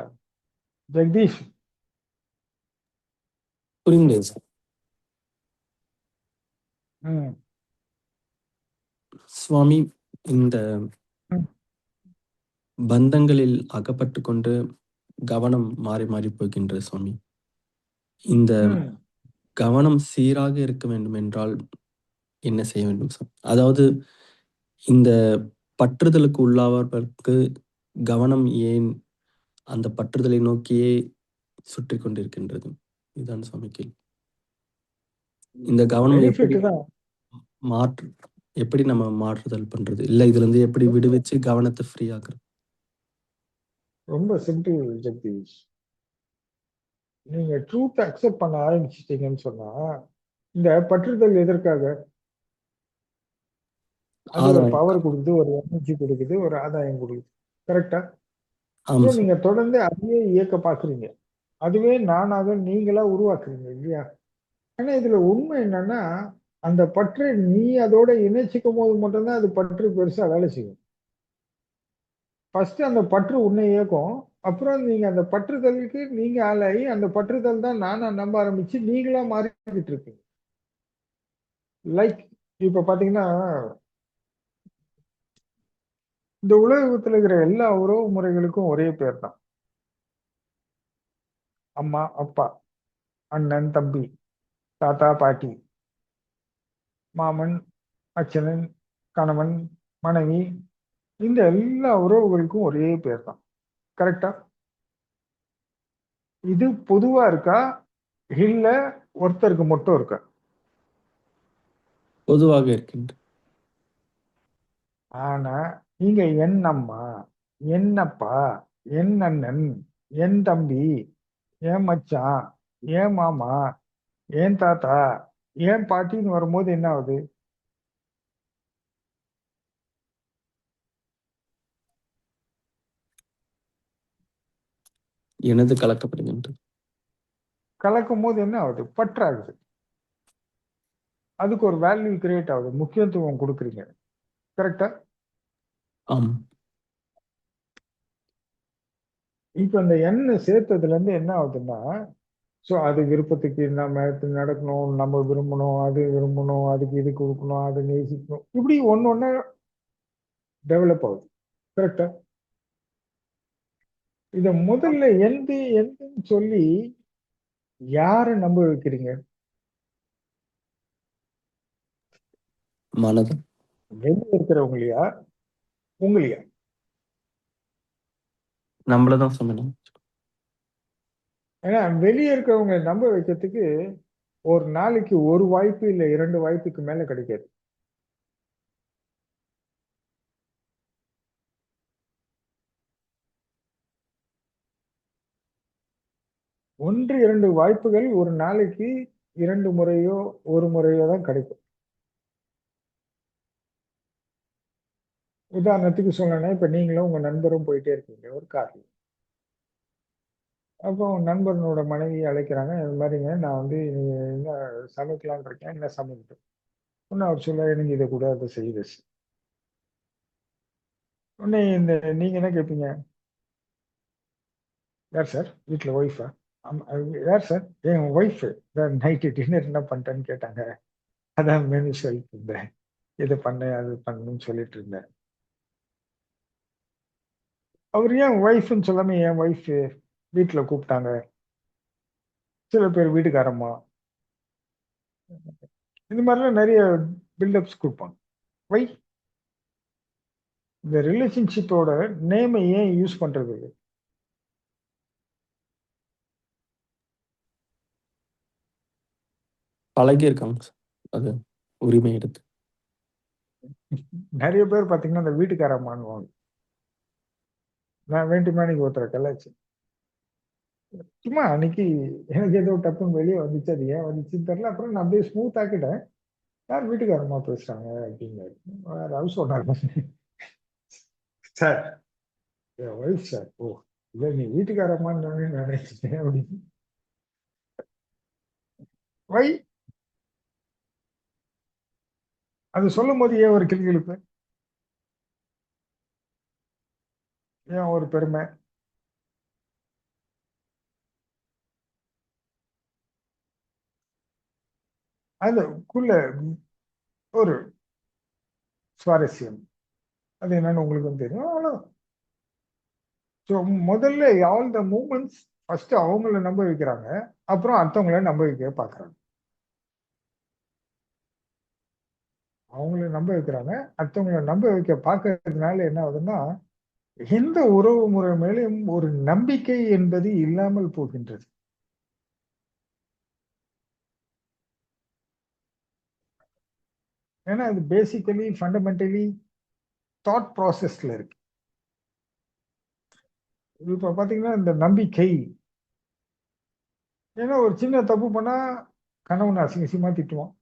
ஜெகதீஷ்? புரிந்தது சார். சுவாமி, இந்த ம். பந்தங்களில் அகப்பட்டு கொண்டு கவனம் மாறி மாறி போகின்றது சுவாமி. இந்த ம். கவனம் சீராக இருக்க வேண்டும் என்றால் என்ன செய்ய வேண்டும் சார்? அதாவது இந்த பற்றுதலுக்கு உள்ளாவதற்கு கவனம் ஏன் அந்த பற்றுதலை நோக்கியே சுற்றி கொண்டிருக்கின்றது? இதுதான் சுவாமி கேள்வி. இந்த கவனம் எப்படி பெனிஃபிட் தான். எப்படி நம்ம மாற்றுதல் பண்றது? இல்ல இதுல இருந்து எப்படி விடுவிச்சு கவனத்தை ஃப்ரீ ஆக்குறது? ரொம்ப சிம்பிள் ஜெகதீஷ். நீங்க ட்ரூத் அக்செப்ட் பண்ண ஆரம்பிச்சிட்டீங்கன்னு சொன்னா இந்த பற்றுதல் எதற்காக? அது ஒரு ஆதாயம். பவர் கொடுக்குது, ஒரு எனர்ஜி கொடுக்குது, ஒரு ஆதாயம் கொடுக்குது. கரெக்டா? ஆமா சார். நீங்க தொடர்ந்து அதையே இயக்க பாக்குறீங்க. அதுவே நானாக நீங்களா உருவாக்குறீங்க இல்லையா? ஆனா இதுல உண்மை என்னன்னா, அந்த பற்றை நீ அதோட இணைச்சிக்கும் போது மட்டும்தான் அது பற்று பெருசா வேலை செய்யும். ஃபர்ஸ்ட் அந்த பற்று உன்னை இயக்கும். அப்புறம் நீங்க அந்த பற்றுதலுக்கு நீங்க ஆளாகி அந்த பற்றுதல் தான் நானா நம்ப ஆரம்பிச்சு நீங்களா மாறிக்கிட்டு இருக்கீங்க. லைக் இப்ப பாத்தீங்கன்னா, இந்த உலகத்துல இருக்கிற எல்லா உறவு முறைகளுக்கும் ஒரே பேர் தான். அம்மா, அப்பா, அண்ணன், தம்பி, தாத்தா, பாட்டி, மாமன், அச்சனன், கணவன், மனைவி, இந்த எல்லா உறவுகளுக்கும் ஒரே பேர் தான். கரெக்டா? இது பொதுவா இருக்கா? இல்ல ஒருத்தருக்கு மட்டும் இருக்கா? பொதுவாக இருக்கின்ற. ஆனா நீங்க என் அம்மா, என் அப்பா, என் அண்ணன், என் தம்பி, என் மச்சான், என் மாமா, என் தாத்தா, என் பாட்டின்னு வரும்போது என்ன ஆகுது? எனது கலக்கப்படுகின்றது. கலக்கும் போது என்ன ஆகுது? பற்றாகுது. அதுக்கு ஒரு வேல்யூ கிரியேட் ஆகுது. முக்கியத்துவம் கொடுக்குறீங்க. கரெக்டா? ஆம். இப்ப இந்த எண்ணை சேர்த்ததுல இருந்து என்ன ஆகுதுன்னா, ஸோ அது விருப்பத்துக்கு நம்ம நடக்கணும், நம்ம விரும்பணும், அது விரும்பணும், அதுக்கு இது கொடுக்கணும், அதை நேசிக்கணும், இப்படி ஒன்னு ஒண்ணு டெவலப் ஆகுது. கரெக்டா? இத முதல்ல எந்துன்னு சொல்லி யாரை நம்ப வைக்கிறீங்க? மனதம். வெளியே இருக்கிறவங்களையா, உங்களையா? நம்மளதான் சொன்னேன். ஏன்னா வெளியே இருக்கிறவங்க நம்ப வைக்கிறதுக்கு ஒரு நாளைக்கு ஒரு வாய்ப்பு இல்ல 2 வாய்ப்புக்கு மேல கிடைக்காது. ஒன்று 2 வாய்ப்புகள் ஒரு நாளைக்கு 2 முறையோ, 1 முறையோ தான் கிடைக்கும். உதாரணத்துக்கு சொல்லணும்னா, இப்ப நீங்களும் உங்க நண்பரும் போயிட்டே இருக்கீங்க ஒரு கார்ல. அப்போ உங்க நண்பனோட மனைவி அழைக்கிறாங்க. இது மாதிரிங்க நான் வந்து என்ன சமைக்கலாம்னு இருக்கேன். என்ன சமைக்கட்டும்? உடனே அவர் சொல்ல எனக்கு இதை கூட அதை செய்யுது. உடனே நீங்க என்ன கேட்பீங்க? யார் சார்? வீட்டுல ஒய்ஃபா? யார் சார்? என் ஒய்ஃப். நைட்டு டின்னர் என்ன பண்ணிட்டேன்னு கேட்டாங்க. அதான் மெனு சொல்லிட்டு இருந்தேன். இது பண்ணேன், அது பண்ணணும்னு சொல்லிட்டு இருந்தேன். அவர் ஏன் ஒய்ஃப்னு சொல்லாம என் ஒய்ஃப் வீட்டுல கூப்பிட்டாங்க. சில பேர் வீட்டுக்காரம்மா, இந்த மாதிரிலாம் நிறைய பில்டப்ஸ் கொடுப்பாங்க. வை இந்த ரிலேஷன்ஷிப்போட நேமை ஏன் யூஸ் பண்றது? பழகி இருக்காங்க சார். அது உரிமை எடுத்து. நிறைய பேர் பாத்தீங்கன்னா அந்த வீட்டுக்காரம்மான்னு நான் வேண்டுமா நீங்க ஒருத்தரை கலாச்சு சும்மா அன்னைக்கு எனக்கு ஏதோ டப்புன்னு வெளியே வந்துச்சு, அது ஏன் வந்துச்சுன்னு தெரியல. அப்புறம் நான் அப்படியே ஸ்மூத் ஆக்கிட்டேன். யார் வீட்டுக்காரம்மா பேசுறாங்க அப்படின்னாரு. ரவு சொன்னாங்க. சார் என் ஒய்ஃப் சார். ஓ இல்ல நீ வீட்டுக்காரம்மான்னு நினைச்சிட்டேன் அப்படின்னு. வை அது சொல்லும் போது ஏன் ஒரு கிளிகளுக்கு, ஏன் ஒரு பெருமை? அதுக்குள்ள ஒரு சுவாரஸ்யம் அது என்னன்னு உங்களுக்கும் தெரியும். அவ்வளோ. ஸோ முதல்ல ஆல் த மூமெண்ட்ஸ் ஃபர்ஸ்ட் அவங்கள நம்ப வைக்கிறாங்க. அப்புறம் அடுத்தவங்கள நம்ப வைக்க பார்க்குறாங்க. அவங்கள நம்ப வைக்கிறாங்க. அடுத்தவங்கள நம்ப வைக்க பார்க்கறதுனால என்ன ஆகுதுன்னா, எந்த உறவு முறை மேலேயும் ஒரு நம்பிக்கை என்பது இல்லாமல் போகின்றது. ஏன்னா அது பேசிக்கலி ஃபண்டமெண்டலி தாட் ப்ராசஸ்ல இருக்கு. இப்ப பாத்தீங்கன்னா இந்த நம்பிக்கை ஏன்னா ஒரு சின்ன தப்பு பண்ணா கணவன் அசிங்கமா திட்டுவான்.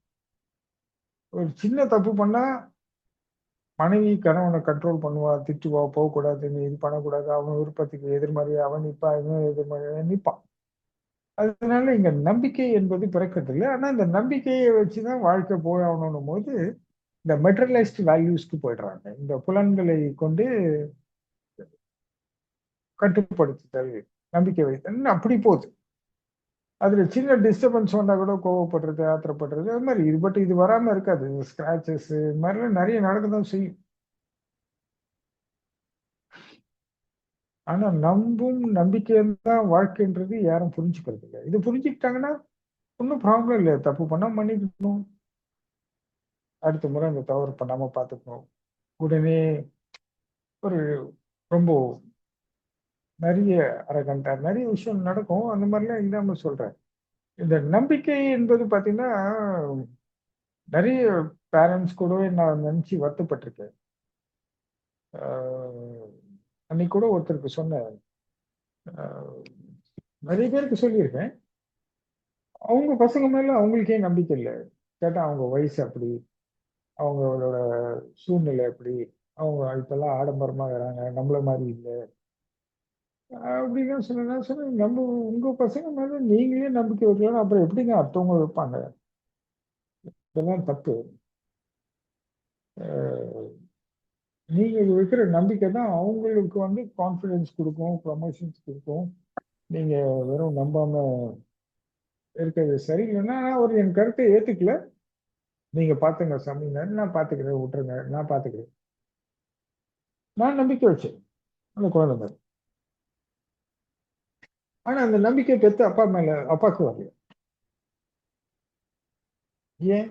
ஒரு சின்ன தப்பு பண்ணா மனைவி கணவனை கண்ட்ரோல் பண்ணுவா, திட்டுவா, போகக்கூடாது, நீ இது பண்ணக்கூடாது, அவன் விருப்பத்துக்கு எதிர்மறையா அவன் நிப்பா, இவன் எதிர்மறையா நிப்பான். அதனால இங்க நம்பிக்கை என்பது பிறக்கறதில்ல. ஆனா இந்த நம்பிக்கையை வச்சுதான் வாழ்க்கை போகணும்னும் போது இந்த மெட்டீரியலைஸ்ட் வேல்யூஸ்க்கு போயிடுறாங்க. இந்த புலன்களை கொண்டு கட்டுப்படுத்துதல், நம்பிக்கை வைத்தல் அப்படி போகுது. அதுல சின்ன டிஸ்டர்பன்ஸ் வந்தா கூட கோவப்படுறது, ஆத்திரப்படுறது, அது மாதிரி இது. பட் இது வராம இருக்காது. ஸ்கிராச்சஸ் இது மாதிரிலாம் நிறைய நடக்கதான் செய்யும். ஆனா நம்பும் நம்பிக்கை தான் வாழ்க்கைன்றது யாரும் புரிஞ்சுக்கிறது இல்லை. இது புரிஞ்சுக்கிட்டாங்கன்னா ஒன்றும் ப்ராப்ளம் இல்லை. தப்பு பண்ணா மன்னிக்கணும், அடுத்த முறை அந்த தவறு பண்ணாம பார்த்துக்கணும். உடனே ஒரு ரொம்ப நிறைய அரகண்டா நிறைய விஷயம் நடக்கும். அந்த மாதிரிலாம் இல்லாம சொல்றேன். இந்த நம்பிக்கை என்பது பாத்தீங்கன்னா நிறைய பேரண்ட்ஸ் கூடவே நான் நினைச்சு வருத்தப்பட்டிருக்கேன். ஆஹ் அன்னைக்கு கூட ஒருத்தருக்கு சொன்னேன். ஆஹ் நிறைய பேருக்கு சொல்லியிருக்கேன். அவங்க பசங்க மேல அவங்களுக்கே நம்பிக்கை இல்லை. கேட்டா அவங்க வயசு அப்படி, அவங்களோட சூழ்நிலை அப்படி, அவங்க இப்பெல்லாம் ஆடம்பரமா வராங்க, நம்மள மாதிரி இல்லை அப்படின்னு சொன்னேன். நான் சொன்னேன், நம்ம உங்க பசங்க மேல நீங்களே நம்பிக்கை வைக்கலாம், அப்புறம் எப்படிங்க அடுத்தவங்க வைப்பாங்க? இதெல்லாம் தப்பு. ஆஹ் நீங்க வைக்கிற நம்பிக்கை தான் அவங்களுக்கு வந்து கான்ஃபிடன்ஸ் கொடுக்கும், ப்ரமோஷன்ஸ் கொடுக்கும். நீங்க வெறும் நம்பாம இருக்கிறது சரியில்லைன்னா அவர் என் கருத்தை ஏத்துக்கல. நீங்க பாத்துங்க சாமி, நான் பாத்துக்கிறேன், விட்டுருங்க, நான் பாத்துக்கிறேன். நான் நம்பிக்கை வச்சேன் அந்த குழந்தை மேல. ஆனா அந்த நம்பிக்கை பெற்று அப்பா மேல அப்பாவுக்கு வரல. ஏன்?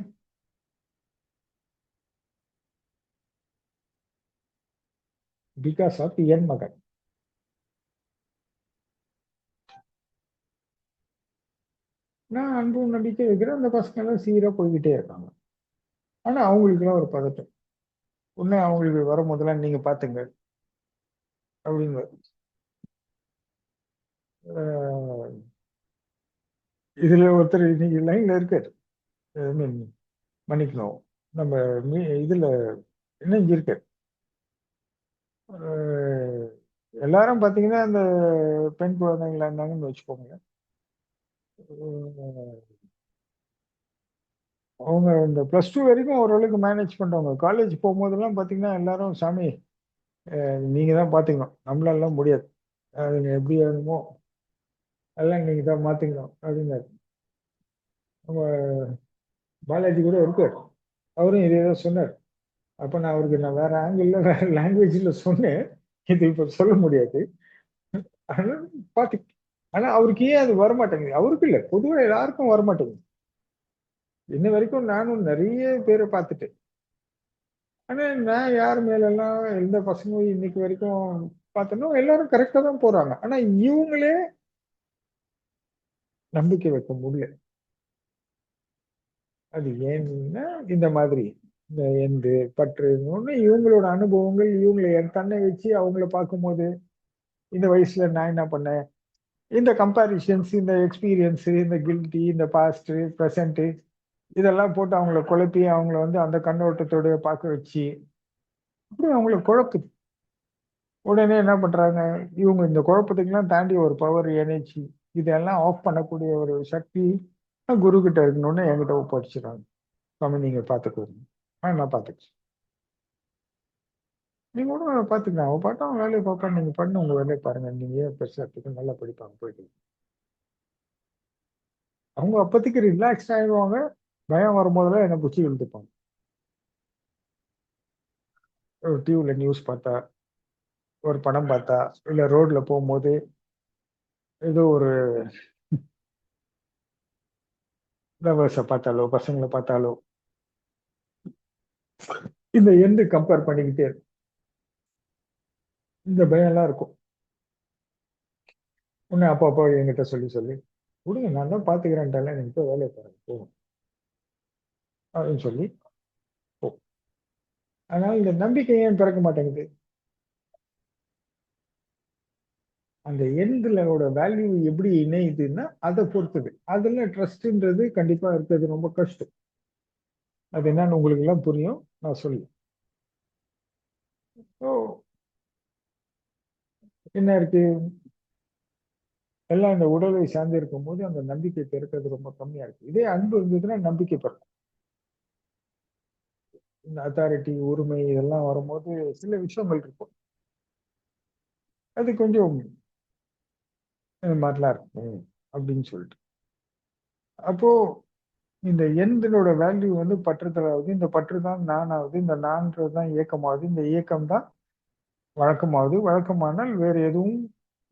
பிகாஸ் ஆஃப் என் மகன். நான் அன்பும் நம்பிக்கை வைக்கிறேன். அந்த பசங்க எல்லாம் சீரா போய்கிட்டே இருக்காங்க. ஆனா அவங்களுக்கு எல்லாம் ஒரு பதட்டம். உடனே அவங்களுக்கு வரும் போதெல்லாம் நீங்க பாத்துங்க அப்படின்னு. ஆஹ் இதுல ஒருத்தர் இன்னைக்கு லைன்ல இருக்காரு. I mean, மன்னிக்கணும், நம்ம இதுல இணைஞ்சிருக்காரு. ஆஹ் எல்லாரும் பாத்தீங்கன்னா அந்த பெண் குழந்தைங்களா இருந்தாங்கன்னு வச்சுக்கோங்க. அவங்க இந்த பிளஸ் டூ வரைக்கும் ஓரளவுக்கு மேனேஜ் பண்றவங்க. காலேஜ் போகும்போதெல்லாம் பாத்தீங்கன்னா எல்லாரும் சாமி நீங்க தான் பாத்துக்கணும், நம்மளால முடியாது, அதுங்க எப்படி வேணுமோ அதெல்லாம் நீங்க தான் மாத்திக்கணும் அப்படின்னாரு. நம்ம பாலாஜி கூட இருக்காரு, அவரும் இதே தான் சொன்னார். அப்ப நான் அவருக்கு நான் வேற ஆங்கிள் வேற லாங்குவேஜ்ல சொன்னேன், இது இப்ப சொல்ல முடியாது. ஆனா பாத்து, ஆனா அவருக்கு ஏன் அது வரமாட்டேங்குது? அவருக்கு இல்ல, பொதுவா எல்லாருக்கும் வரமாட்டேங்குது. இன்ன வரைக்கும் நானும் நிறைய பேரை பார்த்துட்டேன். ஆனா நான் யார் மேல எல்லாம் எந்த பசங்களும் இன்னைக்கு வரைக்கும் பார்த்தனோ எல்லாரும் கரெக்டா தான் போறாங்க. ஆனா இவங்களே நம்பிக்கை வைக்க முடியல. அது ஏன்னா இந்த மாதிரி இந்த எந்து பற்று ஒண்ணு இவங்களோட அனுபவங்கள், இவங்களை என் கண்ணை வச்சு அவங்கள பார்க்கும்போது இந்த வயசுல நான் என்ன பண்ணேன், இந்த கம்பாரிஷன்ஸ், இந்த எக்ஸ்பீரியன்ஸ், இந்த கில்ட்டி, இந்த பாஸ்ட் ப்ரெசன்ட் இதெல்லாம் போட்டு அவங்கள குழப்பி அவங்கள வந்து அந்த கண்ணோட்டத்தோட பார்க்க வச்சு அப்படி அவங்கள குழப்புது. உடனே என்ன பண்றாங்க, இவங்க இந்த குழப்பத்துக்கெல்லாம் தாண்டி ஒரு பவர் எனர்ஜி இதெல்லாம் ஆஃப் பண்ணக்கூடிய ஒரு சக்தி குரு கிட்ட இருக்கணும்னு என்கிட்ட ஒப்படைச்சிடுறாங்க. சுவாமி நீங்க பாத்துக்கோங்க. நான் பாத்துக்கிறேன், நீங்க கூட பாத்துக்கலாம், அவன் பாட்டும் அவன் வேலையை பார்ப்பான், நீங்க பண்ணு உங்க வேலையை பாருங்க, நீங்க ஏன் பெருசா இருக்கு, நல்லா படிப்பாங்க போயிட்டு. அவங்க அப்போதைக்கு ரிலாக்ஸ் ஆயிடுவாங்க. பயம் வரும்போதெல்லாம் என்னை பிடிச்சி இழுத்துப்பாங்க. ஒரு டிவில நியூஸ் பார்த்தா, ஒரு படம் பார்த்தா, இல்ல ரோட்ல போகும்போது ஏதோ ஒரு லவர்ஸை பார்த்தாலோ பசங்களை பார்த்தாலோ இந்த எண்டு கம்பேர் பண்ணிக்கிட்டே இருக்கும். இந்த பயம் எல்லாம் இருக்கும். உன்னை அப்பா அப்பா என்கிட்ட சொல்லி சொல்லி விடுங்க, நான் தான் பாத்துக்கிறேன்ட்டால எனக்கு போய் வேலையை பாருங்க போகும் அப்படின்னு சொல்லி போ. அதனால இந்த நம்பிக்கை ஏன் பிறக்க மாட்டேங்குது? அந்த எண்களோட வேல்யூ எப்படி இணையுதுன்னா அதை பொறுத்தது. அதுல ட்ரஸ்ட்ன்றது கண்டிப்பா இருக்கிறது ரொம்ப கஷ்டம். அது என்னன்னு உங்களுக்கு எல்லாம் புரியும், நான் சொல்லுவேன். ஸோ என்ன இருக்கு, எல்லாம் இந்த உடலை சார்ந்து இருக்கும்போது அந்த நம்பிக்கை பெருக்கிறது ரொம்ப கம்மியா இருக்கு. இதே அன்பு இருந்ததுன்னா நம்பிக்கை பெருக்கும். இந்த அத்தாரிட்டி, உரிமை இதெல்லாம் வரும்போது சில விஷயங்கள் இருக்கும், அது கொஞ்சம் இந்த மாதிரிலாம் இருக்கும் அப்படின்னு சொல்லிட்டு. அப்போ இந்த எண்களோட வேல்யூ வந்து பற்றுதலாவது, இந்த பற்று தான் நானாவது, இந்த நான்றது தான் இயக்கமாவது, இந்த இயக்கம் தான் வழக்கமாவது, வழக்கமானால் வேற எதுவும்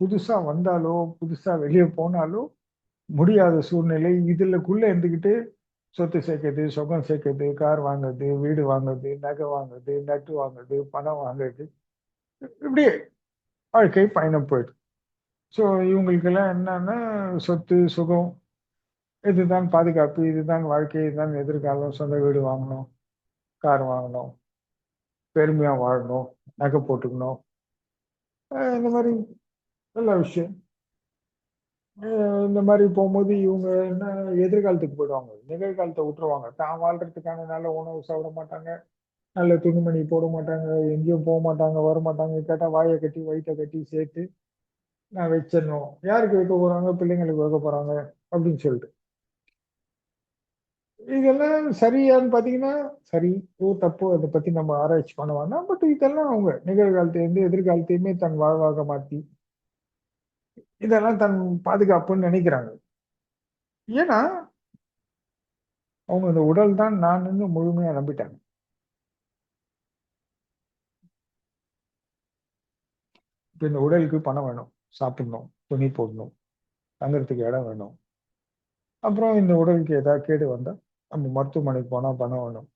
புதுசா வந்தாலோ புதுசா வெளியே போனாலோ முடியாத சூழ்நிலை. இதுலக்குள்ள இருந்துகிட்டு சொத்து சேர்க்கறது, சுகம் சேர்க்கறது, கார் வாங்குறது, வீடு வாங்குறது, நகை வாங்குறது, நட்டு வாங்குறது, பணம் வாங்குறது, இப்படியே வாழ்க்கை பயணம் போயிடுது. ஸோ இவங்களுக்கெல்லாம் என்னன்னா சொத்து சுகம் இதுதான் பாதுகாப்பு, இதுதான் வாழ்க்கை, இதுதான் எதிர்காலம், சொந்த வீடு வாங்கணும், கார் வாங்கணும், பெருமையா வாழணும், நகை போட்டுக்கணும், இந்த மாதிரி நல்ல விஷயம். இந்த மாதிரி போகும்போது இவங்க என்ன எதிர்காலத்துக்கு போயிடுவாங்க, நிகழ்காலத்தை விட்டுருவாங்க. தான் வாழ்றதுக்கான நல்ல உணவு சாப்பிட மாட்டாங்க, நல்ல துணிமணி போட மாட்டாங்க, எங்கேயும் போக மாட்டாங்க, வர மாட்டாங்க. கேட்டா வாயை கட்டி வயிற்றை கட்டி சேர்த்து நான் வச்சிடணும். யாருக்கு வைக்க போறாங்க, பிள்ளைங்களுக்கு வைக்க போறாங்க அப்படின்னு சொல்லிட்டு. இதெல்லாம் சரியான்னு பாத்தீங்கன்னா சரி தப்போ அதை பத்தி நம்ம ஆராய்ச்சி பண்ண வேண்டாம். பட் இதெல்லாம் அவங்க நிகழ்காலத்திலிருந்து எதிர்காலத்தையுமே தன் வாழ்வாக மாத்தி இதெல்லாம் தன் பாதுகாப்புன்னு நினைக்கிறாங்க. ஏன்னா அவங்க இந்த உடல் தான் நான் முழுமையா நம்பிட்டாங்க. இப்ப இந்த உடலுக்கு பணம் வேணும், சாப்பிடணும், துணி போடணும், தங்கறதுக்கு இடம் வேணும். அப்புறம் இந்த உடலுக்கு ஏதாவது கேடு வந்தா நம்ம மருத்துவமனைக்கு போனா பணம் வேணும்.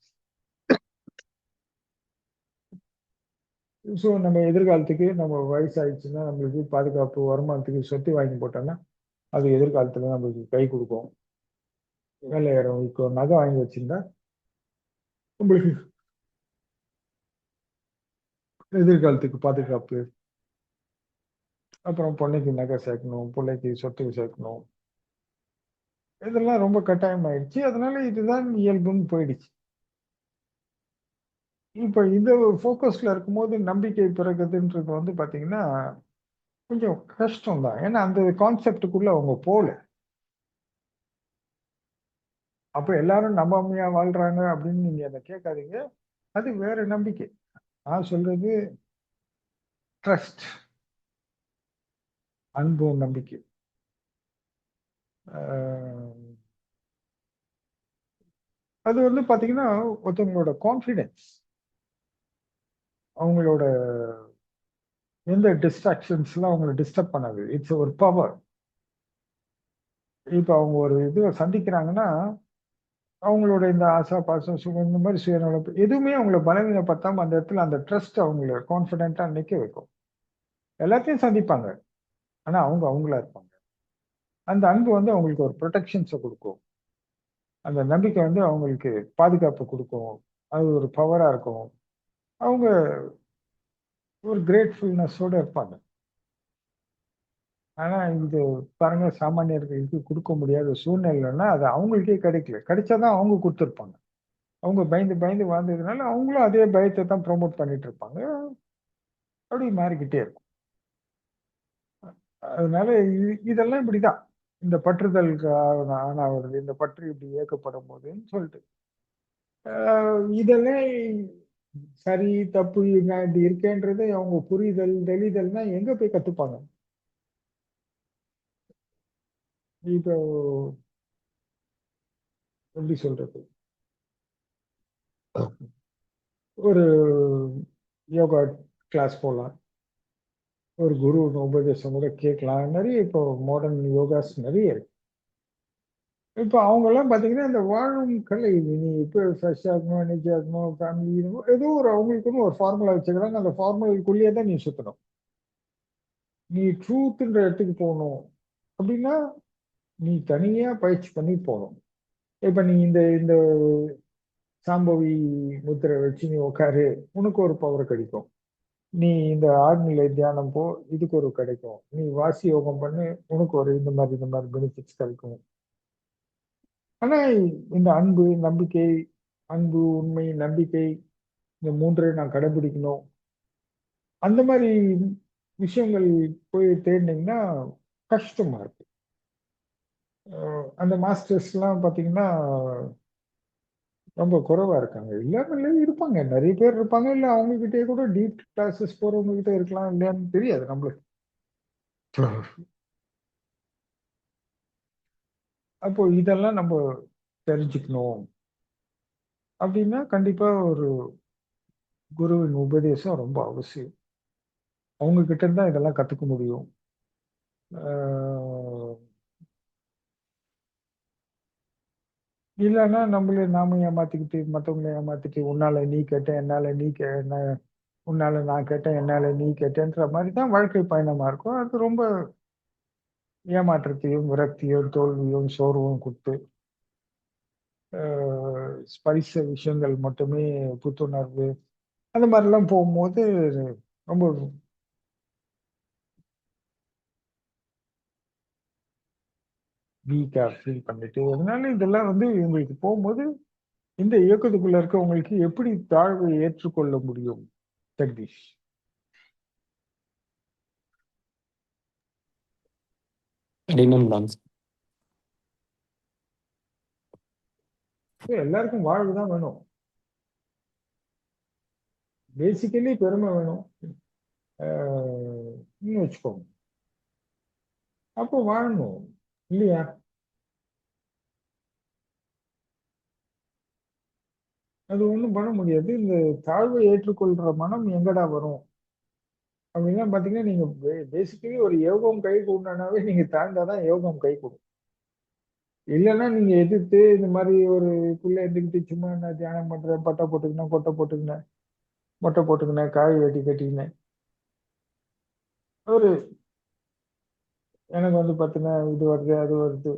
ஸோ நம்ம எதிர்காலத்துக்கு நம்ம வயசாயிடுச்சுன்னா நம்மளுக்கு பாதுகாப்பு, வருமானத்துக்கு சொத்து வாங்கி போட்டோம்னா அது எதிர்காலத்துல நம்மளுக்கு கை கொடுக்கும். வேலை இடம் இப்போ நகை வாங்கி வச்சிருந்தா நம்மளுக்கு எதிர்காலத்துக்கு பாதுகாப்பு. அப்புறம் பொண்ணுக்கு நகை சேர்க்கணும், பிள்ளைக்கு சொத்து சேர்க்கணும், இதெல்லாம் ரொம்ப கட்டாயம் ஆயிடுச்சு. அதனால இதுதான் இயல்புன்னு போயிடுச்சு. இப்ப இந்த ஃபோக்கஸ்ல இருக்கும்போது நம்பிக்கை பிறகுதுன்றது வந்து பாத்தீங்கன்னா கொஞ்சம் கஷ்டம் தான். ஏன்னா அந்த கான்செப்டுக்குள்ள அவங்க போல. அப்ப எல்லாரும் நம்பாமையா வாழ்றாங்க அப்படின்னு நீங்க அதை கேட்காதீங்க. அது வேற நம்பிக்கை. நான் சொல்றது ட்ரஸ்ட், அன்பு, நம்பிக்கை. அஹ் அது வந்து பாத்தீங்கன்னா ஒருத்தவங்களோட கான்ஃபிடென்ஸ், அவங்களோட எந்த டிஸ்ட்ராக்ஷன்ஸ்லாம் அவங்களை டிஸ்டர்ப் பண்ணாது. இட்ஸ் ஒரு பவர். இப்ப அவங்க ஒரு இது சந்திக்கிறாங்கன்னா அவங்களோட இந்த ஆசா பாசம் சுகம் இந்த மாதிரி சுயநலம் எதுவுமே அவங்கள பலவீனப்படுத்தாம அந்த இடத்துல அந்த ட்ரஸ்ட் அவங்கள கான்ஃபிடென்ட்டா நிக்க வைக்கும். எல்லாத்தையும் சந்திப்பாங்க, ஆனா அவங்க அவங்களா இருப்பாங்க. அந்த அன்பு வந்து அவங்களுக்கு ஒரு ப்ரொடெக்ஷன்ஸை கொடுக்கும். அந்த நம்பிக்கை வந்து அவங்களுக்கு பாதுகாப்பு கொடுக்கும். அது ஒரு பவரா இருக்கும். அவங்க ஒரு கிரேட்ஃபுல்னஸோட இருப்பாங்க. ஆனா இது பாருங்க, சாமானியர்களுக்கு கொடுக்க முடியாத சூழ்நிலைன்னா அது அவங்களுக்கே கிடைக்கல. கிடைச்சாதான் அவங்க கொடுத்துருப்பாங்க. அவங்க பயந்து பயந்து வாழ்ந்ததுனால அவங்களும் அதே பயத்தை தான் ப்ரோமோட் பண்ணிட்டு இருப்பாங்க. அப்படி மாறிக்கிட்டே இருக்கும். அதனால இதெல்லாம் இப்படிதான். இந்த பற்றுதலுக்கு ஆனாவது, இந்த பற்று இப்படி இயக்கப்படும் போதுன்னு சொல்லிட்டு இதெல்லாம் சரி தப்பு நான் இப்படி இருக்கேன்றது அவங்க புரிதல் தெளிதல்னா எங்க போய் கத்துப்பாங்க. இப்போ எப்படி சொல்றது, ஒரு யோகா கிளாஸ் போகலாம், ஒரு குரு உபதேசம் கூட கேட்கலாம். நிறைய இப்போ மாடர்ன் யோகாஸ் நிறைய இருக்கு. இப்போ அவங்க எல்லாம் பாத்தீங்கன்னா இந்த வாழும் கலை, நீ இப்போ ஃப்ரெஷ் ஆகணும், எனர்ஜி ஆகணும், ஃபேமிலி ஏதோ ஒரு அவங்களுக்குன்னு ஒரு ஃபார்முலா வச்சுக்கிறாங்க. அந்த ஃபார்முலாக்குள்ளேயே தான் நீ சுத்தணும். நீ ட்ரூத்ன்ற இடத்துக்கு போகணும் அப்படின்னா நீ தனியா பயிற்சி பண்ணி போகணும். இப்ப நீ இந்த இந்த சாம்பவி முத்திரை வச்சு நீ உட்காரு, உனக்கு ஒரு பவர் கிடைக்கும். நீ இந்த ஆழ்நிலை தியானம் போ, இதுக்கு ஒரு கிடைக்கும். நீ வாசி யோகம் பண்ணு, உனக்கு ஒரு இந்த மாதிரி பெனிஃபிட்ஸ் கிடைக்கும். ஆனா இந்த அன்பு, நம்பிக்கை, அன்பு, உண்மை, நம்பிக்கை, இந்த மூன்றையும் நான் கடைபிடிக்கணும். அந்த மாதிரி விஷயங்கள் போய் தேடினீங்கன்னா கஷ்டமா இருக்கு. அந்த மாஸ்டர்ஸ்லாம் பார்த்தீங்கன்னா ரொம்ப குறைவா இருக்காங்க. இல்லாம இல்லை, இருப்பாங்க. நிறைய பேர் இருப்பாங்க. இல்ல அவங்க கிட்டயே கூட டீப் கிளாஸஸ் போறவங்க கிட்ட இருக்கலாம், இல்லையான்னு தெரியாது நம்மளுக்கு. அப்போ இதெல்லாம் நம்ம தெரிஞ்சுக்கணும் அப்படின்னா கண்டிப்பா ஒரு குருவின் உபதேசம் ரொம்ப அவசியம். அவங்க கிட்ட இருந்தா இதெல்லாம் கத்துக்க முடியும். ஆஹ் இல்லைன்னா நம்மளே நாம ஏமாத்திக்கிட்டு, மற்றவங்களை ஏமாத்திட்டு, உன்னால நீ கேட்ட, என்னால நீ கே என்ன உன்னால நான் கேட்டேன், என்னால நீ கேட்டேன்ற மாதிரி தான் வாழ்க்கை பயணமா இருக்கும். அது ரொம்ப ஏமாற்றத்தையும், விரக்தியும், தோல்வியும், சோர்வும் கொடுத்து ஸ்பைச விஷயங்கள் மட்டுமே புத்துணர்வு அந்த மாதிரிலாம் போகும்போது ரொம்ப வீக்கா ஃபீல் பண்ணிட்டு, அதனால இதெல்லாம் வந்து இவங்களுக்கு போகும்போது இந்த இயக்கத்துக்குள்ள இருக்கவங்களுக்கு எப்படி தாழ்வை ஏற்றுக்கொள்ள முடியும் ஜெகதீஷ்? கடினம் தான். எல்லாருக்கும் வாழ்வு தான் வேணும். பேசிக்கலி பெருமை வேணும். வச்சுக்கோங்க. அப்போ வாழணும் இல்லையா? அது ஒண்ணும் பண்ண முடியாது. இந்த தாழ்வை ஏற்றுக்கொள்ற மனம் எங்கடா வரும் அப்படின்னா பாத்தீங்கன்னா, நீங்க பேசிக்கலி ஒரு யோகம் கை கூடனாவே நீங்க தாழ்ந்தாதான் யோகம் கை கூடும். இல்லைன்னா நீங்க எதிர்த்து இந்த மாதிரி ஒரு புள்ள இருந்துக்கிட்டு சும்மா நான் தியானம் பண்றேன், பட்டை போட்டுக்கினேன், கொட்டை போட்டுக்கினேன், மொட்டை போட்டுக்கினேன், காய் வெட்டி கட்டிக்கினேன், ஒரு எனக்கு வந்து பாத்தீங்கன்னா இது வருது, அது வருது,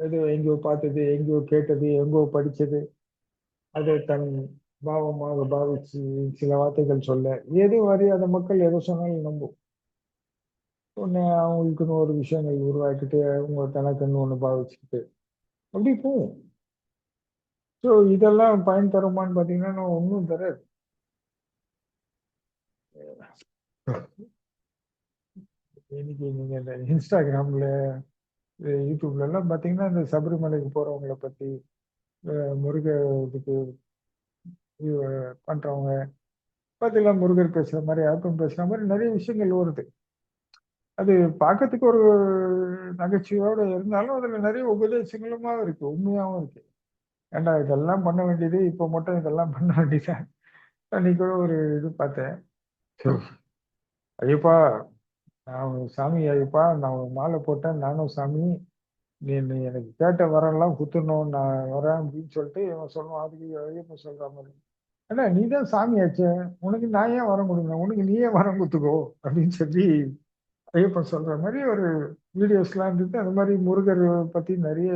இது எங்கேயோ பார்த்தது, எங்கேயோ கேட்டது, எங்கோ படிச்சது, அதை தன் பாவமாக பாவிச்சு சில வார்த்தைகள் சொல்ல, எது அறியாத மக்கள் எதை சொன்னாலும் நம்பும். ஒண்ணு அவங்களுக்குன்னு ஒரு விஷயங்கள் உருவாக்கிட்டு அவங்க தனக்குன்னு ஒண்ணு பாவிச்சுக்கிட்டு அப்படி போகும். ஸோ இதெல்லாம் பயன் தருமான்னு பாத்தீங்கன்னா நான் ஒன்றும் தராது. இன்னைக்கு நீங்க இந்த இன்ஸ்டாகிராம்ல, யூடியூப்ல எல்லாம் பாத்தீங்கன்னா இந்த சபரிமலைக்கு போறவங்களை பத்தி, முருக இதுக்கு பண்றவங்க பாத்தீங்கன்னா முருகர் பேசுற மாதிரி, ஆக்கம் பேசுற மாதிரி நிறைய விஷயங்கள் வருது. அது பார்க்கறதுக்கு ஒரு நகைச்சுவையோட இருந்தாலும் அதுல நிறைய உபதேசங்களுமா இருக்கு, உண்மையாவும் இருக்கு. ஏண்டா இதெல்லாம் பண்ண வேண்டியது இப்ப மட்டும் இதெல்லாம் பண்ண வேண்டியதா? அன்னைக்கு கூட ஒரு இது பார்த்தேன். ஐயப்பா, நான் சாமி ஐயப்பா, நான் ஒரு மாலை போட்டேன் நானும் சாமி, நீ எனக்கு கேட்ட வரம்லாம் குத்துணும், நான் வரேன் அப்படின்னு சொல்லிட்டு இவன் சொல்லுவான். அதுக்கு ஐயப்பன் சொல்ற மாதிரி, ஏன்னா நீ தான் சாமி ஆச்சே, உனக்கு நான் ஏன் வரம் கொடுங்க, உனக்கு நீயே வரம் குத்துக்கோ அப்படின்னு சொல்லி ஐயப்பன் சொல்ற மாதிரி ஒரு வீடியோஸ்லாம் இருந்துட்டு, அந்த மாதிரி முருகர் பத்தி நிறைய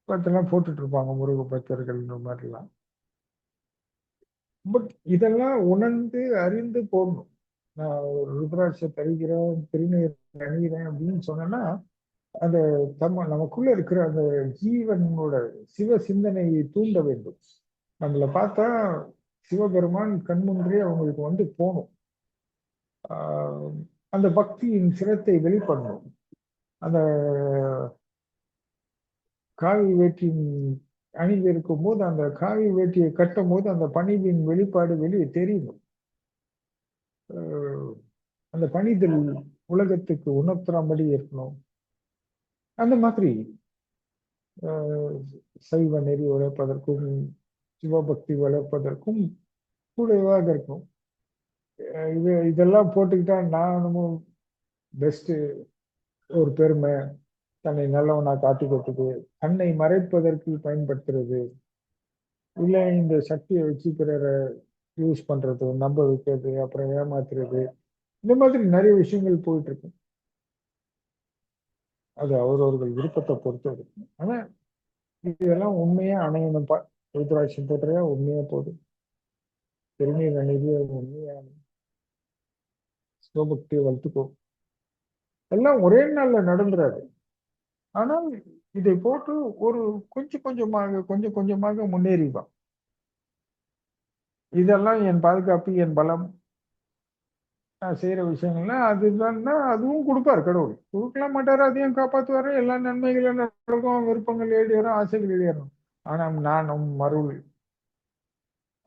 பத்தெல்லாம் போட்டுட்டு இருப்பாங்க, முருக பக்தர்கள் இந்த மாதிரிலாம். பட் இதெல்லாம் உணர்ந்து அறிந்து போடணும். நான் ஒரு ருத்ராட்ச தருகிறேன், திருநீர் அணிகிறேன் அப்படின்னு சொன்னேன்னா, அந்த நமக்குள்ள இருக்கிற அந்த ஜீவனோட சிவ சிந்தனையை தூண்ட வேண்டும். நம்மளை பார்த்தா சிவபெருமான் கண்முன்றே அவங்களுக்கு வந்து போகணும். ஆஹ் அந்த பக்தியின் சிரத்தை வெளிப்படணும். அந்த காவி வேட்டியின் அணிந்திருக்கும் போது, அந்த காவி வேட்டியை கட்டும் போது அந்த பணிவின் வெளிப்பாடு வெளியே தெரியணும். அஹ் அந்த பணிதல் உலகத்துக்கு உணர்த்துறபடி இருக்கணும். அந்த மாதிரி அஹ் சைவ நெறி வளர்ப்பதற்கும் சிவபக்தி வளர்ப்பதற்கும் கூடவாக இருக்கும். இதெல்லாம் போட்டுக்கிட்டா நானும் பெஸ்ட், ஒரு பெருமை, தன்னை நல்லவனா காட்டிக்கிறதுக்கு, தன்னை மறைப்பதற்கு பயன்படுத்துறது, இல்லை இந்த சக்தியை வச்சு பிறரை யூஸ் பண்றது, நம்ப வைக்கிறது, அப்புறம் ஏமாத்துறது, இந்த மாதிரி நிறைய விஷயங்கள் போயிட்டு இருக்கு. அது அவரவர்கள் விருப்பத்தை பொறுத்து இருக்கு. ஆனா இதெல்லாம் உண்மையா அணையணும்ப்பா. ருத்ராட்சம் போட்டுறையா உண்மையா போதும். திருநீர் அணிந்து உண்மையான சிவபக்தியை வளர்த்துக்கோ. எல்லாம் ஒரே நாள்ல நடந்துராது. ஆனால் இதை போட்டு ஒரு கொஞ்சம் கொஞ்சமாக முன்னேறிவான். இதெல்லாம் என் பாதுகாப்பு, என் பலம், நான் செய்யற விஷயங்கள்ல அதுதான்னா அதுவும் கொடுப்பாரு கடவுள். கொடுக்கலாம் மாட்டாரு, அதையும் காப்பாத்துவாரு. எல்லா நன்மைகளும் நடக்கும், விருப்பங்கள் ஏறிடும், ஆசைகள் ஏறிடும். ஆனா நானும் அருள்,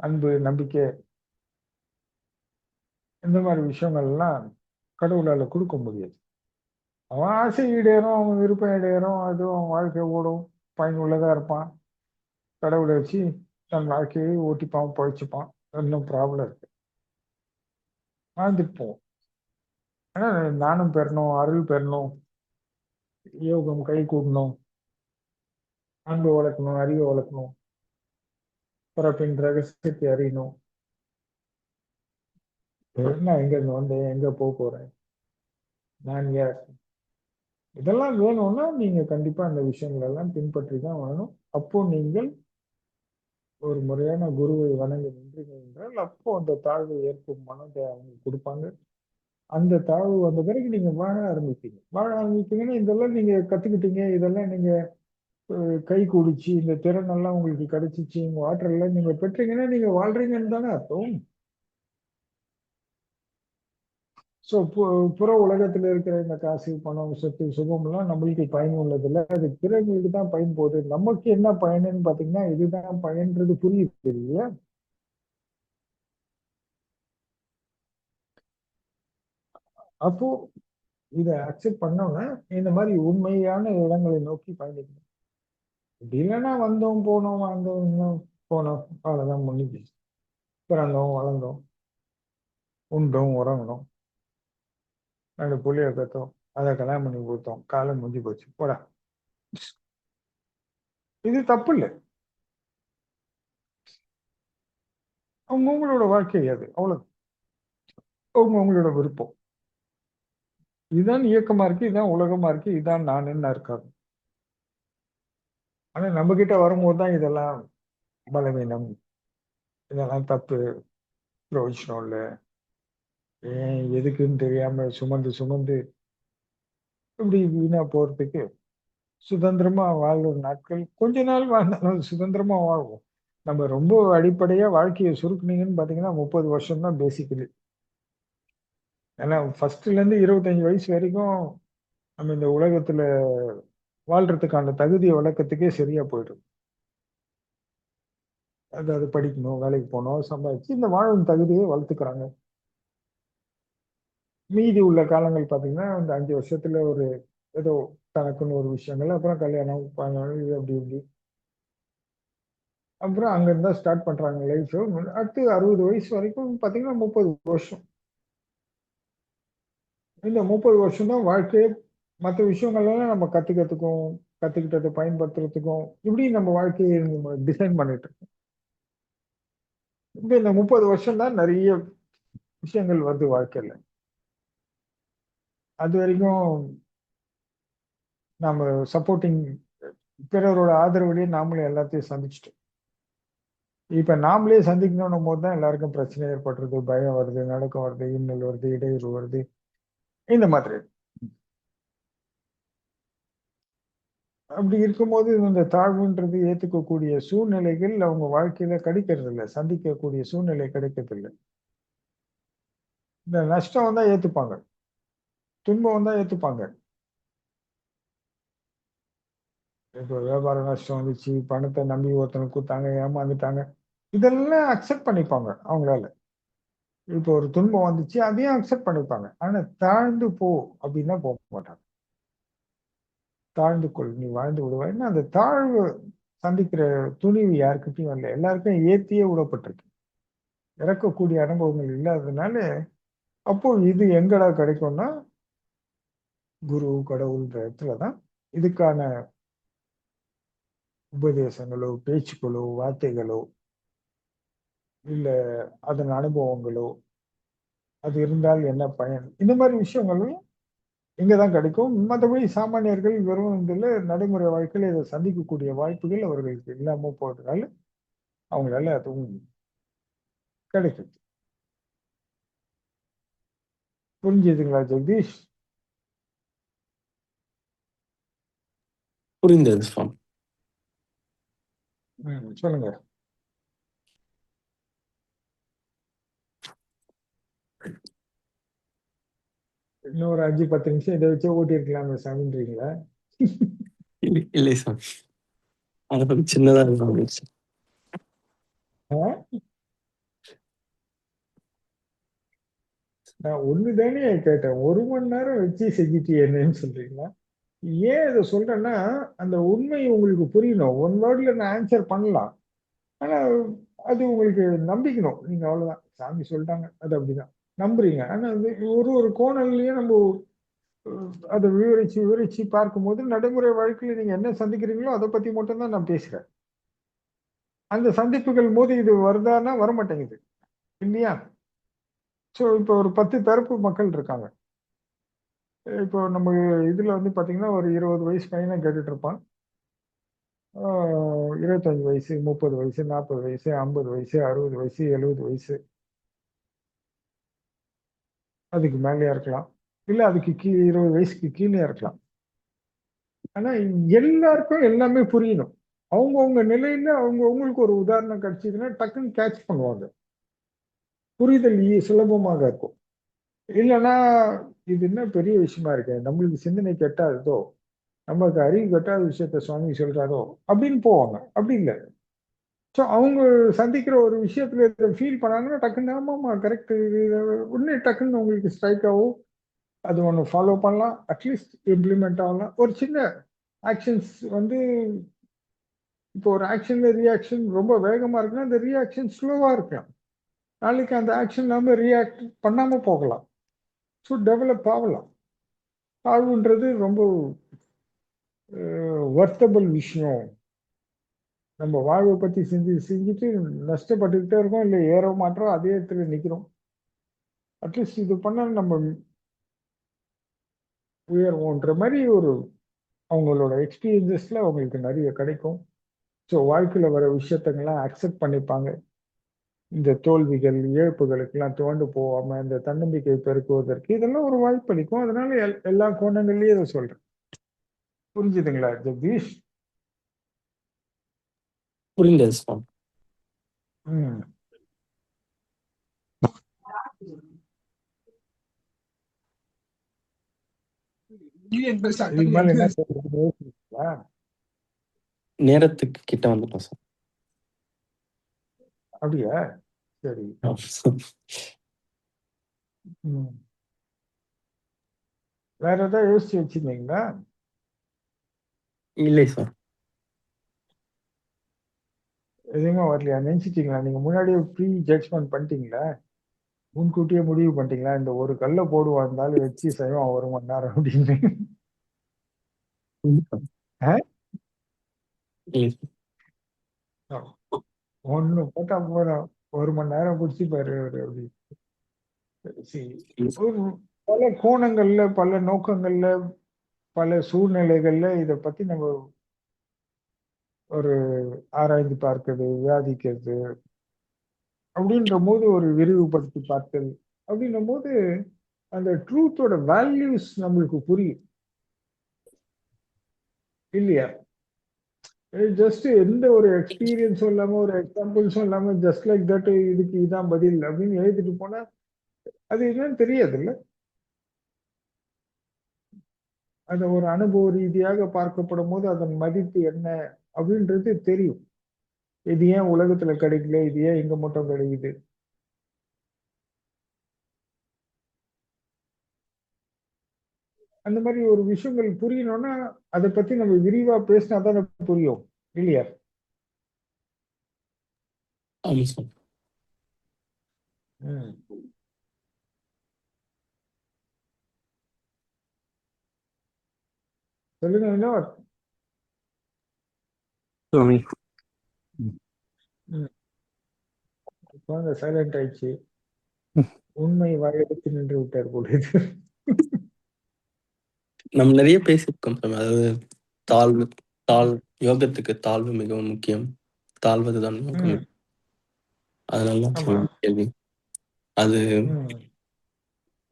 அன்பு, நம்பிக்கை, இந்த மாதிரி விஷயங்கள்லாம் கடவுளால கொடுக்க முடியாது. அவன் ஆசை ஈடேறும், அவன் விருப்பம் ஈடேறும், அது அவன் வாழ்க்கை ஓடும், பயனுள்ளதா இருப்பான். கடவுளை வச்சு தன் வாழ்க்கையை ஓட்டிப்பான், பழிச்சுப்பான். இன்னும் ப்ராப்ளம் இருக்கு, வாழ்ந்துட்டு போவோம். ஆனா நானும் பெறணும், அருள் பெறணும், யோகம் கை கூடணும், அன்பு வளர்க்கணும், அறிவை வளர்க்கணும், பிறப்பின் ரகசியத்தை அறியணும். நான் எங்க இருந்து வந்தேன், எங்க போக போறேன், நான் யார், இதெல்லாம் வேணும்னா நீங்க கண்டிப்பா அந்த விஷயங்கள் எல்லாம் பின்பற்றி தான் வரணும். அப்போ நீங்கள் ஒரு முறையான குருவை வணங்கி நின்றீங்க என்றால் அப்போ அந்த தாழ்வு ஏற்கும் மனதை அவங்க கொடுப்பாங்க. அந்த தாழ்வு வந்த பிறகு நீங்க வாழ ஆரம்பிப்பீங்க. வாழ ஆரம்பிப்பீங்கன்னா இதெல்லாம் நீங்க கத்துக்கிட்டீங்க, இதெல்லாம் நீங்க கை கூடிச்சு, இந்த திறன் எல்லாம் உங்களுக்கு கிடைச்சிச்சு, உங்க ஆற்றல் எல்லாம் நீங்க பெற்றீங்கன்னா நீங்க வாழ்றீங்கன்னு தானே அர்த்தம். ஸோ புற உலகத்துல இருக்கிற இந்த காசு, பணம், சொத்து, சுகம் எல்லாம் நம்மளுக்கு பயன் உள்ளது இல்லை. அது பிறகுக்கு தான் பயன் போகுது. நமக்கு என்ன பயனுன்னு பாத்தீங்கன்னா இதுதான் பயன்றது புரியுது இல்லையா? அப்போ இதை அக்செப்ட் பண்ணோம்னா இந்த மாதிரி உண்மையான இடங்களை நோக்கி பயணிக்கணும். இப்படி இல்லைன்னா வந்தோம் போனோம், வந்தோம் இன்னும் போனோம், அவ்வளவுதான் முடிஞ்சு. பிறந்தோம், வளர்ந்தோம், உண்டோம், உறங்கணும், ரெண்டு புள்ளிய கத்தோம், அதை கல்யாணம் பண்ணி கொடுத்தோம், காலம் முடிஞ்சு போச்சு, போடா. இது தப்பு இல்லை. உங்களோட வாழ்க்கை அது, அவ்வளவு உங்களோட விருப்பம். இதுதான் இயக்கமா இருக்கு, இதுதான் உலகமா இருக்கு, இதுதான் நானுன்னு இருக்காது. ஆனா நம்ம கிட்ட வரும்போது தான் இதெல்லாம் பலவீனம், இதெல்லாம் தப்பு, பிரயோஜனம் இல்லை, ஏன் எதுக்குன்னு தெரியாம சுமந்து சுமந்து இப்படி வீணா போறதுக்கு சுதந்திரமா வாழ்ற நாட்கள் கொஞ்ச நாள் வாழ்ந்தாலும் சுதந்திரமா வாழ்வோம். நம்ம ரொம்ப அடிப்படையா வாழ்க்கையை சுருக்குனீங்கன்னு பாத்தீங்கன்னா 30 வருஷம் தான் பேசிக்கலி. ஏன்னா ஃபர்ஸ்ட்ல இருந்து 25 வயசு வரைக்கும் நம்ம இந்த உலகத்துல வாழ்றதுக்கான தகுதியை வளர்க்கறதுக்கே சரியா போயிடும். அதாவது படிக்கணும், வேலைக்கு போகணும், சம்பாதிச்சு இந்த வாழும் தகுதியை வளர்த்துக்கிறாங்க. மீதி உள்ள காலங்கள் பாத்தீங்கன்னா இந்த 5 வருஷத்துல ஒரு ஏதோ தனக்குன்னு ஒரு விஷயங்கள், அப்புறம் கல்யாணம், இது அப்படி இப்படி, அப்புறம் அங்க இருந்தா ஸ்டார்ட் பண்றாங்க லைஃப். அடுத்து 60 வயசு வரைக்கும் பாத்தீங்கன்னா 30 வருஷம். இந்த 30 வருஷம் தான் வாழ்க்கையே. மற்ற விஷயங்கள்லாம் நம்ம கத்துக்கிட்டதை பயன்படுத்துறதுக்கும் இப்படி நம்ம வாழ்க்கையை நம்ம டிசைன் பண்ணிட்டு இருக்கோம். இப்ப இந்த 30 வருஷம் தான் நிறைய விஷயங்கள் வருது வாழ்க்கையில. அது வரைக்கும் நம்ம சப்போர்ட்டிங் பிறரோட ஆதரவுலயே நாமளே எல்லாத்தையும் சந்திச்சிட்டோம். இப்ப நாமளே சந்திக்கணும் போது தான் எல்லாருக்கும் பிரச்சனை ஏற்படுறது, பயம் வருது, நடுக்கம் வருது, இன்னல் வருது, இடையூறு வருது, இந்த மாதிரி. அப்படி இருக்கும்போது இந்த தாழ்வுன்றது ஏத்துக்கக்கூடிய சூழ்நிலைகள் அவங்க வாழ்க்கையில கிடைக்கிறது இல்லை, சந்திக்கக்கூடிய சூழ்நிலை கிடைக்கிறது இல்லை. இந்த நஷ்டம் வந்தா ஏத்துப்பாங்க, துன்பம் வந்தா ஏத்துப்பாங்க. இப்போ வியாபார நஷ்டம் வந்துச்சு, பணத்தை நம்பி ஒருத்தனுக்கு கொடுத்தாங்க, ஏமாந்துட்டாங்க, இதெல்லாம் அக்செப்ட் பண்ணிப்பாங்க அவங்களால. இப்போ ஒரு துன்பம் வந்துச்சு, அதையும் அக்செப்ட் பண்ணிப்பாங்க. ஆனா தாழ்ந்து போ அப்படின்னா போக மாட்டாங்க. தாழ்ந்து கொள், நீ வாழ்ந்து விடுவாய்ன்னு அந்த தாழ்வு சந்திக்கிற துணிவு யாருக்கிட்டையும் இல்லை. எல்லாருக்கும் ஏத்தியே விடப்பட்டிருக்கு. இறக்கக்கூடிய அனுபவங்கள் இல்லாததுனால அப்போ இது எங்கடா கிடைக்கும்னா குரு, கடவுள்ன்ற இடத்துலதான் இதுக்கான உபதேசங்களோ, பேச்சுக்களோ, வார்த்தைகளோ, இல்ல அதன் அனுபவங்களோ, அது இருந்தால் என்ன பயன், இந்த மாதிரி விஷயங்களும் இங்கதான் கிடைக்கும். மற்றபடி சாமானியர்கள் வெறும் இதுல நடைமுறை வாழ்க்கையில இதை சந்திக்கக்கூடிய வாய்ப்புகள் அவர்களுக்கு இல்லாம போறதுனால அவங்களால அதுவும் கிடைக்குது. புரிஞ்சுதுங்களா ஜெகதீஷ்? புரிந்தது சுவாமி. சொல்லுங்க. இன்னும் ஒரு 5-10 நிமிஷம் இதை வச்சு ஓட்டி இருக்கலாமே சாமின்றீங்களா? இல்லை சுவாமி, அது சின்னதா இருந்துச்சு. நான் ஒண்ணுதானே கேட்டேன், 1 மணி நேரம் வச்சு செஞ்சுட்டு என்னன்னு சொல்றீங்களா? ஏன் இதை சொல்றேன்னா, அந்த உண்மை உங்களுக்கு புரியணும். 1 வேர்ட்ல நான் ஆன்சர் பண்ணலாம், ஆனா அது உங்களுக்கு நம்பிக்கணும். நீங்க அவ்வளவுதான், சாமி சொல்லிட்டாங்க அது அப்படிதான் நம்புறீங்க. ஆனா அது ஒரு கோணல்லையும் நம்ம அதை விவரிச்சு விவரிச்சு பார்க்கும்போது நடைமுறை வாழ்க்கையில நீங்க என்ன சந்திக்கிறீங்களோ அதை பத்தி மட்டும்தான் நான் பேசுறேன். அந்த சந்திப்புகள் போது இது வருதான்னா வரமாட்டேங்குது இல்லையா? ஸோ இப்போ ஒரு 10 தரப்பு மக்கள் இருக்காங்க. இப்போ நம்ம இதுல வந்து பாத்தீங்கன்னா ஒரு 20 வயசு பையனை கேட்டுட்டு இருப்பான், 25 வயசு, 30 வயசு, 40 வயசு, 50 வயசு, 60 வயசு, 70 வயசு, அதுக்கு மேலேயா இருக்கலாம், இல்ல அதுக்கு கீழே 20 வயசுக்கு கீழே இருக்கலாம். ஆனா எல்லாருக்கும் எல்லாமே புரியணும். அவங்கவுங்க நிலையில அவங்கவுங்களுக்கு ஒரு உதாரணம் கிடைச்சதுன்னா டக்குன்னு கேட்ச் பண்ணுவாங்க, புரிதல் சுலபமாக இருக்கும். இல்லைன்னா இது என்ன பெரிய விஷயமா இருக்கு, நம்மளுக்கு சிந்தனை கெட்டாததோ, நமக்கு அறிவு கெட்டாத விஷயத்த சுவாமி சொல்றாரோ அப்படின்னு போவாங்க. அப்படி இல்லை. ஸோ அவங்க சந்திக்கிற ஒரு விஷயத்துல இதை ஃபீல் பண்ணாங்கன்னா டக்குன்னு ஆமாமா கரெக்ட், உடனே டக்குன்னு உங்களுக்கு ஸ்ட்ரைக் ஆகும். அது ஒன்று ஃபாலோ பண்ணலாம், அட்லீஸ்ட் இம்ப்ளிமெண்ட் ஆகலாம். ஒரு சின்ன ஆக்ஷன்ஸ் வந்து, இப்போ ஒரு ஆக்ஷன்ல ரியாக்ஷன் ரொம்ப வேகமா இருக்குன்னா அந்த ரியாக்ஷன் ஸ்லோவா இருக்கலாம். நாளைக்கு அந்த ஆக்ஷன் நாம ரியாக்ட் பண்ணாம போகலாம். ஸோ டெவலப் ஆகலாம். வாழ்வுன்றது ரொம்ப வர்த்தபிள் விஷயம். நம்ம வாழ்வை பத்தி செஞ்சுட்டு நஷ்டப்பட்டுக்கிட்டே இருக்கோம், இல்லை ஏற மாட்டோம், அதே இடத்துல நிற்கிறோம். அட்லீஸ்ட் இது பண்ண நம்ம உயர்வோன்ற மாதிரி ஒரு அவங்களோட எக்ஸ்பீரியன்சஸ்ல அவங்களுக்கு நிறைய கிடைக்கும். ஸோ வாழ்க்கையில வர விஷயத்தங்கெல்லாம் அக்செப்ட் பண்ணிப்பாங்க. இந்த தோல்விகள் இழப்புகளுக்கெல்லாம் துவண்டு போகாம இந்த தன்னம்பிக்கை பெருக்குவதற்கு இதெல்லாம் ஒரு வாய்ப்பு அளிக்கும். அதனால எல்லா கோணங்கள்லயும் இதை சொல்றேன். புரிஞ்சுதுங்களா ஜெகதீஷ்? புரிந்தது சுவாமி. ம். இதுக்கு மேல என்ன சொல்றது யோசிக்கிறீங்களா? நேரத்துக்கு கிட்ட வந்துட்டோம் சார். அப்படியா? சரி. ம். வேற ஏதாவது யோசிச்சு வச்சிருந்தீங்களா? இல்லை சார். எதுவுமே வரலையா? நினைச்சிட்டீங்களா? நீங்க முன்னாடியே ப்ரீ ஜட்ஜ்மெண்ட் பண்ணிட்டீங்களா? முன்கூட்டியே முடிவு பண்ணிட்டீங்களா இந்த ஒரு கல்ல போடுவா இருந்தாலும் வச்சு செய்வான் 1 மணி நேரம் அப்படின்னு? ஆ? ஒண்ணு போட்டா போதும், 1 மணி நேரம் பிடிச்சி பாரு அவரு அப்படி. சரி. ஒரு பல கோணங்கள்ல, பல நோக்கங்கள்ல, பல சூழ்நிலைகள்ல இத பத்தி நம்ம ஒரு ஆராய்ந்து பார்க்கிறது, விவாதிக்கிறது அப்படின்ற போது, ஒரு விரிவுபடுத்தி பார்த்தல் அப்படின்ற போது அந்த ட்ரூத்தோட வேல்யூஸ் நம்மளுக்கு புரியும் இல்லையா? ஜஸ்ட் எந்த ஒரு எக்ஸ்பீரியன்ஸும் இல்லாம, ஒரு எக்ஸாம்பிள்ஸும் இல்லாம ஜஸ்ட் லைக் தட் இதுக்கு இதான் பதில் அப்படின்னு எழுதிட்டு போனா அது என்னன்னு தெரியாது இல்ல. அந்த ஒரு அனுபவ ரீதியாக பார்க்கப்படும் போது அதன் மதிப்பு என்ன அப்படின்றது தெரியும். இது ஏன் உலகத்துல கிடைக்கல, இது ஏன் இங்க மட்டும் கிடைக்குது. அந்த மாதிரி ஒரு விஷயங்கள் புரியணும்னா அதை பத்தி நம்ம விரிவா பேசினா தான் புரியும் இல்லையா? ஆமாம் சார். ம். சொல்லுங்க வினோத். சுவாமி, குழந்தை சைலண்ட் ஆயிடுச்சு. உண்மை வாயெடுத்து நின்று விட்டார் போல இது. நம்ம நிறைய பேசியிருக்கோம் சார். அதாவது தாழ்வு யோகத்துக்கு தாழ்வு மிகவும் முக்கியம். தாழ்வதுதான் யோகம். ம். அதனால ஆமா. கேள்வி. அது ம்.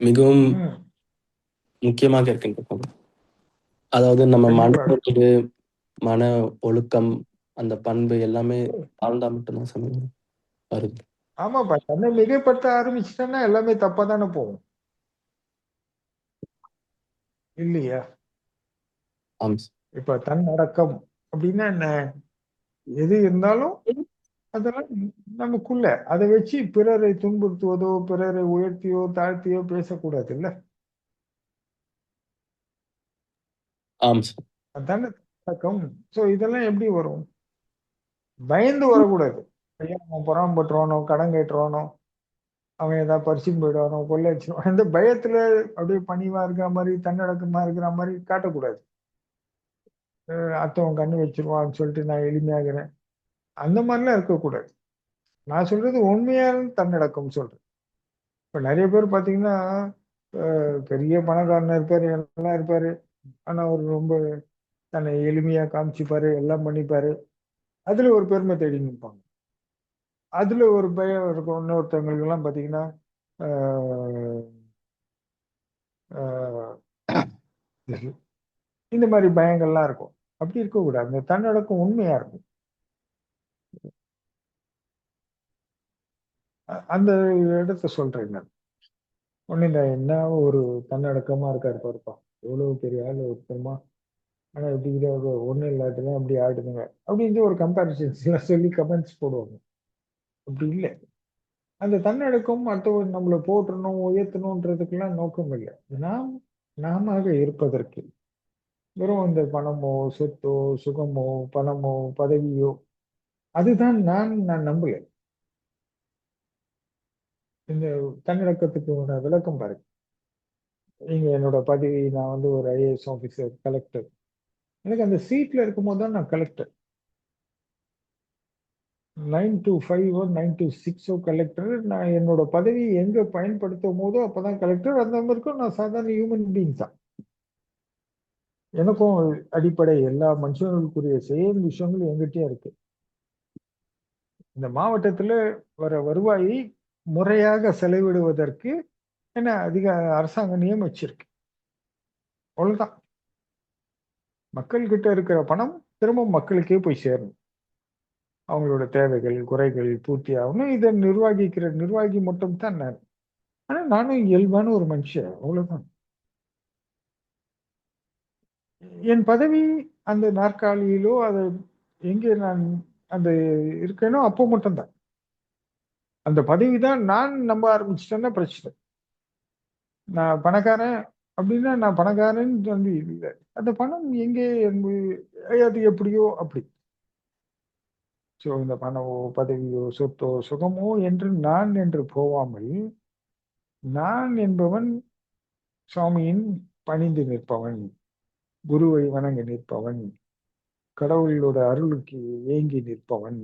மிகவும் ம். முக்கியமாக இருக்கின்ற பகுதி. அதாவது நம்ம மன கண்டிப்பாக. ஒழுங்கு, மன ஒழுக்கம், அந்த பண்பு எல்லாமே தாழ்ந்தா மட்டும்தான் சாமி வருது. ஆமாப்பா. தன்னை மிகைப்படுத்த ஆரம்பிச்சுட்டோம்னா எல்லாமே தப்பா தானே போகும். இல்லையா? ஆம். இப்ப தன்னடக்கம் அப்படின்னா என்ன? எது இருந்தாலும் அதெல்லாம் நமக்குள்ள. அதை வச்சு பிறரை துன்புறுத்துவதோ, பிறரை உயர்த்தியோ, தாழ்த்தியோ பேசக்கூடாது இல்ல? ஆம் சார். அதானே தன்னடக்கம். சோ இதெல்லாம் எப்படி வரும்? பயந்து வரக்கூடாது. ஐயா அவன் பொறாமப்பட்டுருவானோ, கடன் கேட்டுருவானோ, அவன் ஏதாவது பறிச்சுன்னு போயிடுவானோ, கொள்ளையடிச்சிருவான். இந்த பயத்துல அப்படியே பணிவா இருக்கிற மாதிரி, தன்னடக்கமா இருக்கிற மாதிரி காட்டக்கூடாது. அத்தவன் கண்ணு வச்சிருவான்னு சொல்லிட்டு நான் எளிமையாகிறேன். அந்த மாதிரிலாம் இருக்கக்கூடாது. நான் சொல்றது உண்மையான தன்னடக்கம் சொல்றேன். இப்ப நிறைய பேர் பாத்தீங்கன்னா, பெரிய பணக்காரனா இருப்பாரு, எல்லாம் இருப்பாரு. ஆனா அவர் ரொம்ப தன்னை எளிமையா காமிச்சுப்பாரு, எல்லாம் பண்ணிப்பாரு. அதுல ஒரு பெருமை தேடி நிற்பாங்க. அதுல ஒரு பயம் இருக்கும். இன்னொருத்தவங்களுக்கு எல்லாம் பாத்தீங்கன்னா, ஆஹ் ஆஹ் இந்த மாதிரி பயங்கள்லாம் இருக்கும். அப்படி இருக்கக்கூடாது. அந்த தன்னடக்கம் உண்மையா இருக்கும். அந்த இடத்த சொல்றேன் நான். ஒண்ணு இந்த என்ன ஒரு தன்னடக்கமா இருக்காரு பாருப்பா. எவ்வளவு பெரிய ஆளு ஒருத்தருமா. ஆனா இப்படி ஒண்ணும் இல்லாட்டுதான் அப்படி ஆடுதுங்க. அப்படின்னு ஒரு கம்பாரிசன்ஸ் எல்லாம் சொல்லி கமெண்ட்ஸ் போடுவாங்க. அப்படி இல்லை. அந்த தன்னடக்கம் மற்றவர் நம்மளை போற்றணும், உயர்த்தணுன்றதுக்கெல்லாம் நோக்கம் இல்லை. நாம் நாம இருப்பதற்கு வெறும் இந்த பணமோ, சொத்தோ, சுகமோ, பணமோ, பதவியோ அதுதான் நான் நம்பல. இந்த தன்னடக்கத்துக்கு ஒரு விளக்கம் பாருங்க. நீங்க என்னோட பதவி நான் வந்து ஒரு ஐஏஎஸ் ஆபீசர், கலெக்டர். எனக்கு அந்த சீட்ல இருக்கும்போது தான் நான் கலெக்டர். 9 to 5 9 to 6 collector. நான் என்னோட பதவி எங்க பயன்படுத்தும் போதோ அப்பதான் கலெக்டர். அந்த வரைக்கும் நான் சாதாரண ஹியூமன் பீயிங் தான். எனக்கும் அடிப்படை எல்லா மனுஷங்களுக்குரிய சேம் விஷயங்கள் எங்கிட்டயும் இருக்கு. இந்த மாவட்டத்துல வர வருவாயை முறையாக செலவிடுவதற்கு என்ன அதிக அரசாங்கம் நியமிச்சிருக்கு. அவ்வளவுதான். மக்கள் கிட்ட இருக்கிற பணம் திரும்ப மக்களுக்கே போய் சேரணும். அவங்களோட தேவைகள், குறைகள் பூர்த்தி ஆகணும். இதை நிர்வகிக்கிற நிர்வாகி மட்டும் தான் நான். ஆனா நானும் இயல்பான ஒரு மனுஷன். அவ்வளவுதான். என் பதவி அந்த நாற்காலியிலோ அதை எங்கே நான் அந்த இருக்கேனோ அப்போ மட்டும்தான். அந்த பதவி தான் நான் நம்ப ஆரம்பிச்சிட்டேன்னா பிரச்சனை. நான் பணக்காரன் அப்படின்னா நான் பணக்காரன் வந்து இல்லை. அந்த பணம் எங்கே அது எப்படியோ அப்படி. ஸோ இந்த பணமோ, பதவியோ, சொத்தோ, சுகமோ என்று நான் என்று போவாமல், நான் என்பவன் சுவாமியின் பணிந்து நிற்பவன், குருவை வணங்கி நிற்பவன், கடவுளோட அருளுக்கு ஏங்கி நிற்பவன்,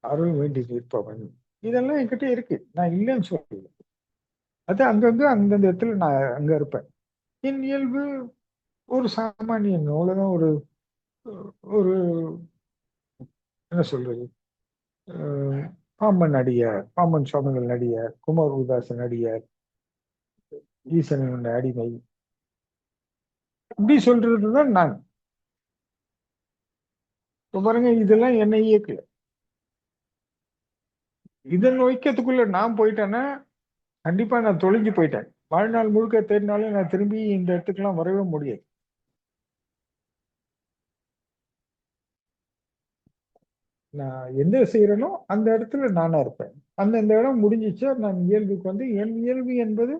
அருள் வேண்டி நிற்பவன். இதெல்லாம் என்கிட்ட இருக்கு. நான் இல்லைன்னு சொல்லல. அது அங்கங்க அந்தந்த இடத்துல நான் அங்க இருப்பேன். என் இயல்பு ஒரு சாமானியன். அவ்வளவுதான். ஒரு ஒரு என்ன சொல்றது, பாம்பன் அடியார், பாம்பன் சுவாமிகள் நடிகார், குமார் உதாசன் நடிகார், ஈசனின் அடிமை, இப்படி சொல்றதுதான் நான். இப்ப பாருங்க, இதெல்லாம் என்னை இயக்கல. இதன் நோக்கத்துக்குள்ள நான் போயிட்டேன்னா கண்டிப்பா நான் தொலைஞ்சு போயிட்டேன். வாழ்நாள் முழுக்க தேடினாலும் நான் திரும்பி இந்த இடத்துக்குலாம் வரவே முடியாது. நான் எந்த செய்யறேனோ அந்த இடத்துல நானா இருப்பேன். இந்த இடம் முடிஞ்சிச்சா நான் இயல்புக்கு வந்து என் இயல்பு என்பது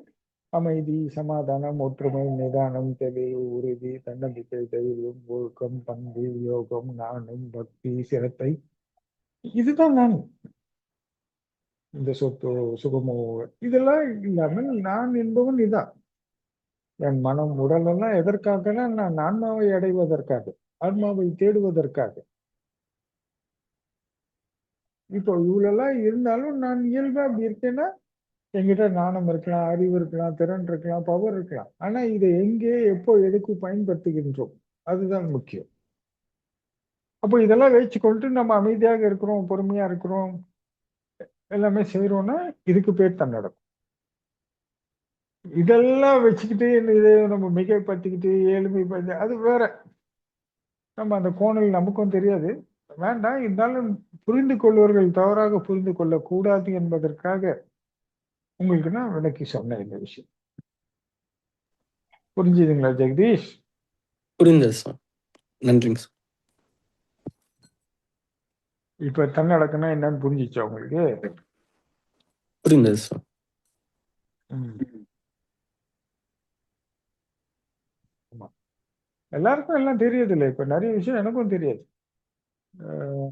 அமைதி, சமாதானம், ஒற்றுமை, நிதானம், தெளிவு, உறுதி, தன்னம்பிக்கை, தைரியம், ஒழுக்கம், பண்பு, யோகம், நாணம், பக்தி, சிரத்தை. இதுதான் நான். இந்த சொத்தோ, சுகமோ இதெல்லாம் இல்லாமல் நான் என்பவன் இதான். என் மனம், உடல் எல்லாம் எதற்காகனா நான் ஆன்மாவை அடைவதற்காக, ஆன்மாவை தேடுவதற்காக. இப்போ இவ்வளெல்லாம் இருந்தாலும் நான் இயல்பா அப்படி இருக்கேன்னா என்கிட்ட நாணம் இருக்கலாம், அறிவு இருக்கலாம், திறன் இருக்கலாம், பவர் இருக்கலாம். ஆனா இதை எங்கே, எப்போ, எதுக்கு பயன்படுத்துகின்றோம் அதுதான் முக்கியம். அப்போ இதெல்லாம் வச்சுக்கொண்டு நம்ம அமைதியாக இருக்கிறோம், பொறுமையா இருக்கிறோம், எல்லாமே செய்யறோம்னா இதுக்கு பேர் தன்னடக்கம். இதெல்லாம் வச்சுக்கிட்டு இதை நம்ம மிகைப்படுத்திக்கிட்டு ஏழ்மைப்படுத்தி அது வேற. நம்ம அந்த கோணல் நமக்கும் தெரியாது, வேண்டாம். இருந்தாலும் புரிந்து கொள்வர்கள் தவறாக புரிந்து கொள்ளக்கூடாது என்பதற்காக உங்களுக்கு நான் விளக்கி சொன்னேன் இந்த விஷயம். புரிஞ்சுதுங்களா ஜெகதீஷ்? புரிந்தது சார். நன்றிங்க சார். இப்ப தன்னடக்கம்னா என்னன்னு புரிஞ்சிச்சா உங்களுக்கு? புரிந்தது சார். ம். ஆமா. எல்லாருக்கும் எல்லாம் தெரியுது இல்லை. இப்ப நிறைய விஷயம் எனக்கும் தெரியாது. அஹ்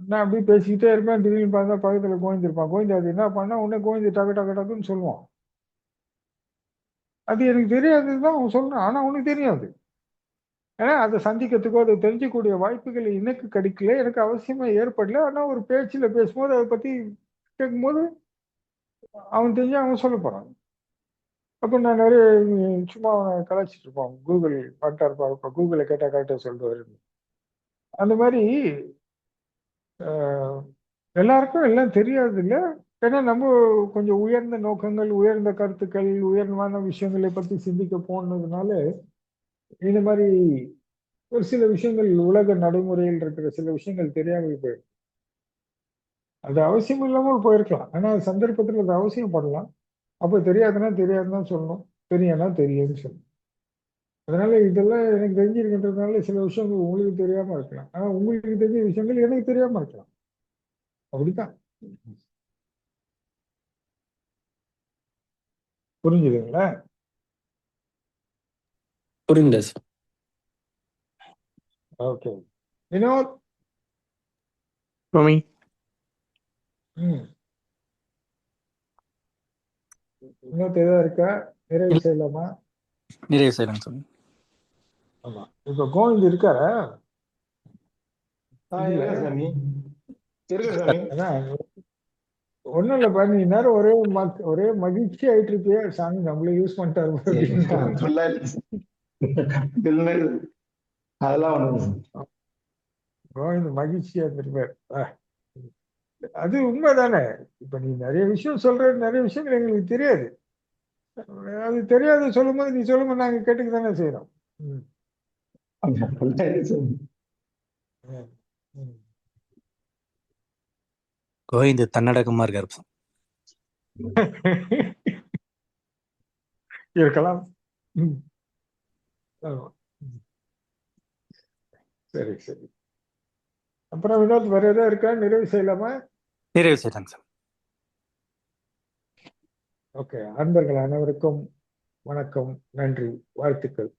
நான் அப்படியே பேசிக்கிட்டே இருப்பேன், திடீர்னு பார்த்தா பக்கத்துல கோவிந்திருப்பான். கோவிந்த் அது என்ன பண்ணா உடனே கோவிந்த் டக்கு டக்கு டக்குன்னு சொல்லுவான். அது எனக்கு தெரியாதுதான் அவன் சொல்றான், ஆனா உனக்கு தெரியாது. ஏன்னா அதை சந்திக்கிறதுக்கோ அதை தெரிஞ்சக்கூடிய வாய்ப்புகள் எனக்கு கிடைக்கல, எனக்கு அவசியமா ஏற்படல. ஆனா ஒரு பேச்சுல பேசும்போது அதை பத்தி கேட்கும்போது அவன் தெரிஞ்சு அவன் சொல்ல போறான். அப்ப நான் நிறைய சும்மா அவனை கலாய்ச்சிட்டு இருப்பான். கூகுள் பாட்டா இருப்பா, இப்ப கூகுளை கேட்டா கரெக்டா சொல்லுவாரு. அந்த மாதிரி அஹ், எல்லாருக்கும் எல்லாம் தெரியாது இல்ல. ஏன்னா நம்ம கொஞ்சம் உயர்ந்த நோக்கங்கள், உயர்ந்த கருத்துக்கள், உயர்வான விஷயங்களை பத்தி சிந்திக்க போனதுனால இந்த மாதிரி ஒரு சில விஷயங்கள், உலக நடைமுறையில் இருக்கிற சில விஷயங்கள் தெரியாமல் போயிடும். அது அவசியம் இல்லாமல் போயிருக்கலாம், ஆனா சந்தர்ப்பத்தில் அது அவசியம் படலாம். அப்ப தெரியாதுன்னா தெரியாதுன்னு சொல்லணும், தெரியும்னா தெரியும்னு சொல்லணும். அதனால இதெல்லாம் எனக்கு தெரிஞ்சிருக்கின்றதுனால சில விஷயங்கள் உங்களுக்கு தெரியாம இருக்கலாம், ஆனா உங்களுக்கு தெரிஞ்ச விஷயங்கள் எனக்கு தெரியாம இருக்கலாம். அப்படித்தான். புரிஞ்சுதுங்களா? புரிந்தது சார். ஓகே. வினோத். சுவாமி, ம். வினோத் ஏதாவது இருக்கா? நிறைவு செய்யலாமா? நிறைவு செய்யறேன் சுவாமி. ஆமா, இப்ப கோவிந்த் இருக்காரா? இருக்க சாமி, இருக்க சாமி. அதான் ஒண்ணும் இல்லப்பா, நீ நேரம் ஒரே மகிழ்ச்சி ஆயிட்டு இருப்பியே, சாமி நம்மள யூஸ் பண்ணிட்டாரு அப்படின்னு. அப்படிலாம் இல்ல. அதெல்லாம் ஒண்ணு. கோவிந்த் மகிழ்ச்சியா இருந்திருப்பார். அது உண்மைதானே. இப்ப நீ நிறைய விஷயம் சொல்ற, நிறைய விஷயங்கள் எங்களுக்கு தெரியாது. அது தெரியாத சொல்லும்போது நீ சொல்லும்போது நாங்க கேட்டுக்க தானே செய்யறோம். ம். அப்படிலாம் இல்ல சாமி. ம். ம். கோவிந்த் தன்னடக்கமா இருக்காரு சுவாமி. இருக்கலாம். ம். ஆமா. ம். சரி சரி. அப்புறம் வினோத் வேற ஏதாவது இருக்கா? நிறைவு செய்யலாமா? நிறைவு செய்யறேன் சார். ஓகே. அன்பர்கள் அனைவருக்கும் வணக்கம், நன்றி, வாழ்த்துக்கள்.